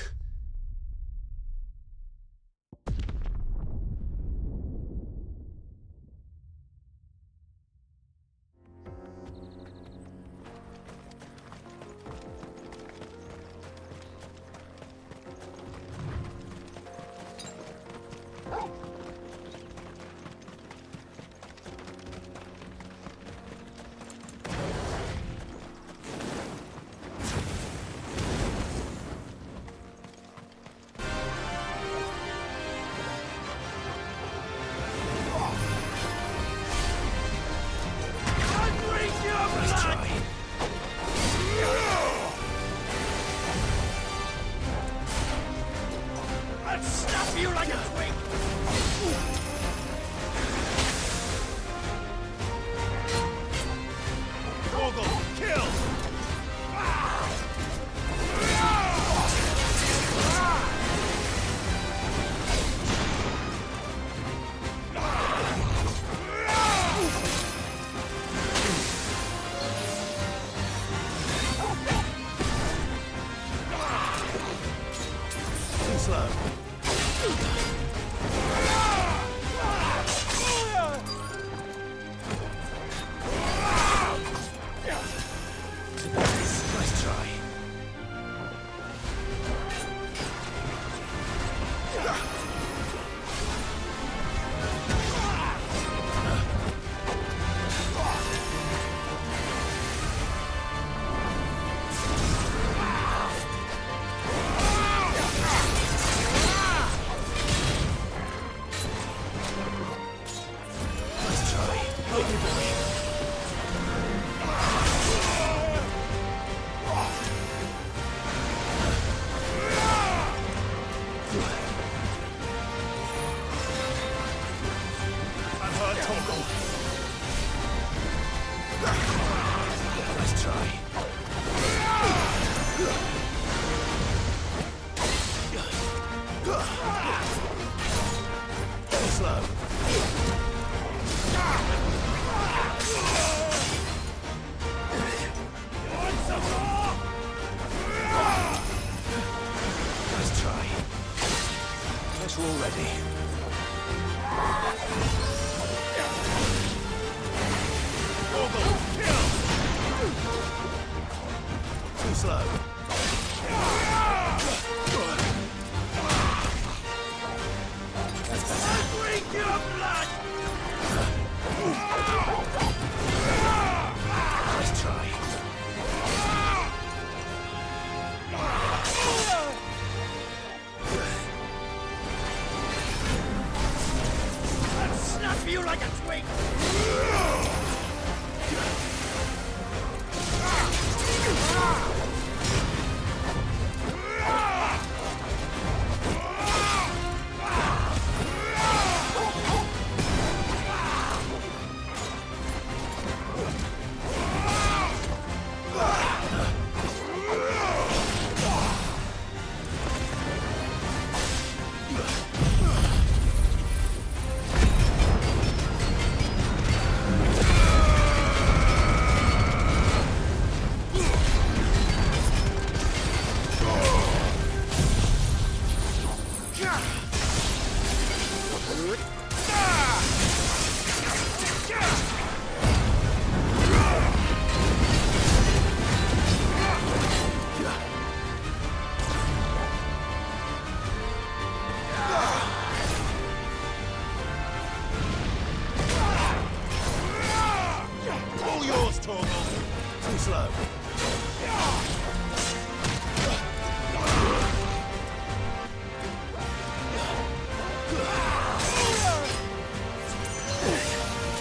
slow.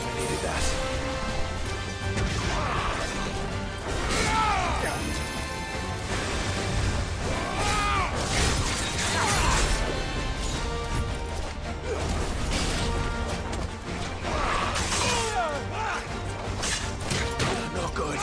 I needed that. Not good.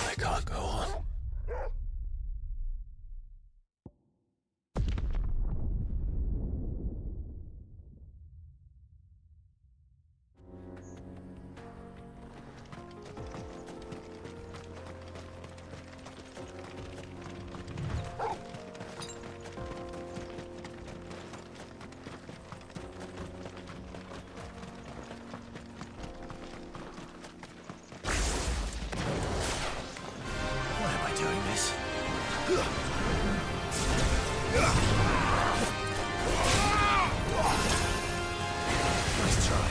I can't go on. Why am I doing this? Nice try.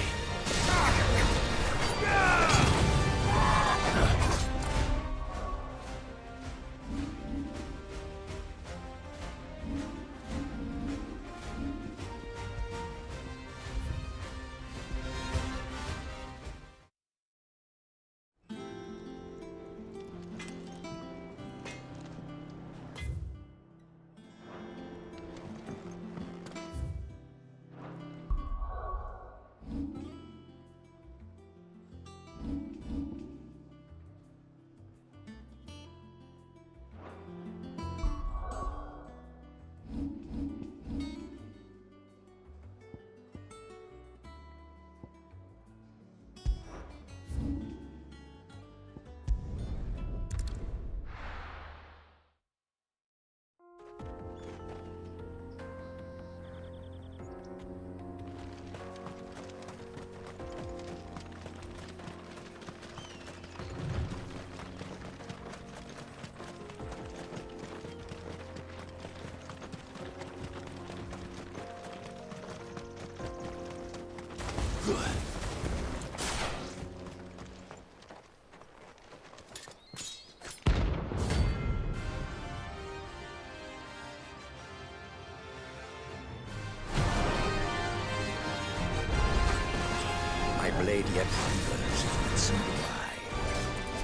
My blade yet hungers, and so do I.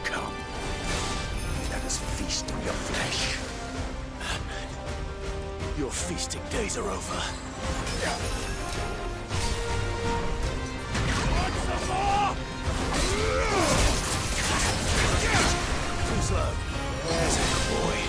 Come, let us feast on your flesh. Your feasting days are over. Too slow. There's a good boy.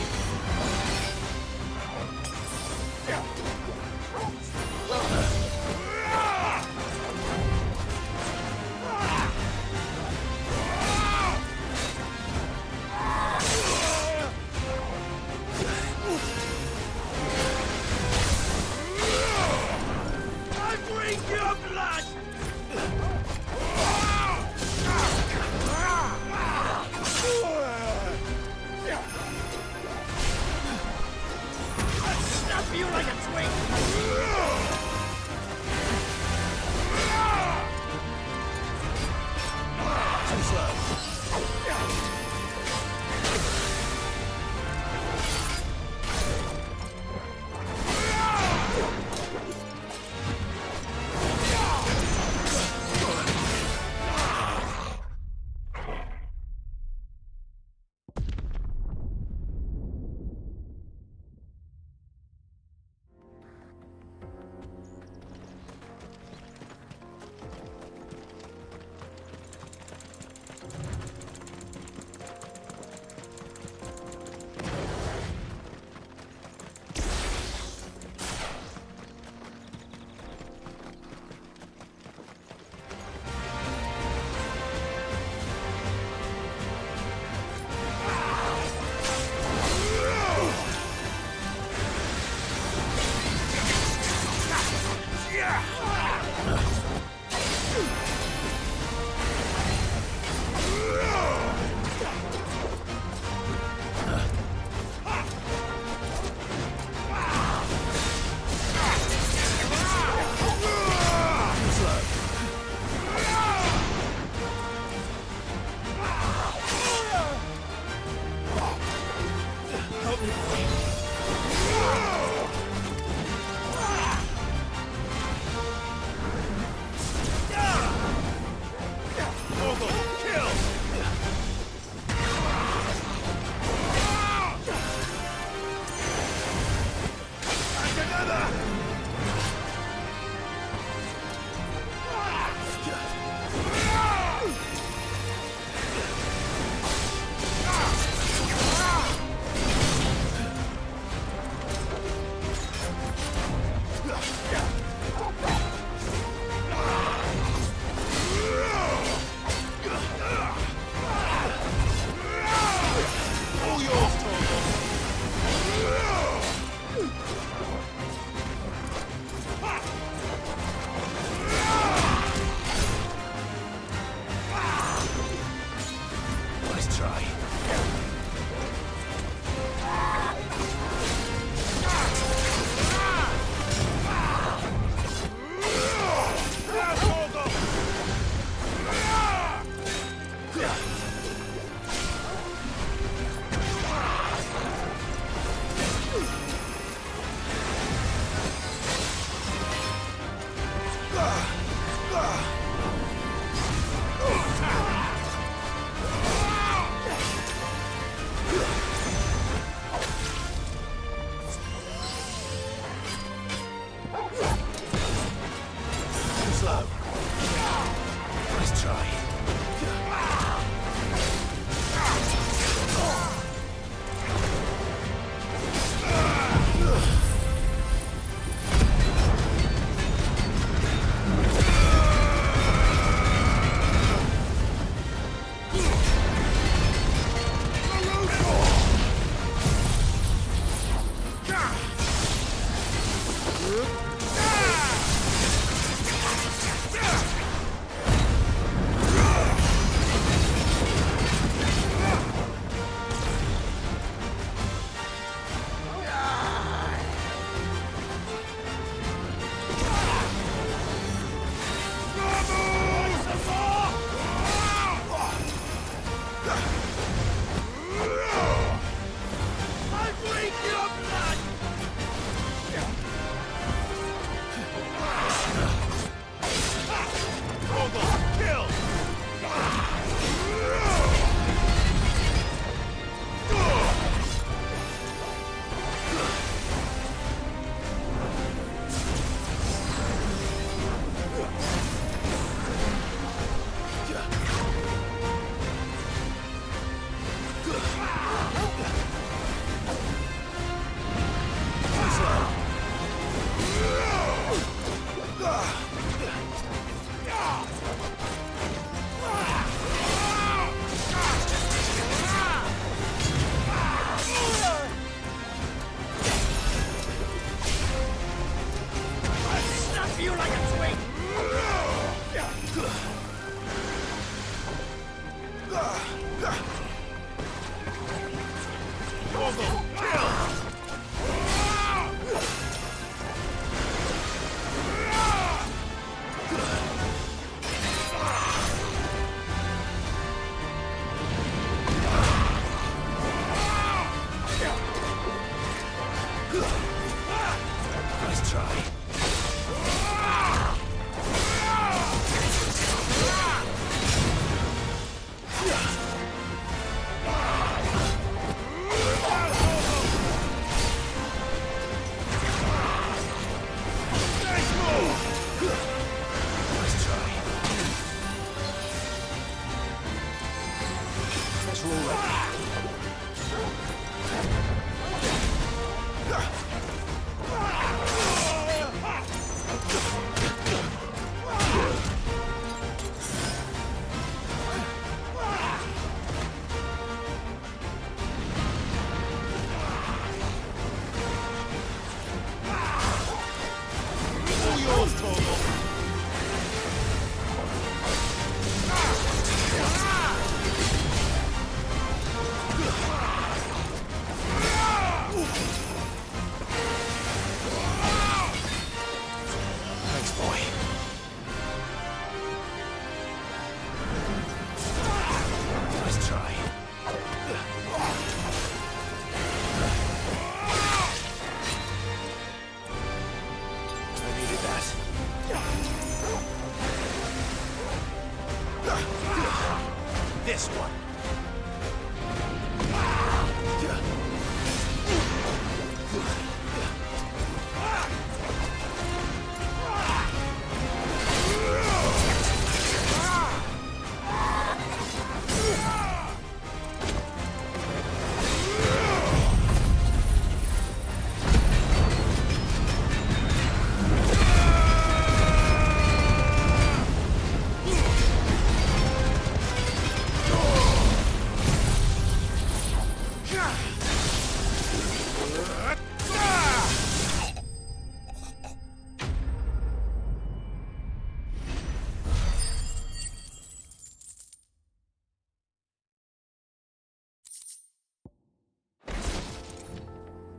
Nice try.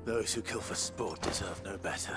Those who kill for sport deserve no better.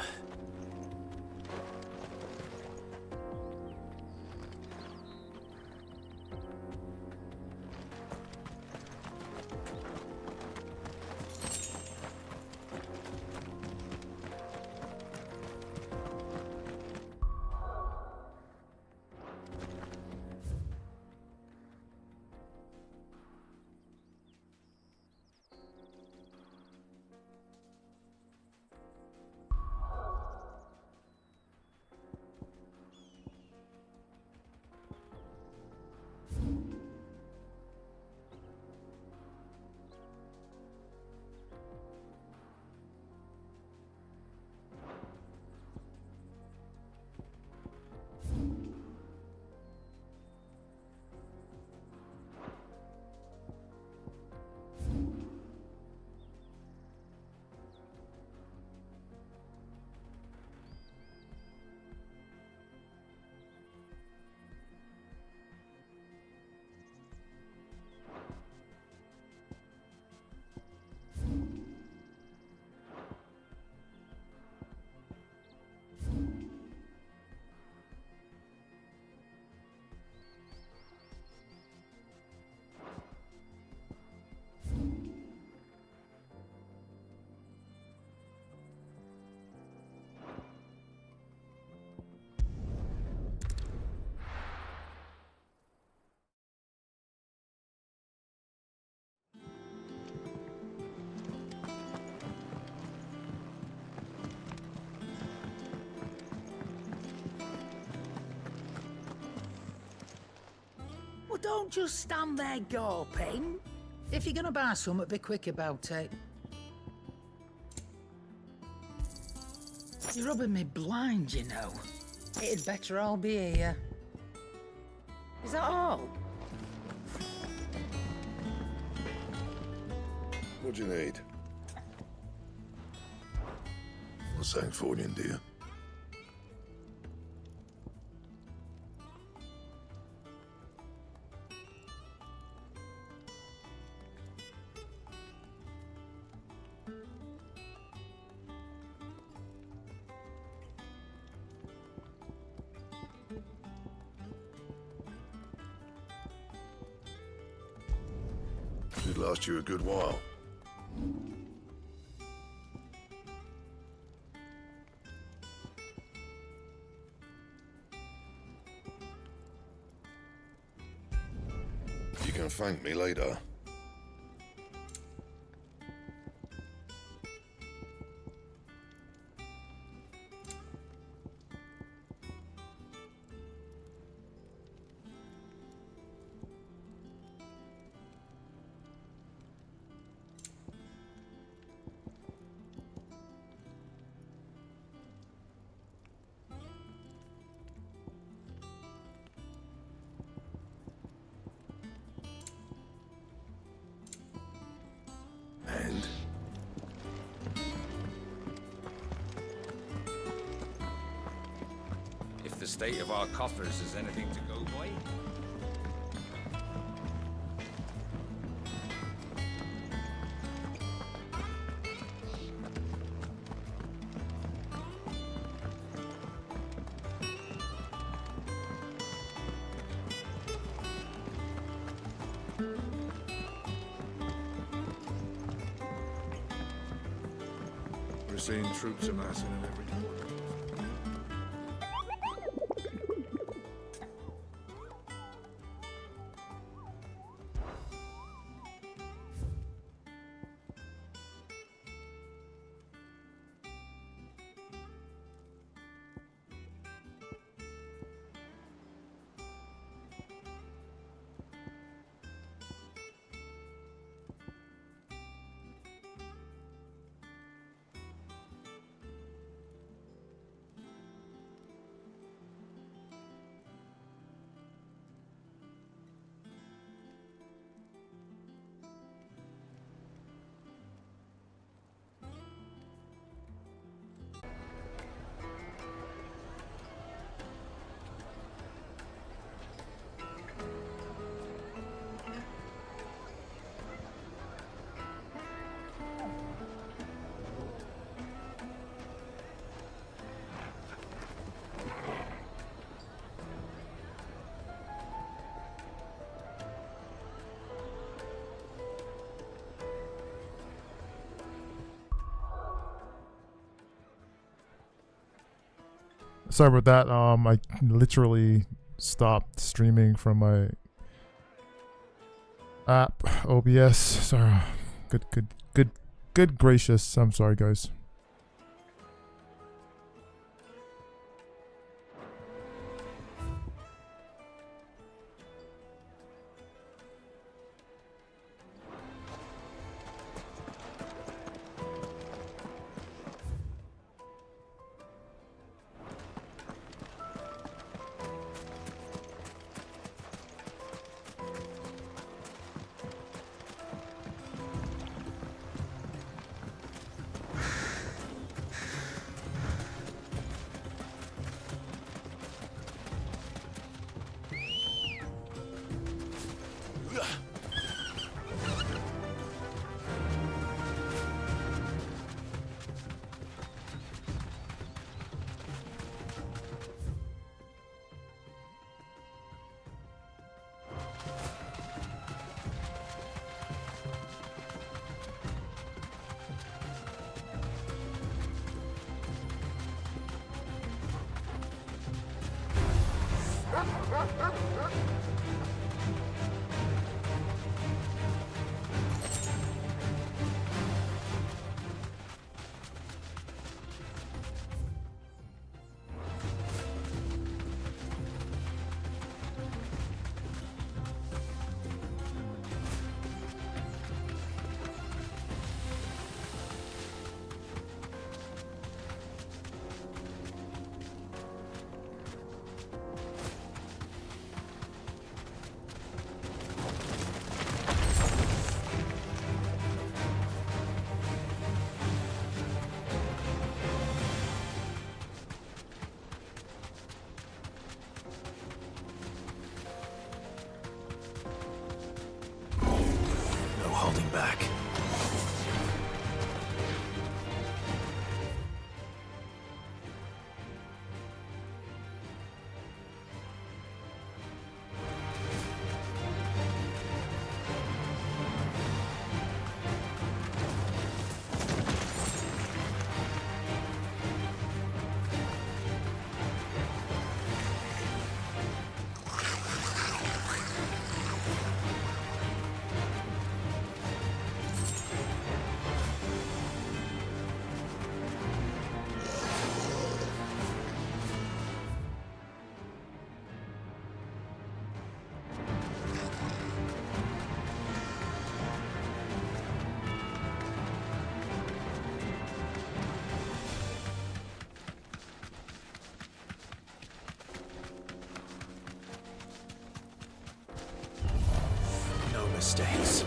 Well, don't just stand there gawping. If you're gonna buy something, be quick about it. You're rubbing me blind, you know. It'd better all be here. Is that all? What do you need? What's Sancthornian, dear? Should last you a good while. You can thank me later. And? If the state of our coffers is anything to go by. We're seeing troops amassing in every corner. Sorry about that. I literally stopped streaming from my app, OBS. Sorry. Good gracious. I'm sorry, guys. Holding back. Mistakes.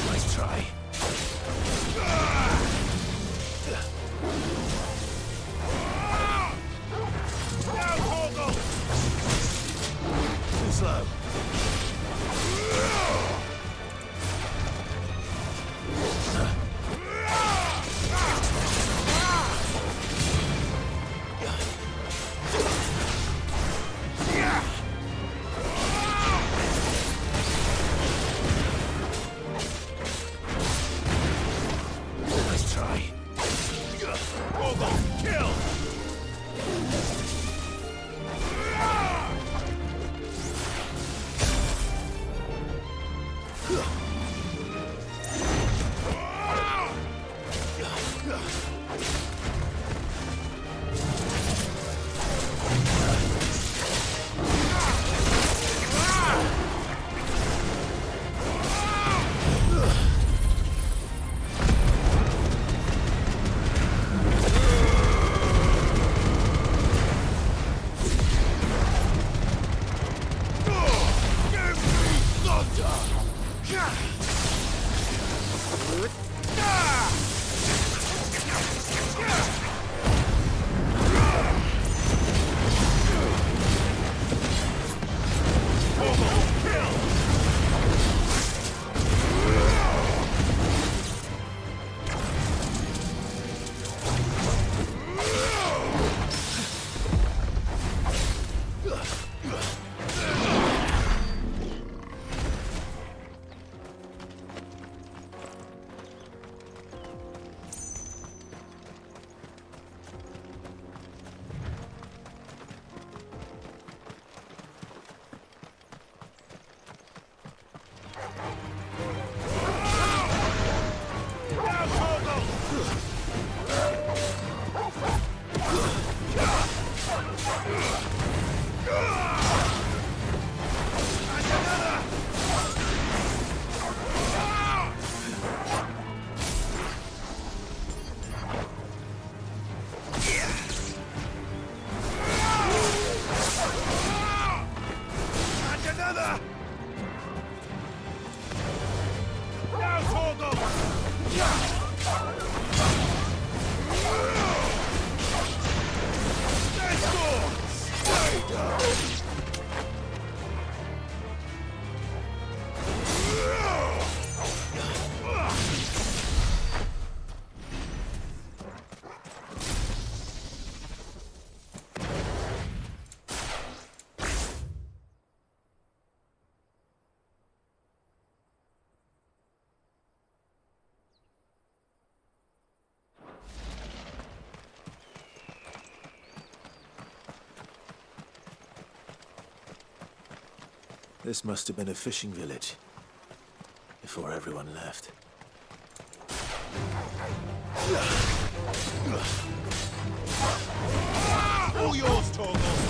Nice try. Too slow. This must have been a fishing village before everyone left. All yours, Torgal!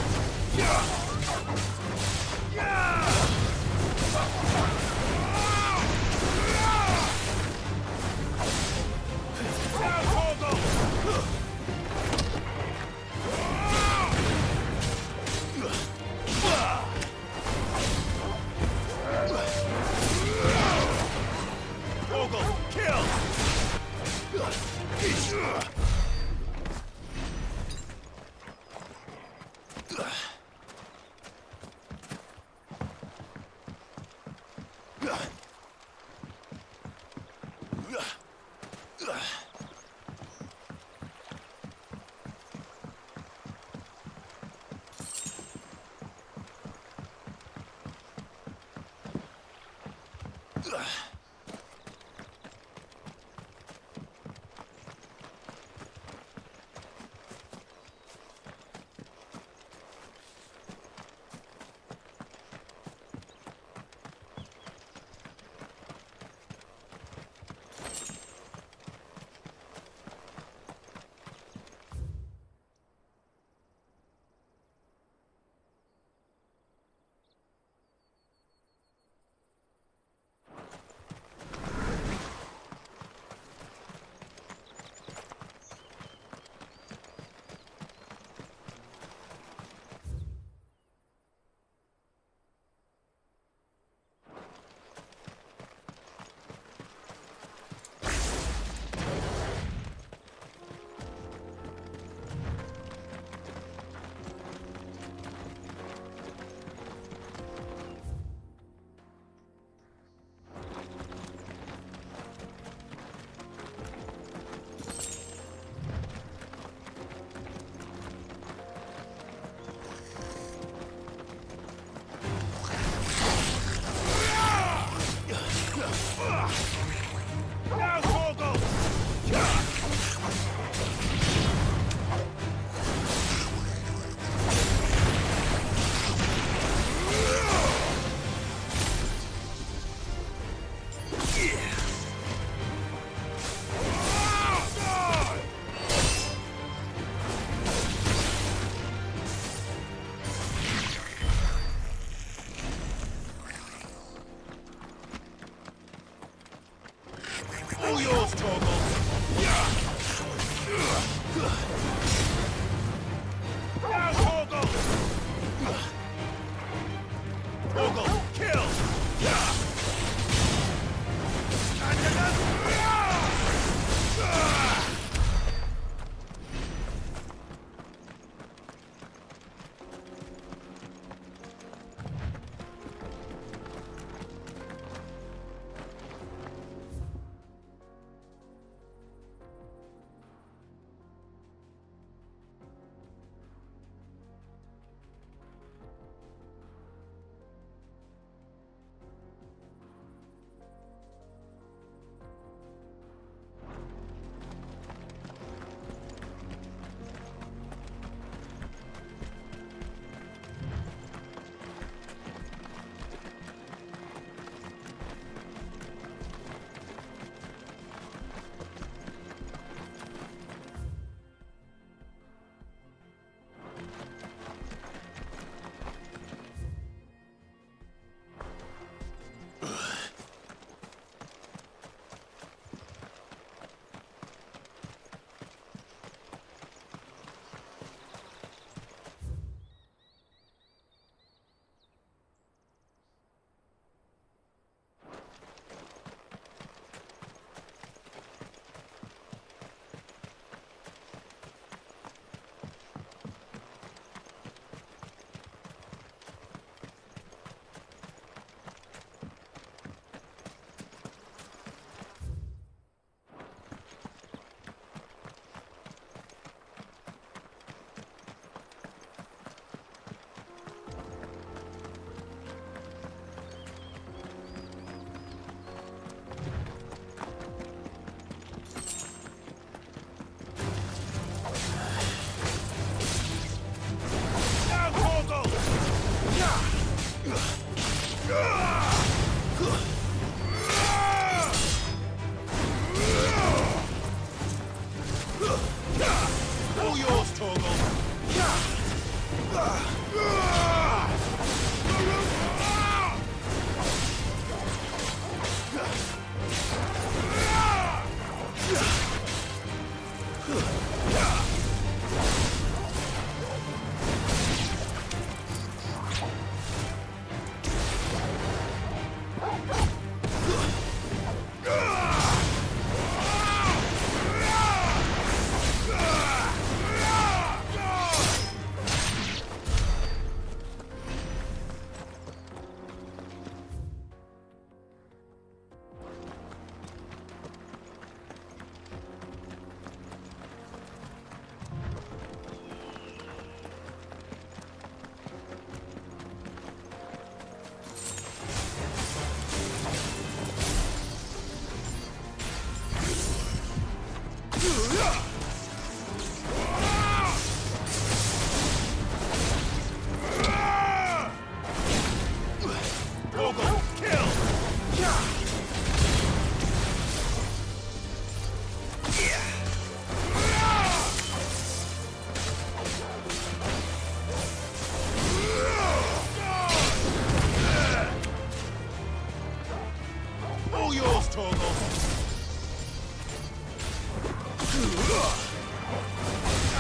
yours, Torgal.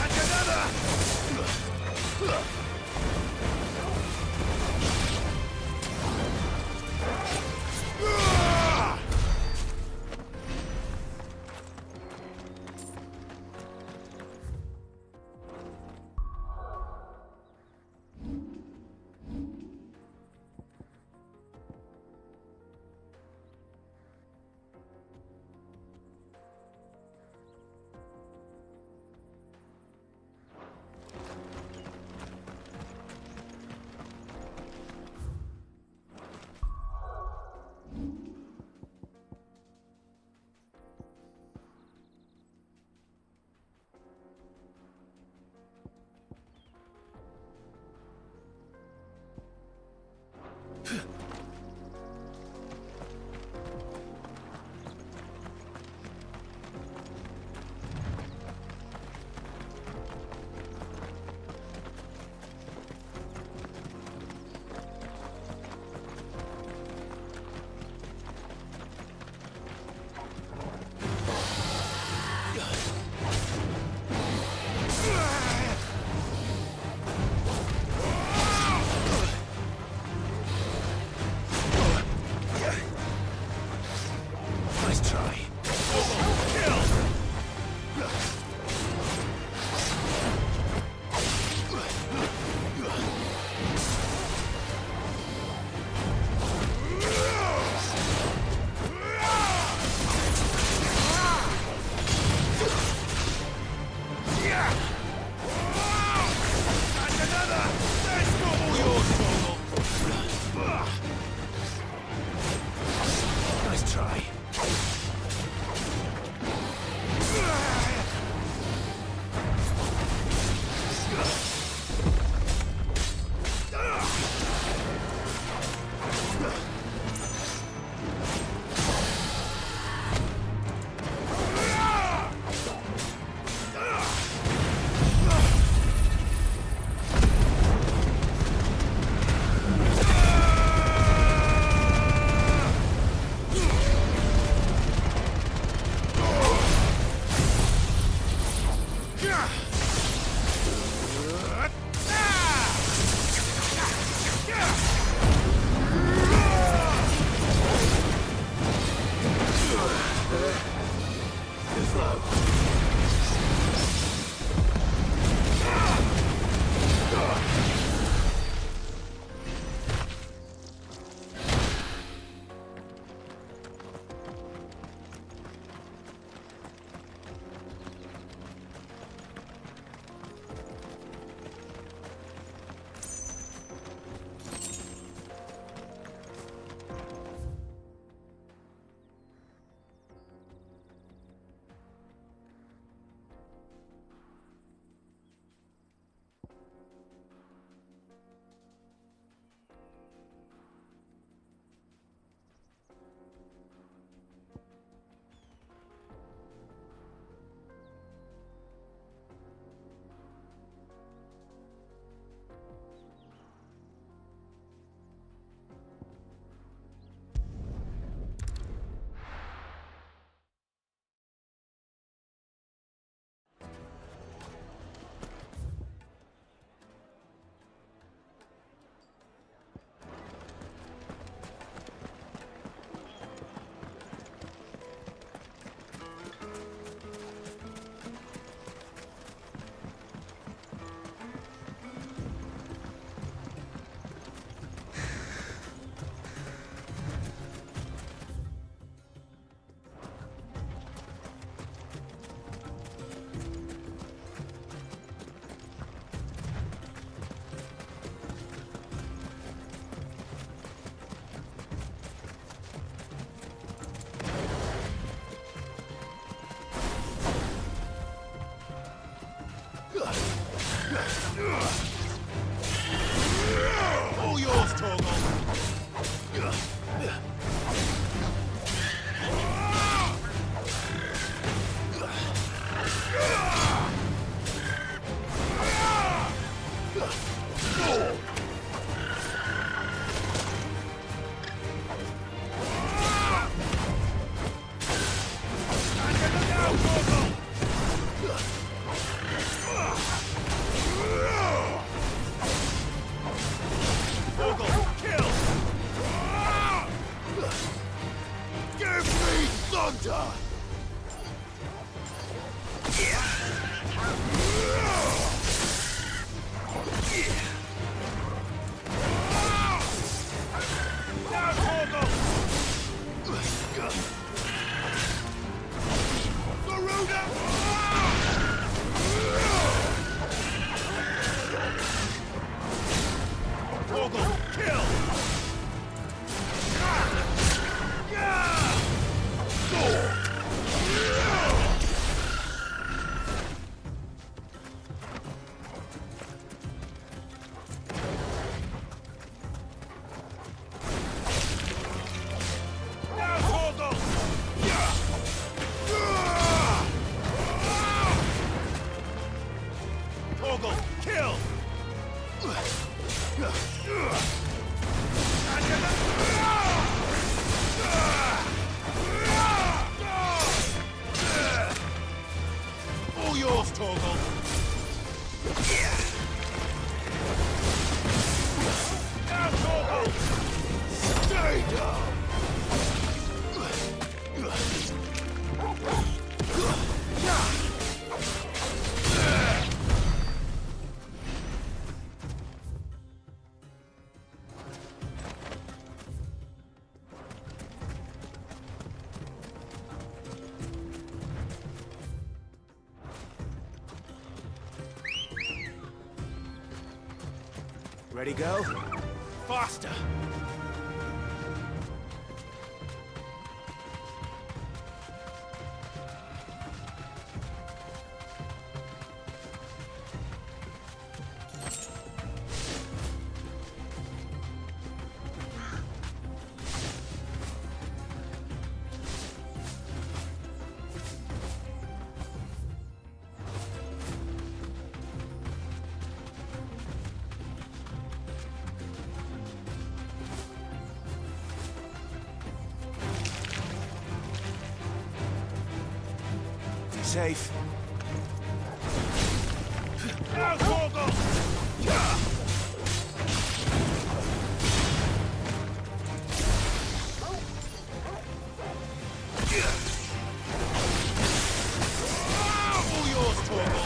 And another! yonder! Now, Torgal! Garuda! Torgal, kill! Torgal, kill! All yours, Torgal. Now, Torgal! Stay down! Ready, go? Faster! Safe. Now, Torgal! All yours, Torgal!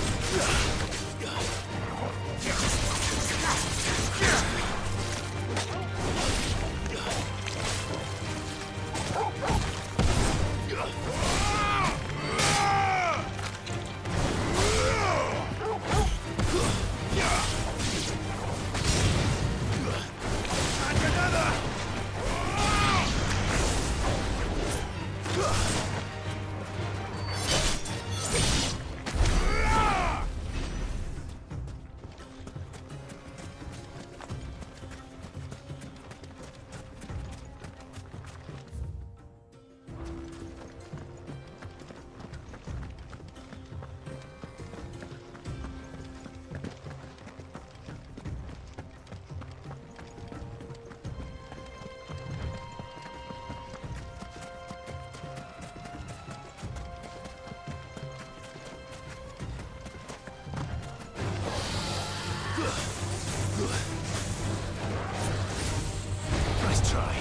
Nice try.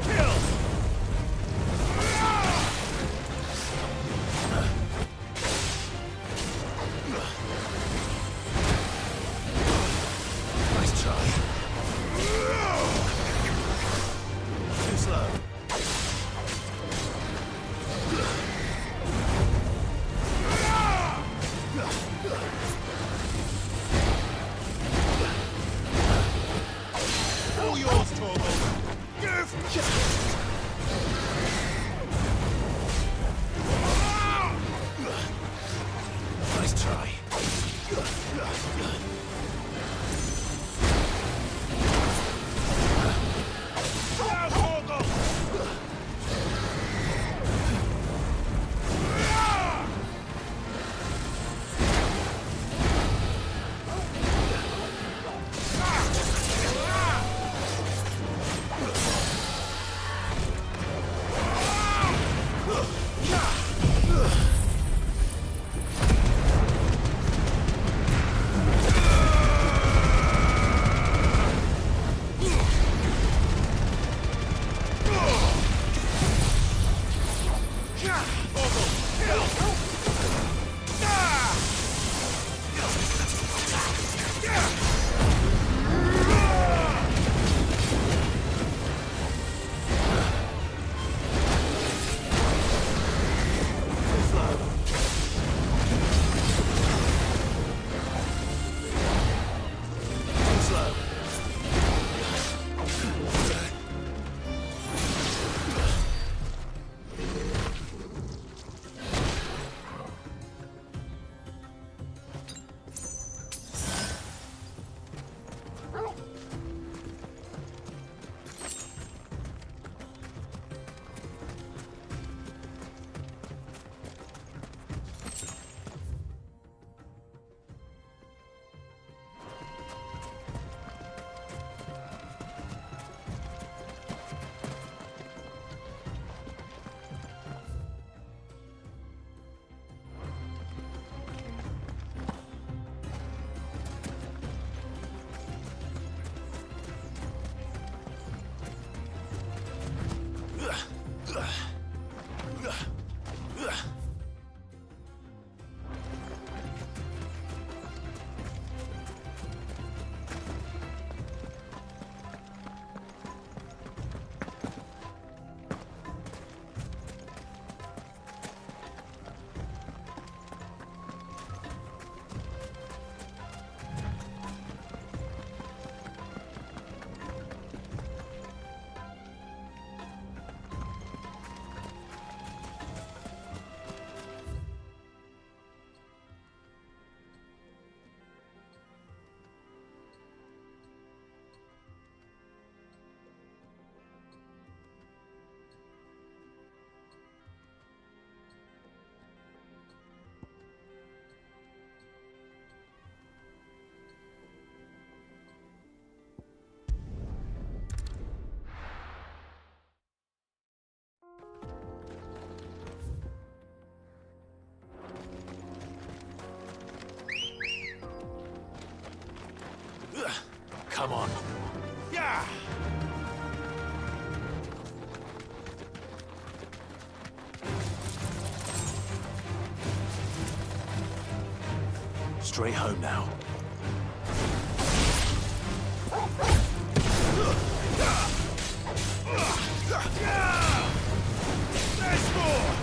Kill! Nice try. Too slow. All yours, Torgal. Nice try. Now, Torgal. Come on. Yeah! Straight home now. There's more!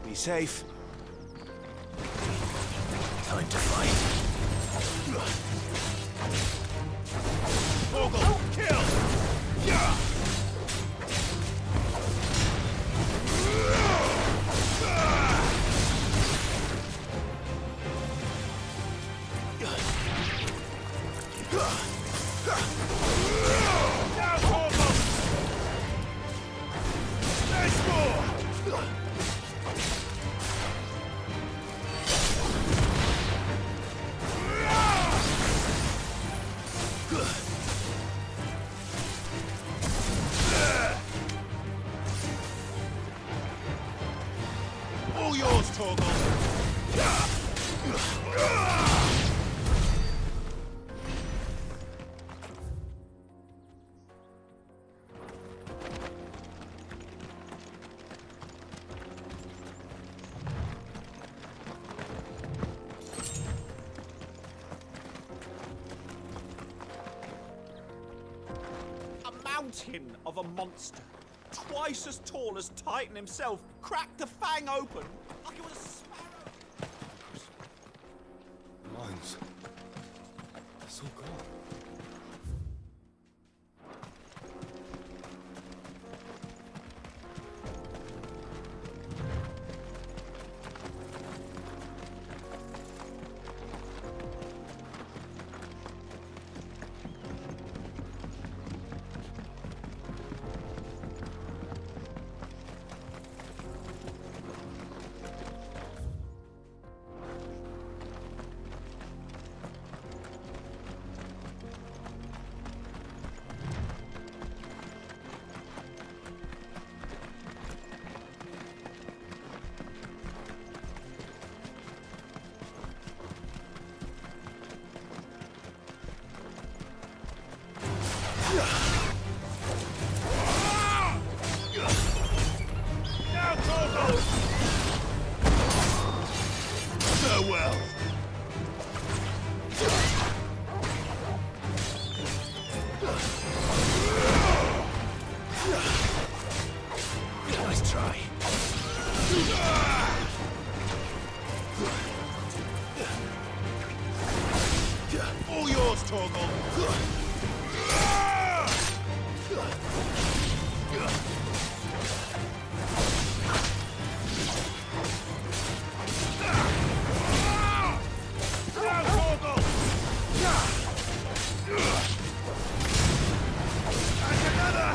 Be safe. Time to fight. Vogel, kill! Yeah! Now, Vogel! There's more! All yours, Torgal. A mountain of a monster, twice as tall as Titan himself, cracked the fang open like it was a sparrow. Mines. It's all gone. Now, Torgal! Farewell! Nice try. All yours, Torgal. Now, Torgal. And another.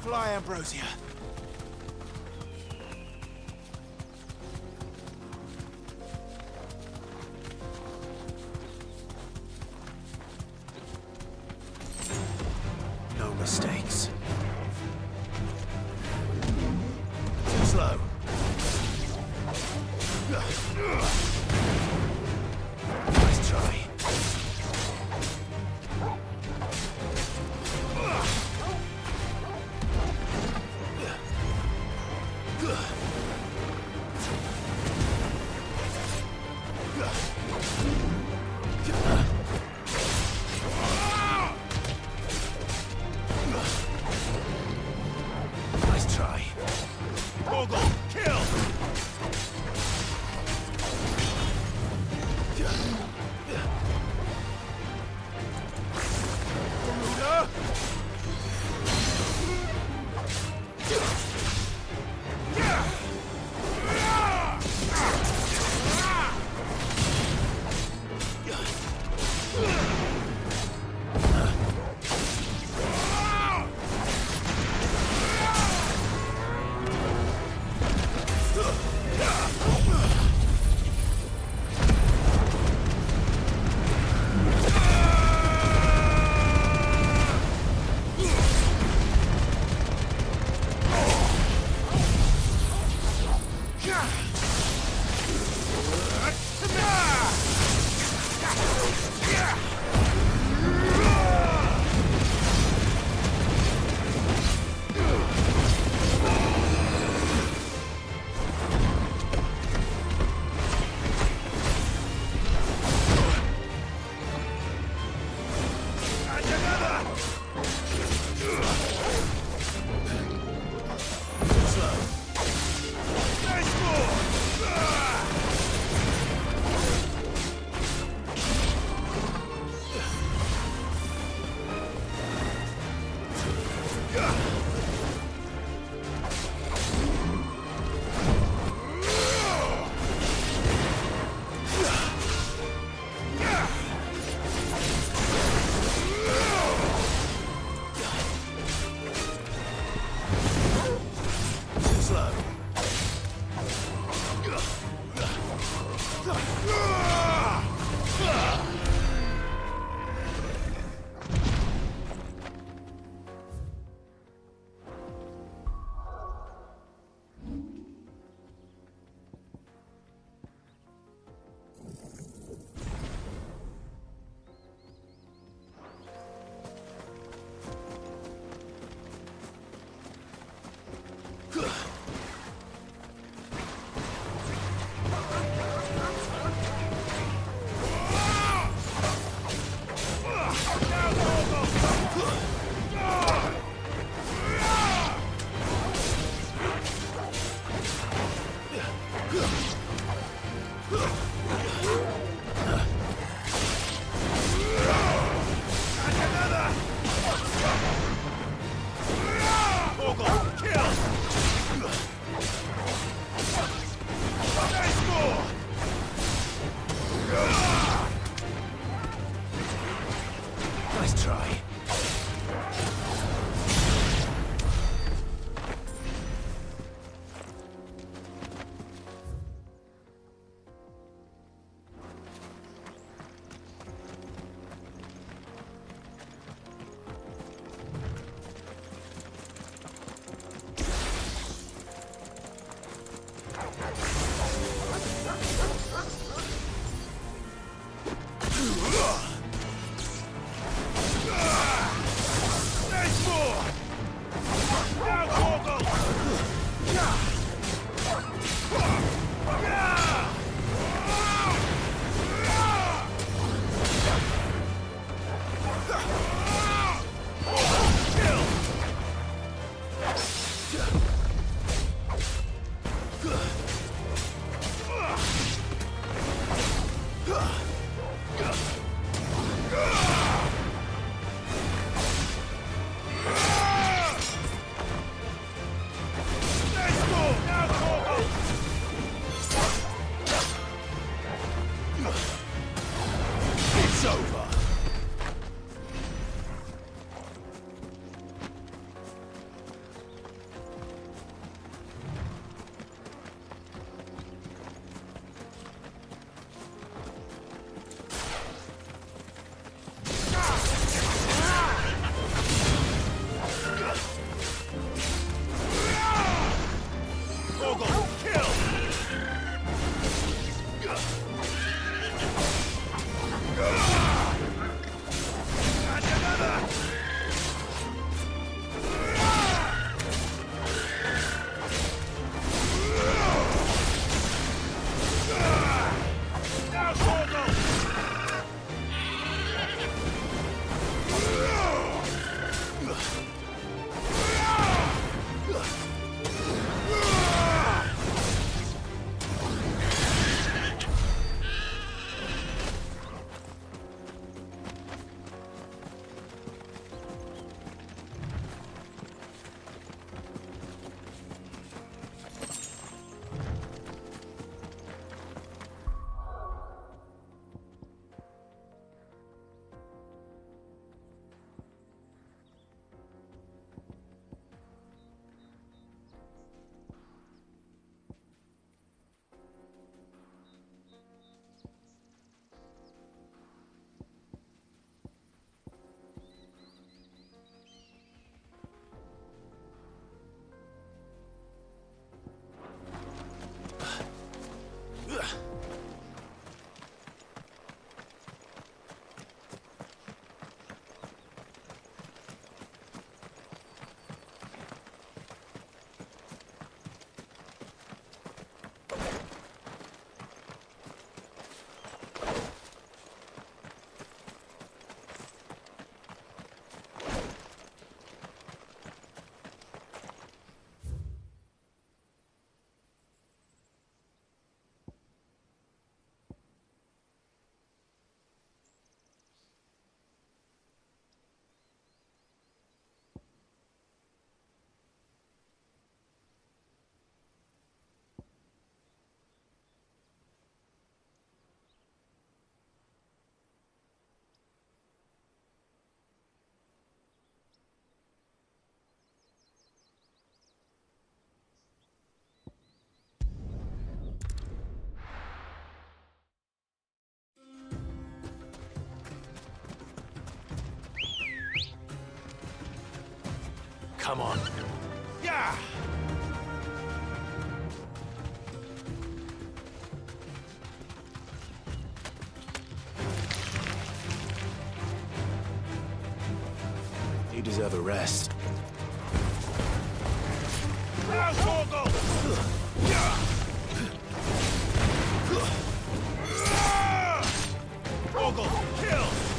Fly, Ambrosia. No mistakes. Too slow. Nice try. Nice try. Torgal, kill! Garuda! Come on. Yeah! You deserve a rest. Now, Torgal! Torgal, kill!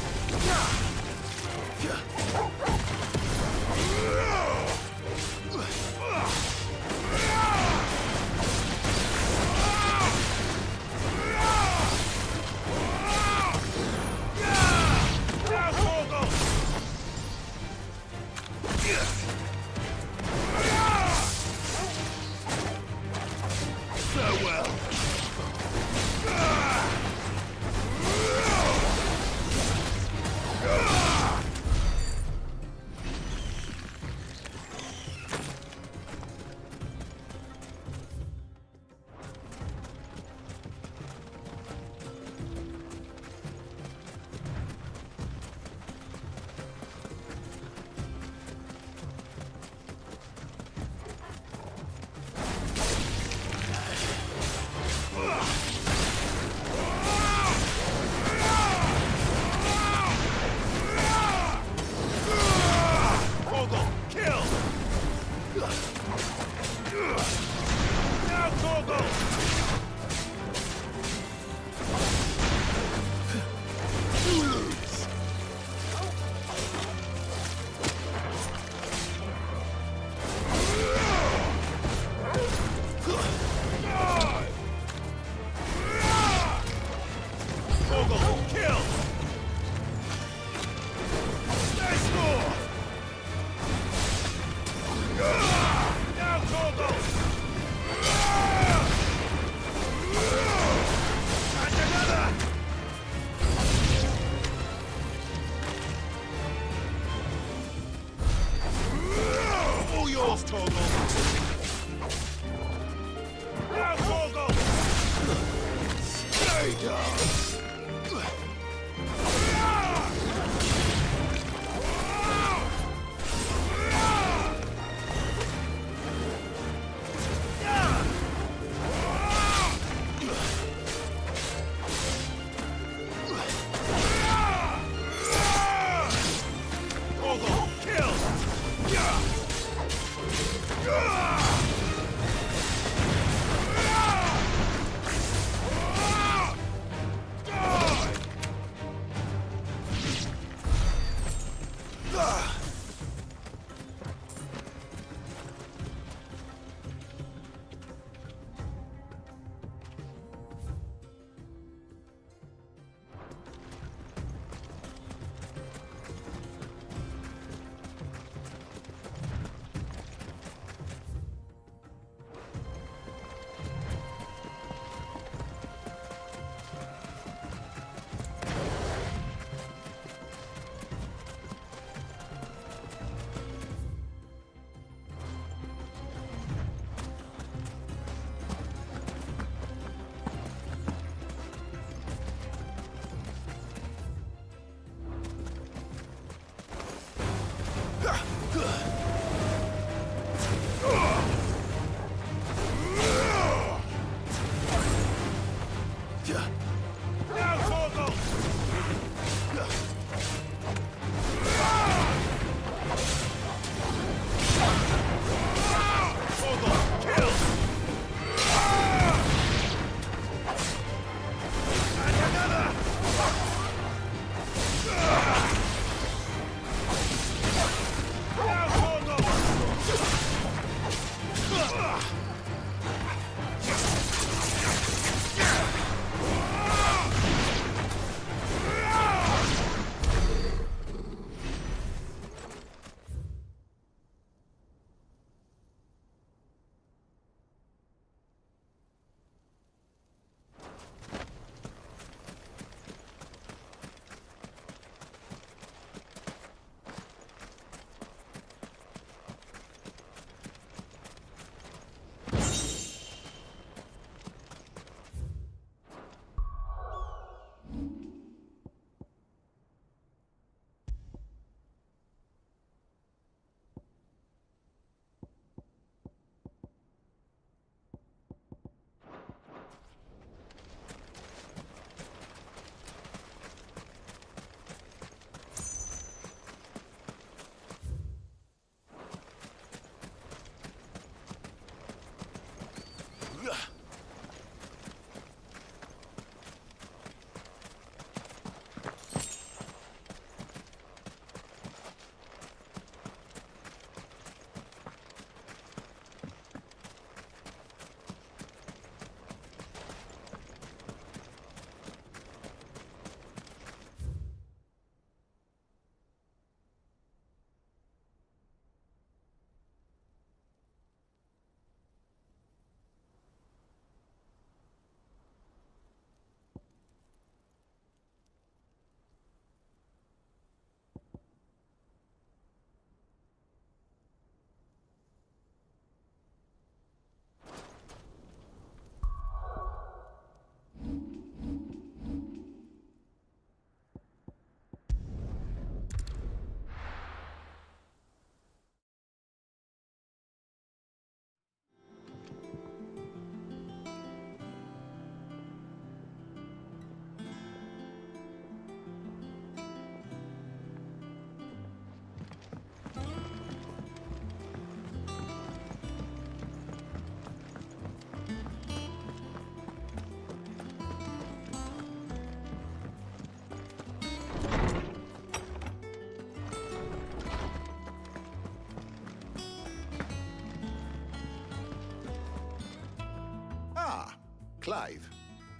Clive,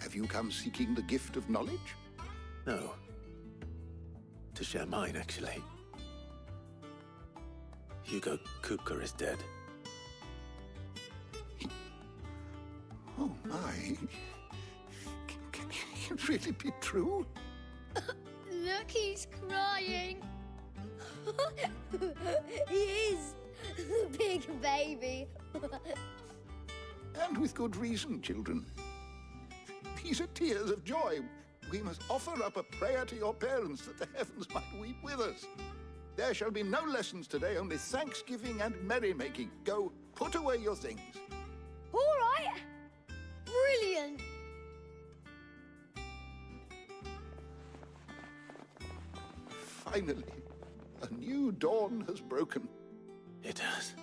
have you come seeking the gift of knowledge? No. To share mine, actually. Hugo Kupka is dead. Oh my. Can it really be true? Look, he's crying. He is. Big baby. And with good reason, children. These are tears of joy. We must offer up a prayer to your parents that the heavens might weep with us. There shall be no lessons today, only thanksgiving and merrymaking. Go, put away your things. All right. Brilliant. Finally, a new dawn has broken. It has.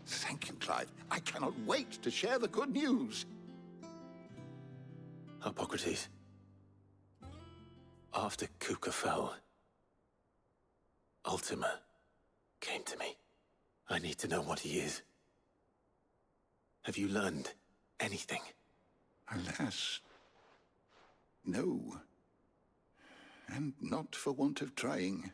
Thank you, Clive. I cannot wait to share the good news. Hippocrates. After Kupka fell, Ultima came to me. I need to know what he is. Have you learned anything? Alas, no. And not for want of trying.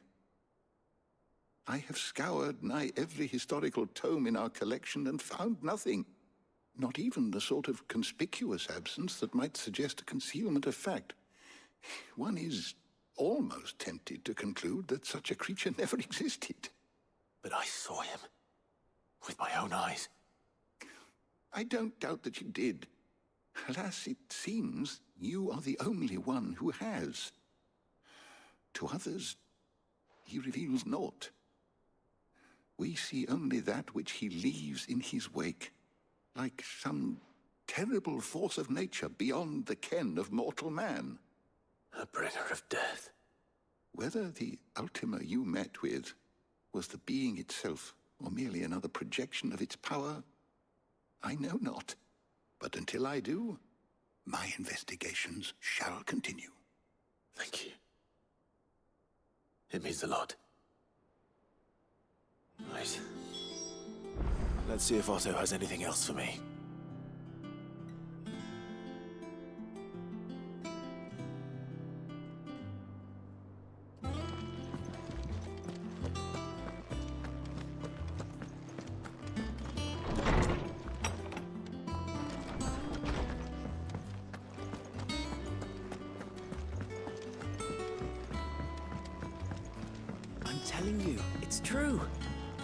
I have scoured nigh every historical tome in our collection and found nothing. Not even the sort of conspicuous absence that might suggest a concealment of fact. One is almost tempted to conclude that such a creature never existed. But I saw him. With my own eyes. I don't doubt that you did. Alas, it seems you are the only one who has. To others, he reveals naught. We see only that which he leaves in his wake, like some terrible force of nature beyond the ken of mortal man. A bringer of death. Whether the Ultima you met with was the being itself, or merely another projection of its power, I know not. But until I do, my investigations shall continue. Thank you. It means a lot. Right. Let's see if Otto has anything else for me. I'm telling you, it's true.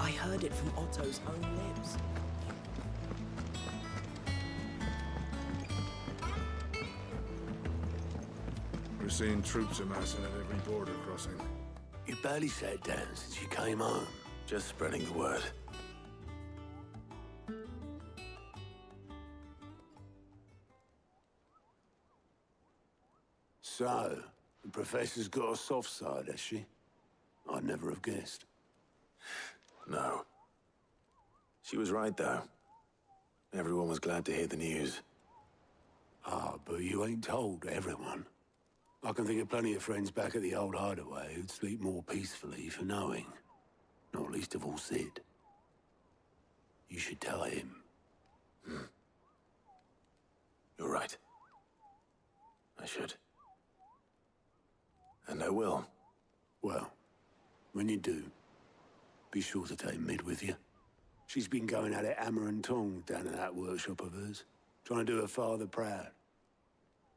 I heard it from Otto's own lips. We're seeing troops amassing at every border crossing. You barely sat down since you came home. Just spreading the word. So, the Professor's got a soft side, has she? I'd never have guessed. No. She was right, though. Everyone was glad to hear the news. Ah, but you ain't told everyone. I can think of plenty of friends back at the old hideaway who'd sleep more peacefully for knowing. Not least of all Sid. You should tell him. You're right. I should. And I will. Well, when you do, be sure to take Mid with you. She's been going at it hammer and tong down in that workshop of hers, trying to do her father proud.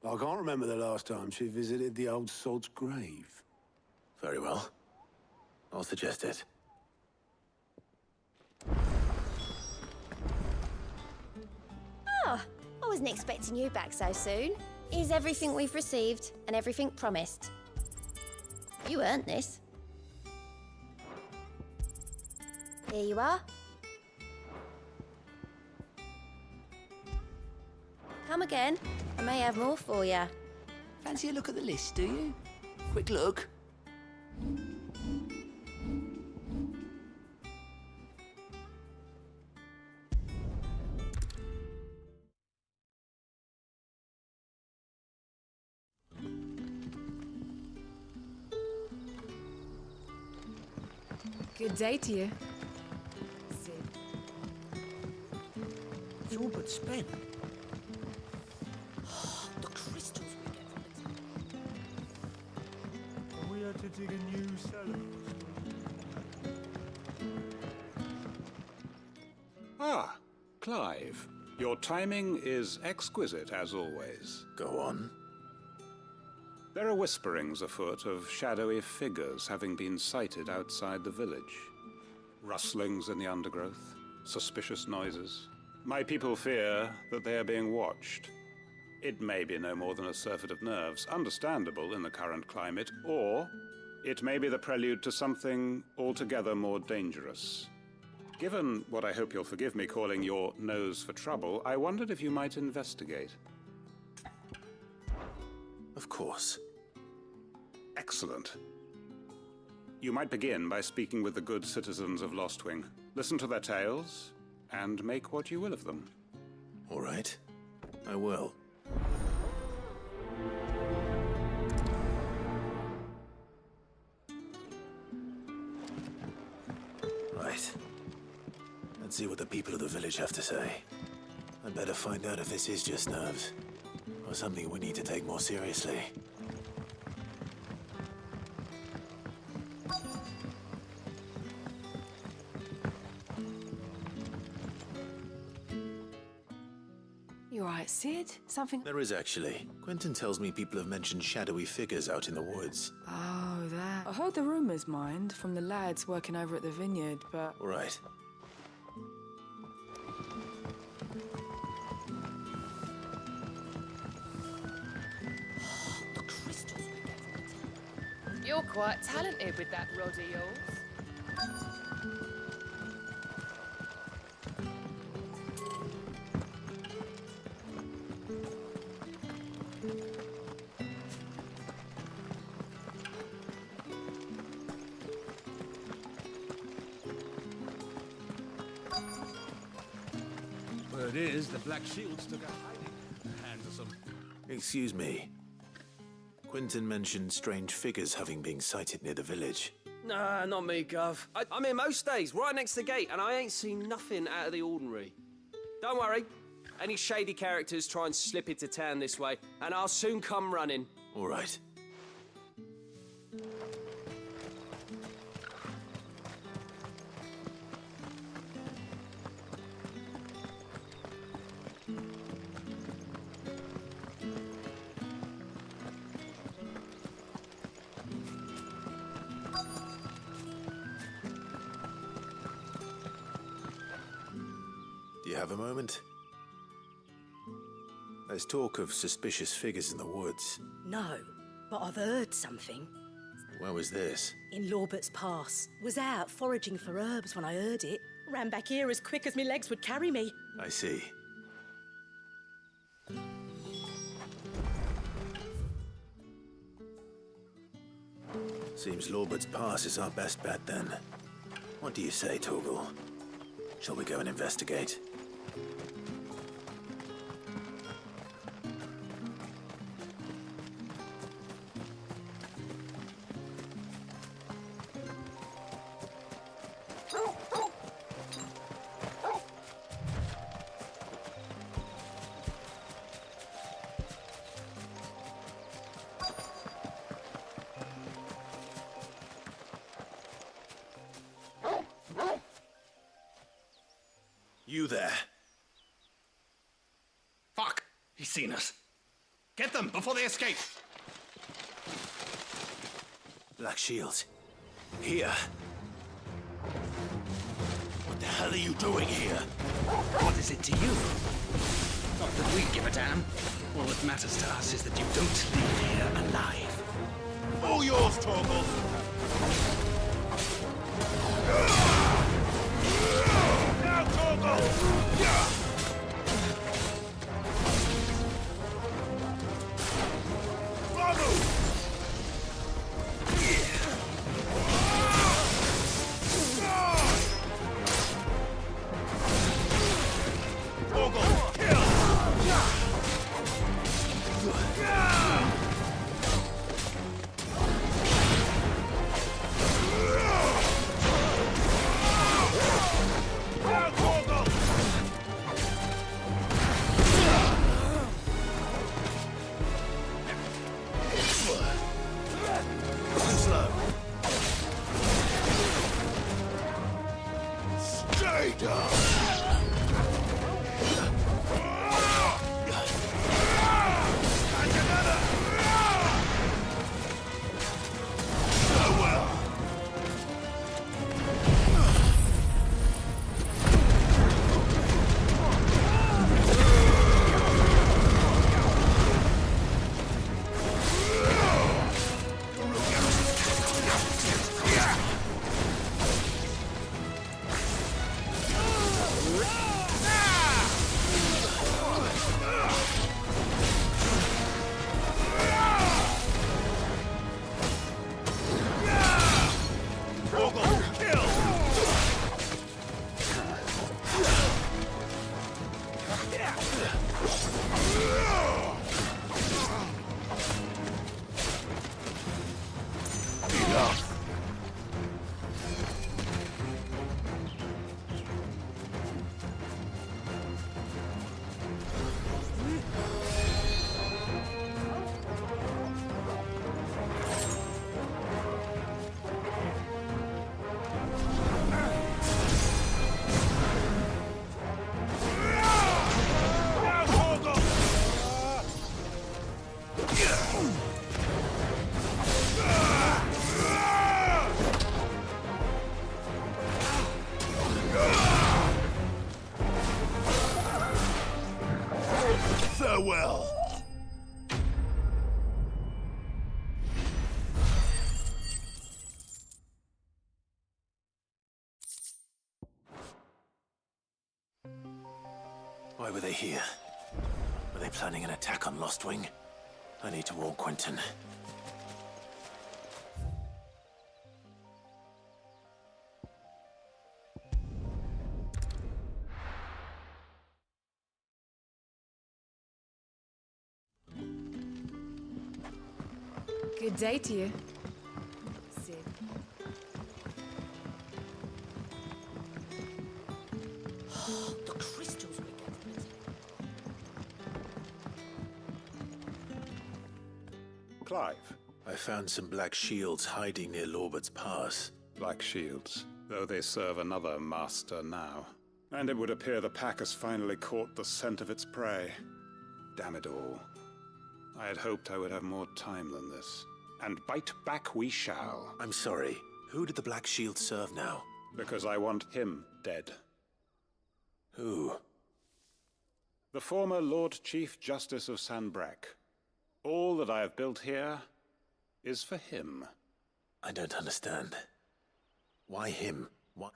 I can't remember the last time she visited the old sod's grave. Very well. I'll suggest it. Ah, I wasn't expecting you back so soon. Here's everything we've received and everything promised. You earned this. Here you are. Come again. I may have more for you. Fancy a look at the list, do you? Quick look. Good day to you. It's all but spent. care to dig a new cellar? Ah, Clive. Your timing is exquisite, as always. Go on. There are whisperings afoot of shadowy figures having been sighted outside the village. Rustlings in the undergrowth, suspicious noises. My people fear that they are being watched. It may be no more than a surfeit of nerves, understandable in the current climate, or it may be the prelude to something altogether more dangerous. Given what I hope you'll forgive me calling your nose for trouble, I wondered if you might investigate. Of course. Excellent. You might begin by speaking with the good citizens of Lostwing. Listen to their tales, and make what you will of them. All right. I will. Right. Let's see what the people of the village have to say. I'd better find out if this is just nerves, or something we need to take more seriously. You alright, Sid? Something... There is actually. Quentin tells me people have mentioned shadowy figures out in the woods. Oh, that... I heard the rumours, mind, from the lads working over at the vineyard, but... All right. The crystals we get from the town. You're quite talented with that rod of yours. Word is, the Black Shields took a hiding at the hands of some... Excuse me. Quentin mentioned strange figures having been sighted near the village. Nah, not me, Gov. I'm here most days, right next to the gate, and I ain't seen nothing out of the ordinary. Don't worry. Any shady characters try and slip into town this way, and I'll soon come running. All right. Do you have a moment? There's talk of suspicious figures in the woods. No, but I've heard something. Where was this? In Lorbert's Pass. Was out foraging for herbs when I heard it. Ran back here as quick as my legs would carry me. I see. Seems Lorbert's Pass is our best bet then. What do you say, Torgal? Shall we go and investigate? You there. Fuck! He's seen us. Get them before they escape! Black Shields. Here. What the hell are you doing here? What is it to you? Not that we give a damn. All that matters to us is that you don't leave here alive. All yours, Torgal! Now, Torgal! Yeah! Traitor! Farewell! Why were they here? Were they planning an attack on Lost Wing? I need to warn Quentin. Good day to you. Sid. The crystals we get from it. Clive. I found some black shields hiding near Lorbert's Pass. Black shields, though they serve another master now. And it would appear the pack has finally caught the scent of its prey. Damn it all. I had hoped I would have more time than this. And bite back we shall. I'm sorry. Who did the black shield serve now? Because I want him dead. Who? The former Lord Chief Justice of Sanbreque. All that I have built here is for him. I don't understand. Why him? What?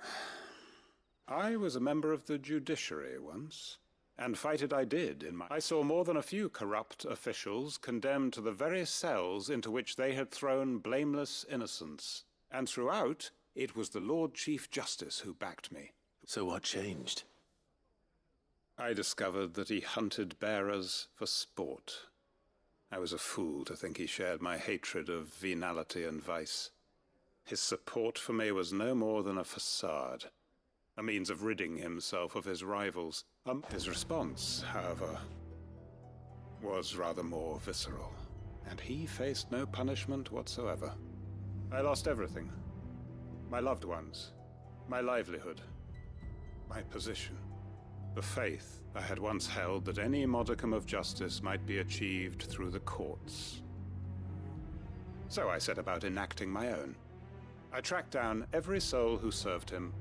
I was a member of the judiciary once. And fight it I did in my... I saw more than a few corrupt officials condemned to the very cells into which they had thrown blameless innocents. And throughout, it was the Lord Chief Justice who backed me. So what changed? I discovered that he hunted bearers for sport. I was a fool to think he shared my hatred of venality and vice. His support for me was no more than a facade. A means of ridding himself of his rivals. His response, however, was rather more visceral, and he faced no punishment whatsoever. I lost everything. My loved ones, my livelihood, my position, the faith I had once held that any modicum of justice might be achieved through the courts. So I set about enacting my own. I tracked down every soul who served him,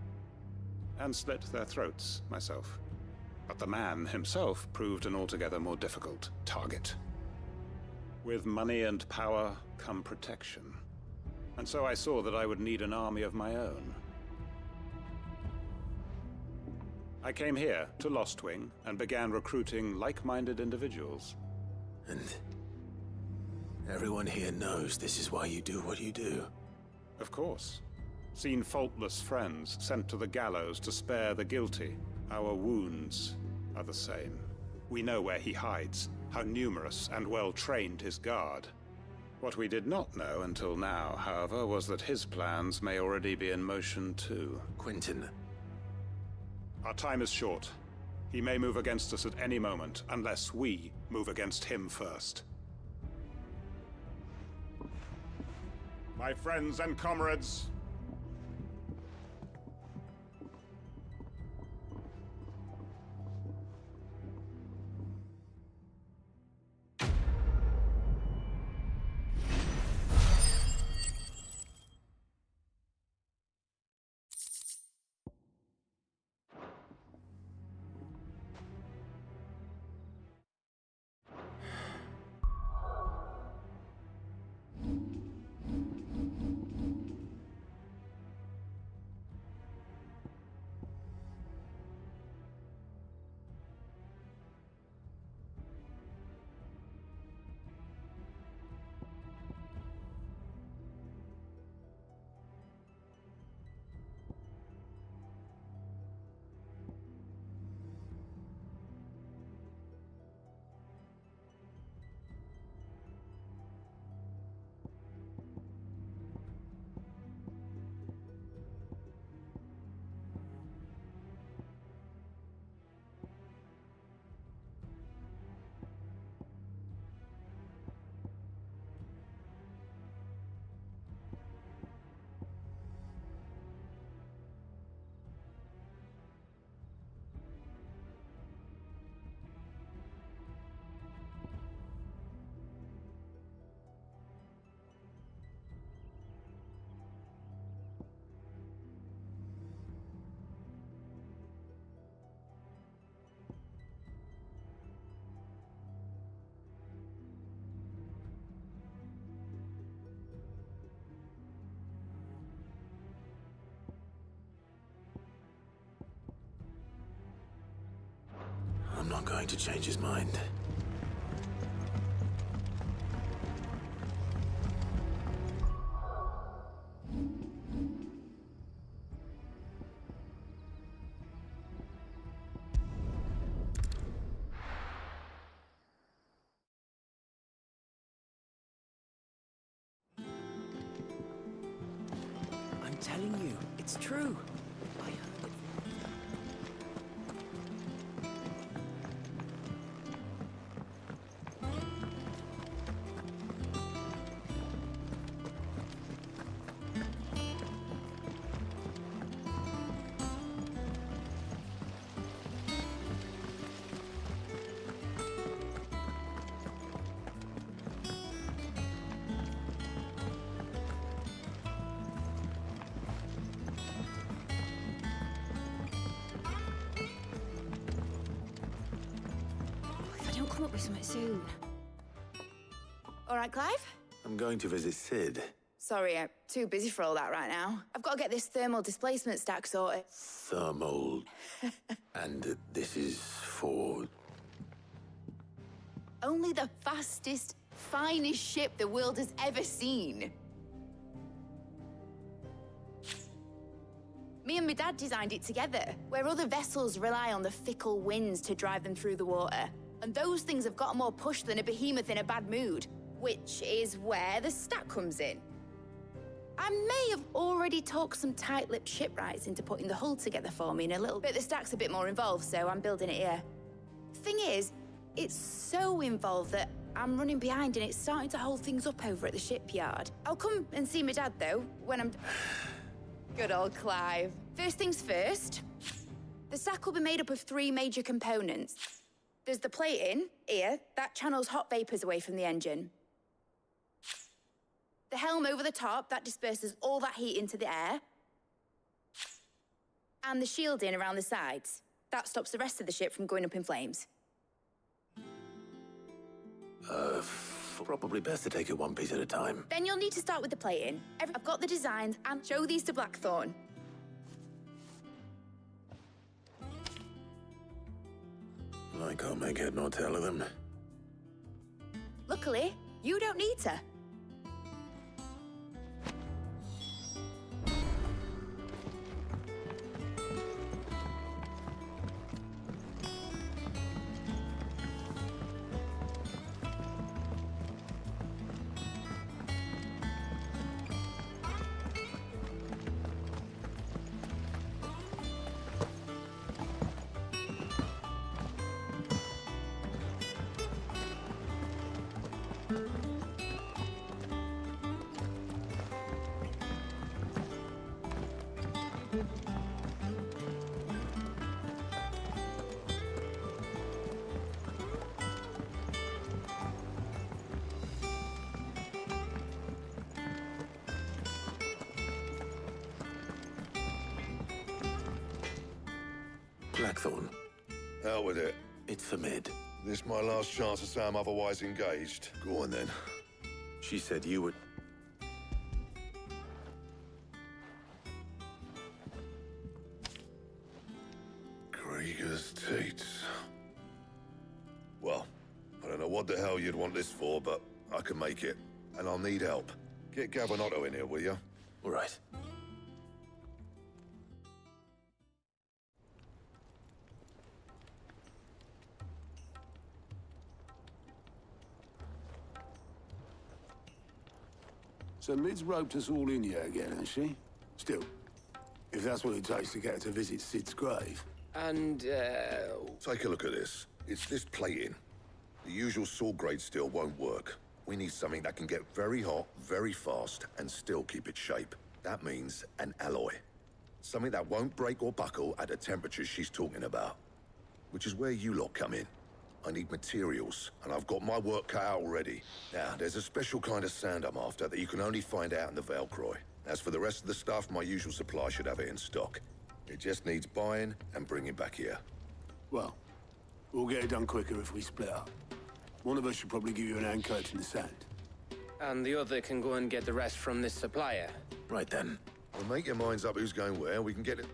and slit their throats myself. But the man himself proved an altogether more difficult target. With money and power come protection. And so I saw that I would need an army of my own. I came here to Lost Wing and began recruiting like-minded individuals. And everyone here knows this is why you do what you do. Of course. Seen faultless friends sent to the gallows to spare the guilty. Our wounds are the same. We know where he hides, how numerous and well-trained his guard. What we did not know until now, however, was that his plans may already be in motion too. Quentin. Our time is short. He may move against us at any moment, unless we move against him first. My friends and comrades, not going to change his mind. I'm telling you, it's true. I heard it. If I don't come up with something soon. All right, Clive? I'm going to visit Sid. Sorry, I'm too busy for all that right now. I've got to get this thermal displacement stack sorted. Thermal. And this is for... Only the fastest, finest ship the world has ever seen. Me and my dad designed it together, where other vessels rely on the fickle winds to drive them through the water. And those things have got more push than a behemoth in a bad mood, which is where the stack comes in. I may have already talked some tight-lipped shipwrights into putting the hull together for me in a little bit. The stack's a bit more involved, so I'm building it here. Thing is, it's so involved that I'm running behind and it's starting to hold things up over at the shipyard. I'll come and see my dad, though, when I'm... Good old Clive. First things first, the stack will be made up of 3 major components. There's the plating, here, that channels hot vapors away from the engine. The helm over the top, that disperses all that heat into the air. And the shielding around the sides. That stops the rest of the ship from going up in flames. Probably best to take it one piece at a time. Then you'll need to start with the plating. I've got the designs and show these to Blackthorn. I can't make head nor tail of them. Luckily, you don't need to. Blackthorn. Hell with it. It's for Mid. This my last chance to say I'm otherwise engaged. Go on then. She said you would... Krieger's teats. Well, I don't know what the hell you'd want this for, but I can make it. And I'll need help. Get Gavin in here, will you? All right. So Mid's roped us all in here again, hasn't she? Still, if that's what it takes to get her to visit Sid's grave. And, take a look at this. It's this plating. The usual saw-grade steel won't work. We need something that can get very hot, very fast, and still keep its shape. That means an alloy. Something that won't break or buckle at the temperatures she's talking about. Which is where you lot come in. I need materials, and I've got my work cut out already. Now, there's a special kind of sand I'm after that you can only find out in the Valcroy. As for the rest of the stuff, my usual supply should have it in stock. It just needs buying and bringing back here. Well, we'll get it done quicker if we split up. One of us should probably give you an hand coat in the sand. And the other can go and get the rest from this supplier. Right then. Well, make your minds up who's going where, we can get it...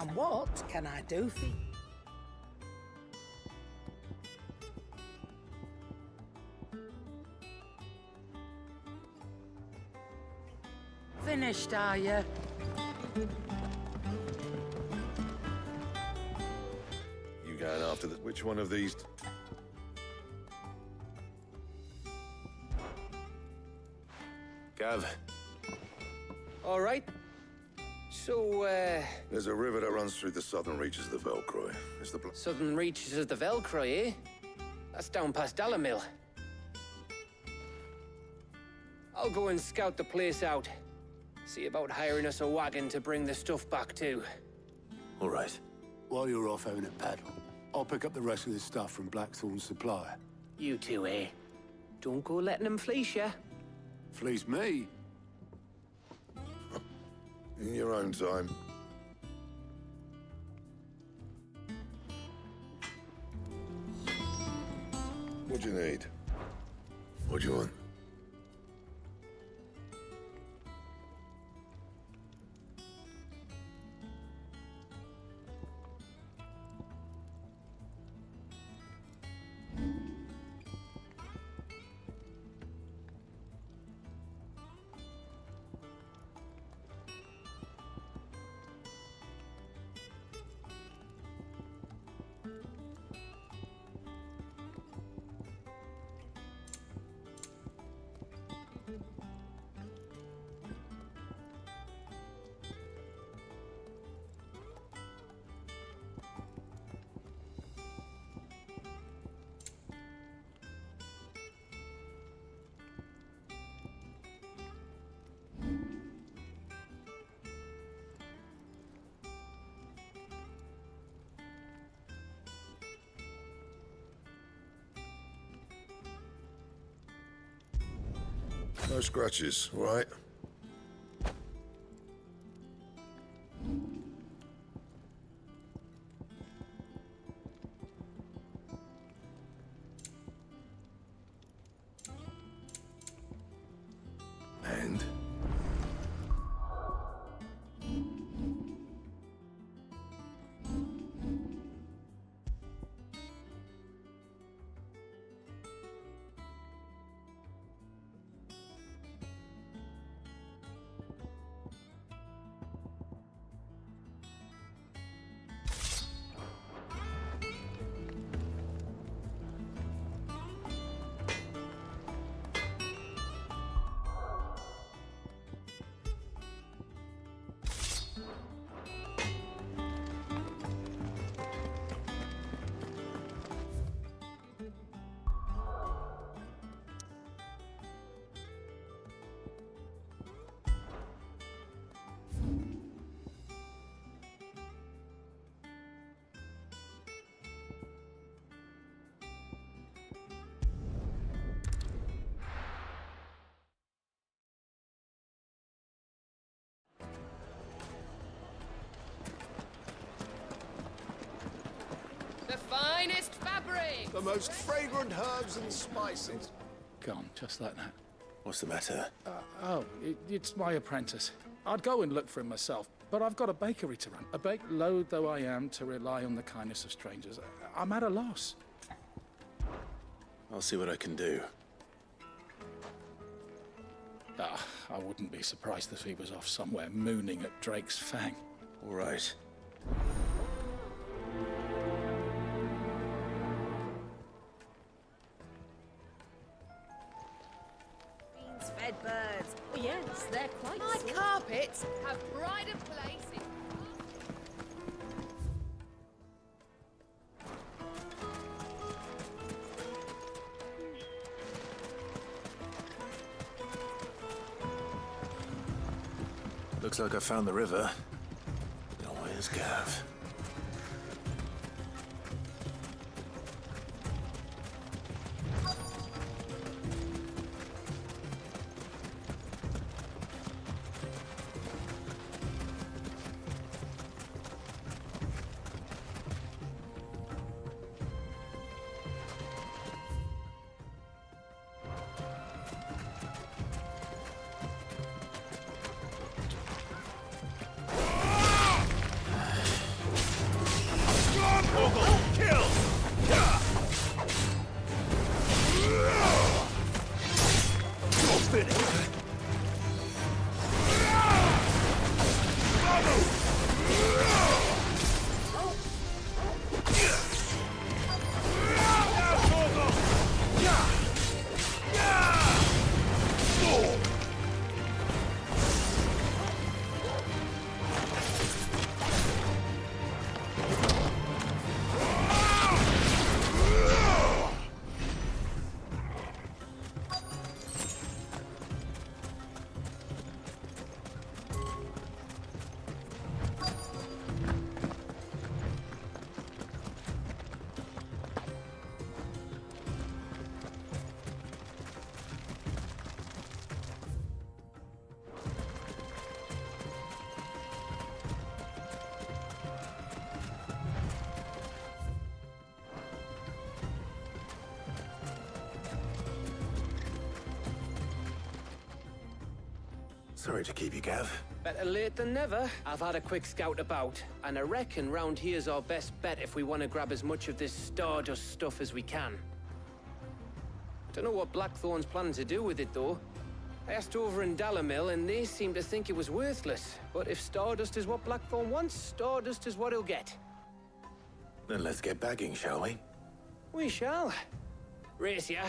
And what can I do for you? Finished, are you? You going after which one of these? Gav. All right. So, There's a river that runs through the southern reaches of the Velcroy. It's the southern reaches of the Velcroy, eh? That's down past Dallamil. I'll go and scout the place out. See about hiring us a wagon to bring the stuff back to. All right. While you're off having a paddle, I'll pick up the rest of this stuff from Blackthorn's supply. You two, eh? Don't go letting them fleece ya. Fleece me? In your own time. What do you need? What do you want? No scratches, all right? And? The finest fabric! The most fragrant herbs and spices. Gone, just like that. What's the matter? It's my apprentice. I'd go and look for him myself, but I've got a bakery to run. A bake loath though I am to rely on the kindness of strangers. I'm at a loss. I'll see what I can do. I wouldn't be surprised if he was off somewhere mooning at Drake's Fang. All right. Fed birds. Yes, they're quite My sweet. carpets have pride of place in... Looks like I found the river. Now where's Gav? Sorry to keep you, Gav. Better late than never. I've had a quick scout about, and I reckon round here's our best bet if we want to grab as much of this Stardust stuff as we can. Don't know what Blackthorn's planning to do with it, though. I asked over in Dalamil, and they seem to think it was worthless. But if Stardust is what Blackthorn wants, Stardust is what he'll get. Then let's get bagging, shall we? We shall. Race ya.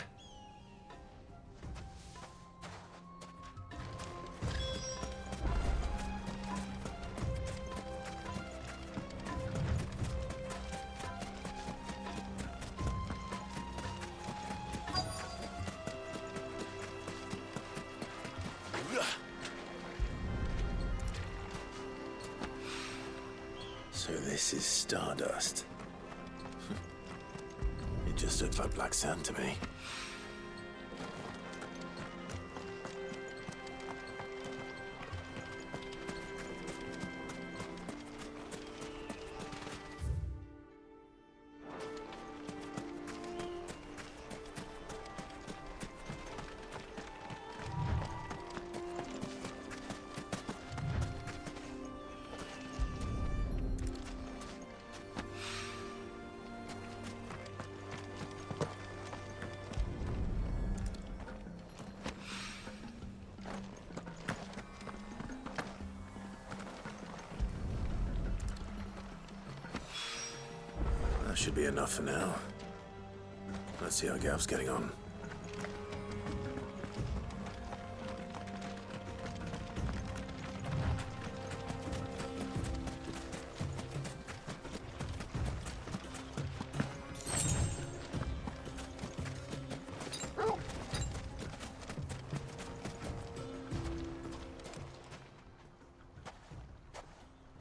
So this is Stardust. It just looks like black sand to me. That should be enough for now. Let's see how Gav's getting on.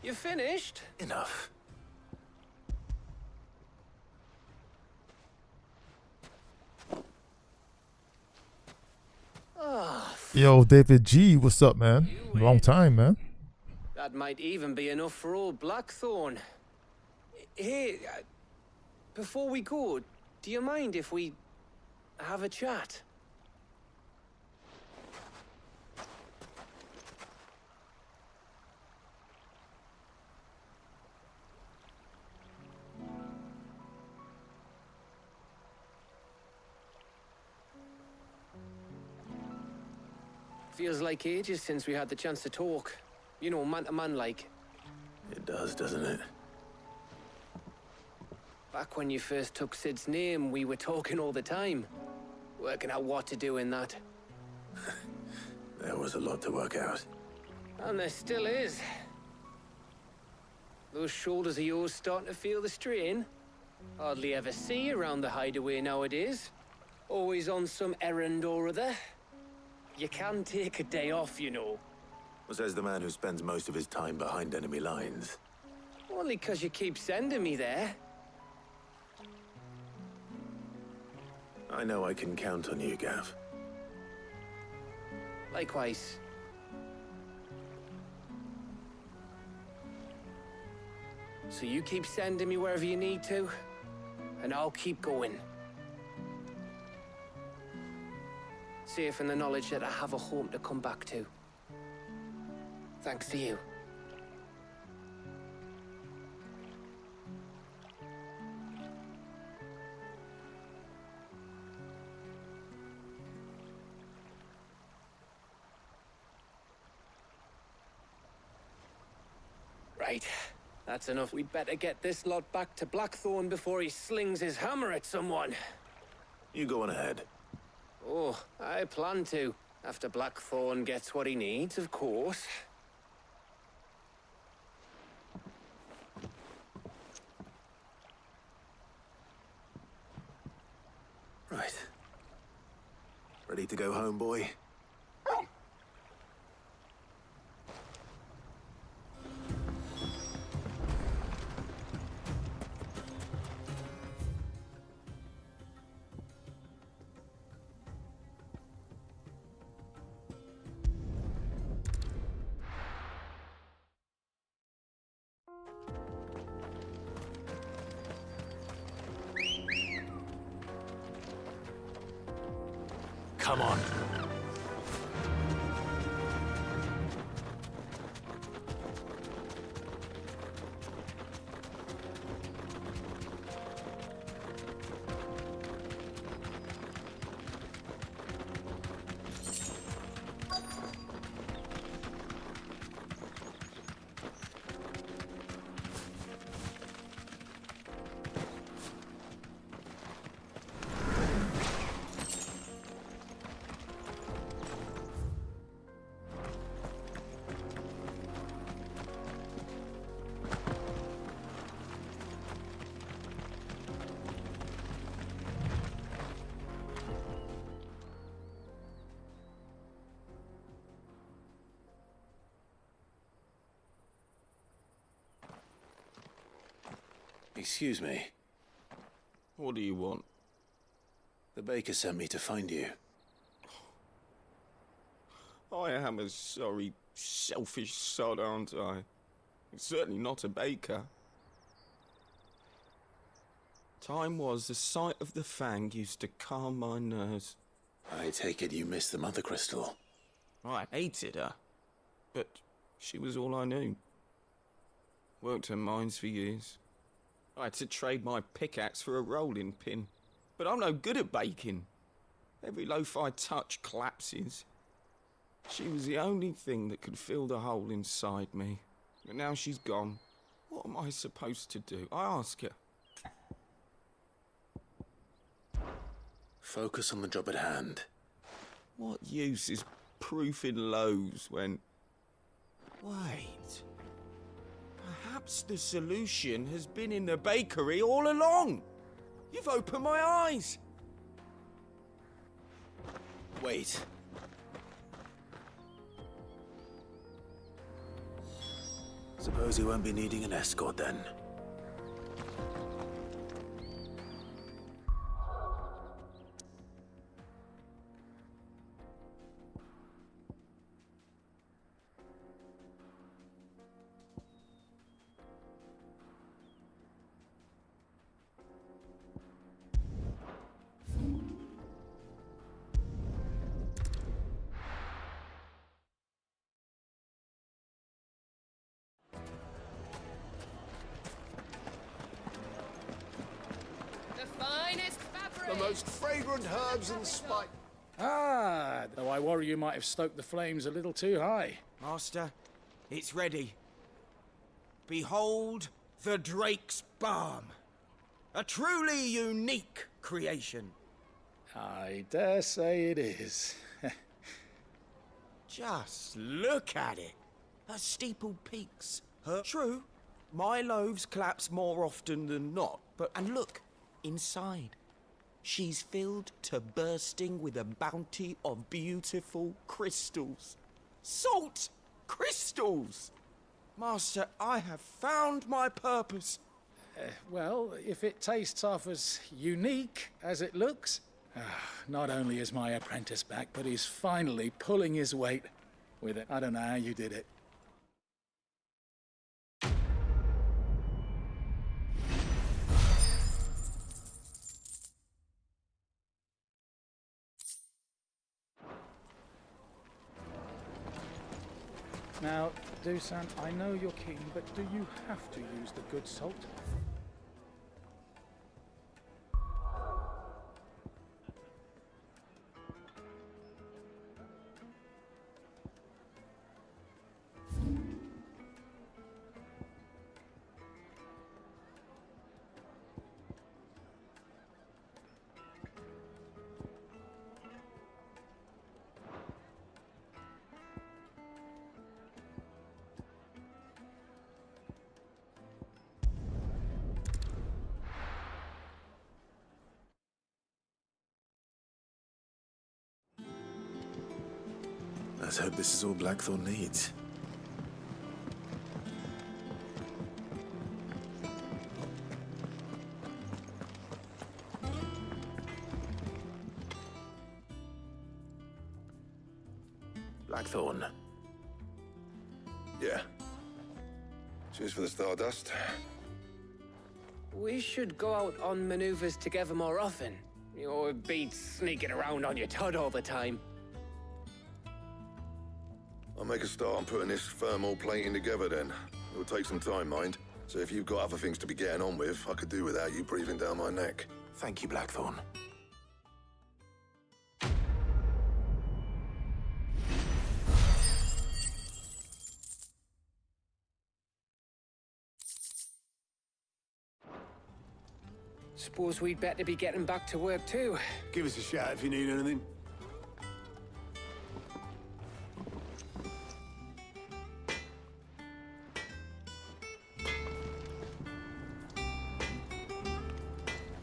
You finished? Enough. Yo, David G, what's up, man? Long time, man. That might even be enough for old Blackthorn. Hey, before we go, do you mind if we have a chat? Feels like ages since we had the chance to talk. You know, man to man like. It does, doesn't it? Back when you first took Sid's name, we were talking all the time. Working out what to do in that. There was a lot to work out. And there still is. Those shoulders of yours starting to feel the strain. Hardly ever see you around the hideaway nowadays. Always on some errand or other. You can take a day off, you know. Says the man who spends most of his time behind enemy lines. Only 'cause you keep sending me there. I know I can count on you, Gav. Likewise. So you keep sending me wherever you need to, and I'll keep going. Safe in the knowledge that I have a home to come back to. Thanks to you. Right. That's enough. We'd better get this lot back to Blackthorn before he slings his hammer at someone. You go on ahead. Oh, I plan to. After Blackthorn gets what he needs, of course. Right. Ready to go home, boy? Come on. Excuse me. What do you want? The baker sent me to find you. I am a sorry, selfish sod, aren't I? Certainly not a baker. Time was the sight of the fang used to calm my nerves. I take it you missed the mother crystal. I hated her, but she was all I knew. Worked her mines for years. I had to trade my pickaxe for a rolling pin, but I'm no good at baking. Every loaf I touch collapses. She was the only thing that could fill the hole inside me. But now she's gone. What am I supposed to do? I ask her. Focus on the job at hand. What use is proofing loaves when... Wait. Perhaps the solution has been in the bakery all along. You've opened my eyes. Wait. Suppose you won't be needing an escort then. The most fragrant herbs and spice. Ah, though I worry you might have stoked the flames a little too high. Master, it's ready. Behold the Drake's Balm. A truly unique creation. I dare say it is. Just look at it. Her steepled peaks. True, my loaves collapse more often than not, but and look, inside. She's filled to bursting with a bounty of beautiful crystals. Salt crystals! Master, I have found my purpose. Well, if it tastes half as unique as it looks, not only is my apprentice back, but he's finally pulling his weight with it. I don't know how you did it. Now, Dusan, I know you're keen, but do you have to use the good salt? Let's hope this is all Blackthorn needs. Blackthorn. Yeah. Cheers for the stardust. We should go out on maneuvers together more often. Or beat sneaking around on your tud all the time. I'll make a start on putting this thermal plating together then. It'll take some time, mind. So if you've got other things to be getting on with, I could do without you breathing down my neck. Thank you, Blackthorn. Suppose we'd better be getting back to work too. Give us a shout if you need anything.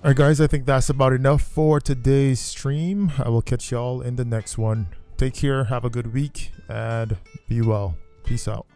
Alright guys, I think that's about enough for today's stream. I will catch y'all in the next one. Take care, have a good week, and be well. Peace out.